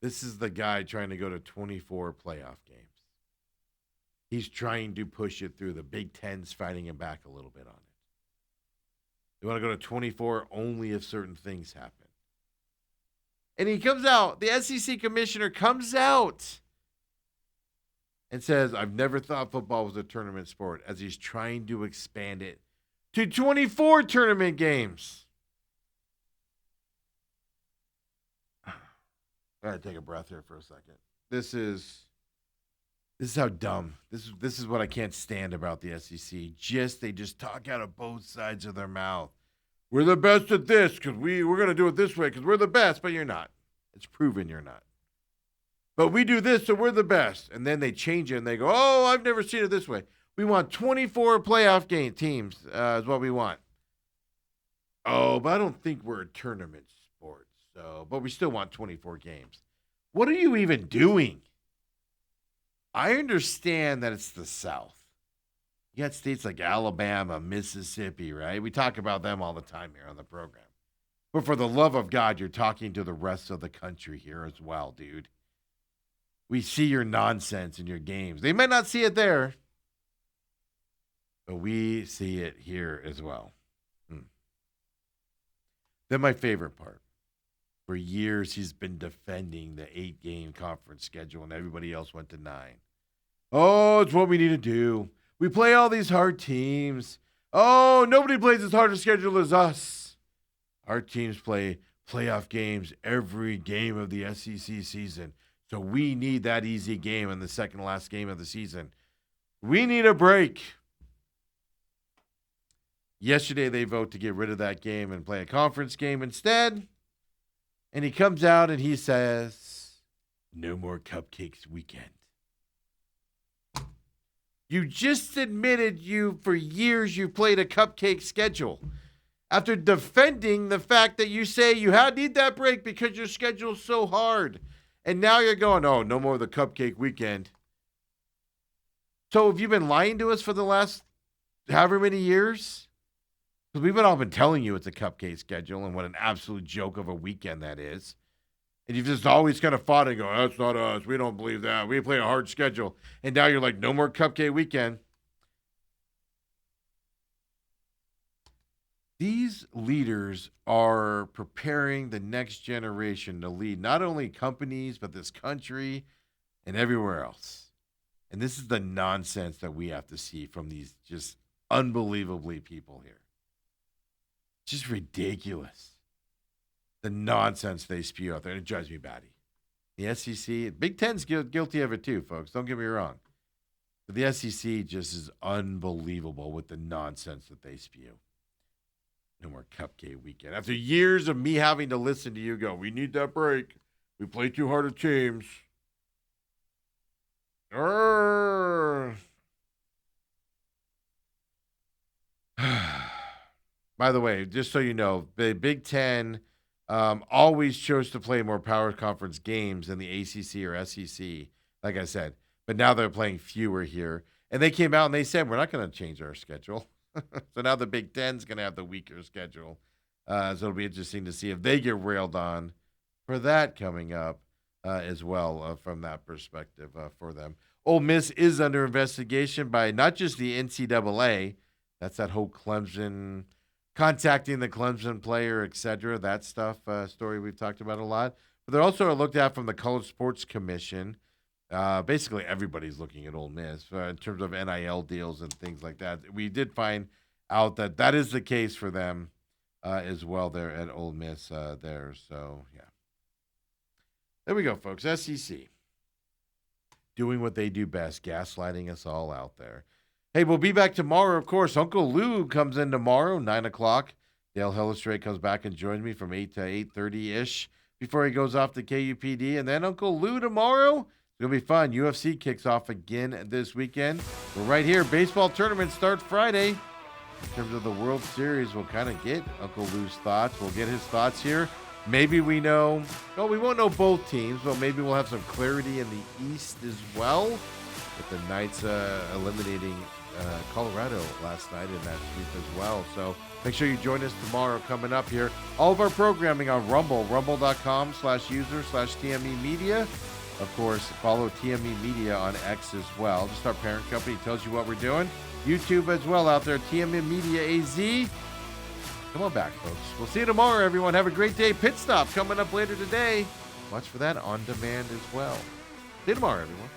A: This is the guy trying to go to 24 playoff games. He's trying to push it through. The Big Ten's fighting him back a little bit on it. They want to go to 24 only if certain things happen. And he comes out, the SEC commissioner comes out and says, I've never thought football was a tournament sport, as he's trying to expand it to 24 tournament games. I gotta take a breath here for a second. This is how dumb. This is what I can't stand about the SEC. They just talk out of both sides of their mouth. We're the best at this because we're gonna do it this way because we're the best, but you're not. It's proven you're not. But we do this, so we're the best. And then they change it and they go, oh, I've never seen it this way. We want 24 playoff game teams is what we want. Oh, but I don't think we're a tournament sport. So, but we still want 24 games. What are you even doing? I understand that it's the South. You got states like Alabama, Mississippi, right? We talk about them all the time here on the program. But for the love of God, you're talking to the rest of the country here as well, dude. We see your nonsense in your games. They might not see it there, but we see it here as well. Then my favorite part. For years, he's been defending the 8-game conference schedule, and everybody else went to 9. Oh, it's what we need to do. We play all these hard teams. Oh, nobody plays as hard a schedule as us. Our teams play playoff games every game of the SEC season, so we need that easy game in the second to last game of the season. We need a break. Yesterday, they vote to get rid of that game and play a conference game instead. And he comes out and he says, no more cupcakes weekend. You just admitted for years you played a cupcake schedule. After defending the fact that you say you need that break because your schedule's so hard. And now you're going, oh, no more of the cupcake weekend. So have you been lying to us for the last however many years? Because we've all been telling you it's a cupcake schedule and what an absolute joke of a weekend that is. And you've just always kind of fought and go, that's not us. We don't believe that. We play a hard schedule. And now you're like, no more cupcake weekend. These leaders are preparing the next generation to lead not only companies, but this country and everywhere else. And this is the nonsense that we have to see from these just unbelievably people here. Just ridiculous. The nonsense they spew out there. And it drives me batty. The SEC, Big Ten's guilty of it too, folks. Don't get me wrong. But the SEC just is unbelievable with the nonsense that they spew. No more cupcake weekend. After years of me having to listen to you go, we need that break. We play too hard of teams. By the way, just so you know, the Big Ten always chose to play more power conference games than the ACC or SEC, like I said. But now they're playing fewer here. And they came out and they said, we're not going to change our schedule. So now the Big Ten's going to have the weaker schedule. So it'll be interesting to see if they get railed on for that coming up as well from that perspective for them. Ole Miss is under investigation by not just the NCAA. That's that whole Clemson contacting the Clemson player, etc. That stuff, story we've talked about a lot. But they're also looked at from the College Sports Commission. Basically, everybody's looking at Ole Miss in terms of NIL deals and things like that. We did find out that that is the case for them as well there at Ole Miss there. So, yeah. There we go, folks. SEC. Doing what they do best, gaslighting us all out there. Hey, we'll be back tomorrow, of course. Uncle Lou comes in tomorrow, 9 o'clock. Dale Hellestrae comes back and joins me from 8 to 8:30-ish before he goes off to KUPD. And then Uncle Lou tomorrow. It's going to be fun. UFC kicks off again this weekend. We're right here. Baseball tournament starts Friday. In terms of the World Series, we'll kind of get Uncle Lou's thoughts. We'll get his thoughts here. Maybe we know, well, we won't know both teams, but maybe we'll have some clarity in the East as well. With the Knights eliminating Colorado last night in that sweep as well. So make sure you join us tomorrow coming up here. All of our programming on Rumble, rumble.com/user/TME Media. Of course, follow TME Media on X as well. Just our parent company tells you what we're doing. YouTube as well out there, TME Media AZ. Come on back, folks. We'll see you tomorrow, everyone. Have a great day. Pit Stop coming up later today. Watch for that on demand as well. See you tomorrow, everyone.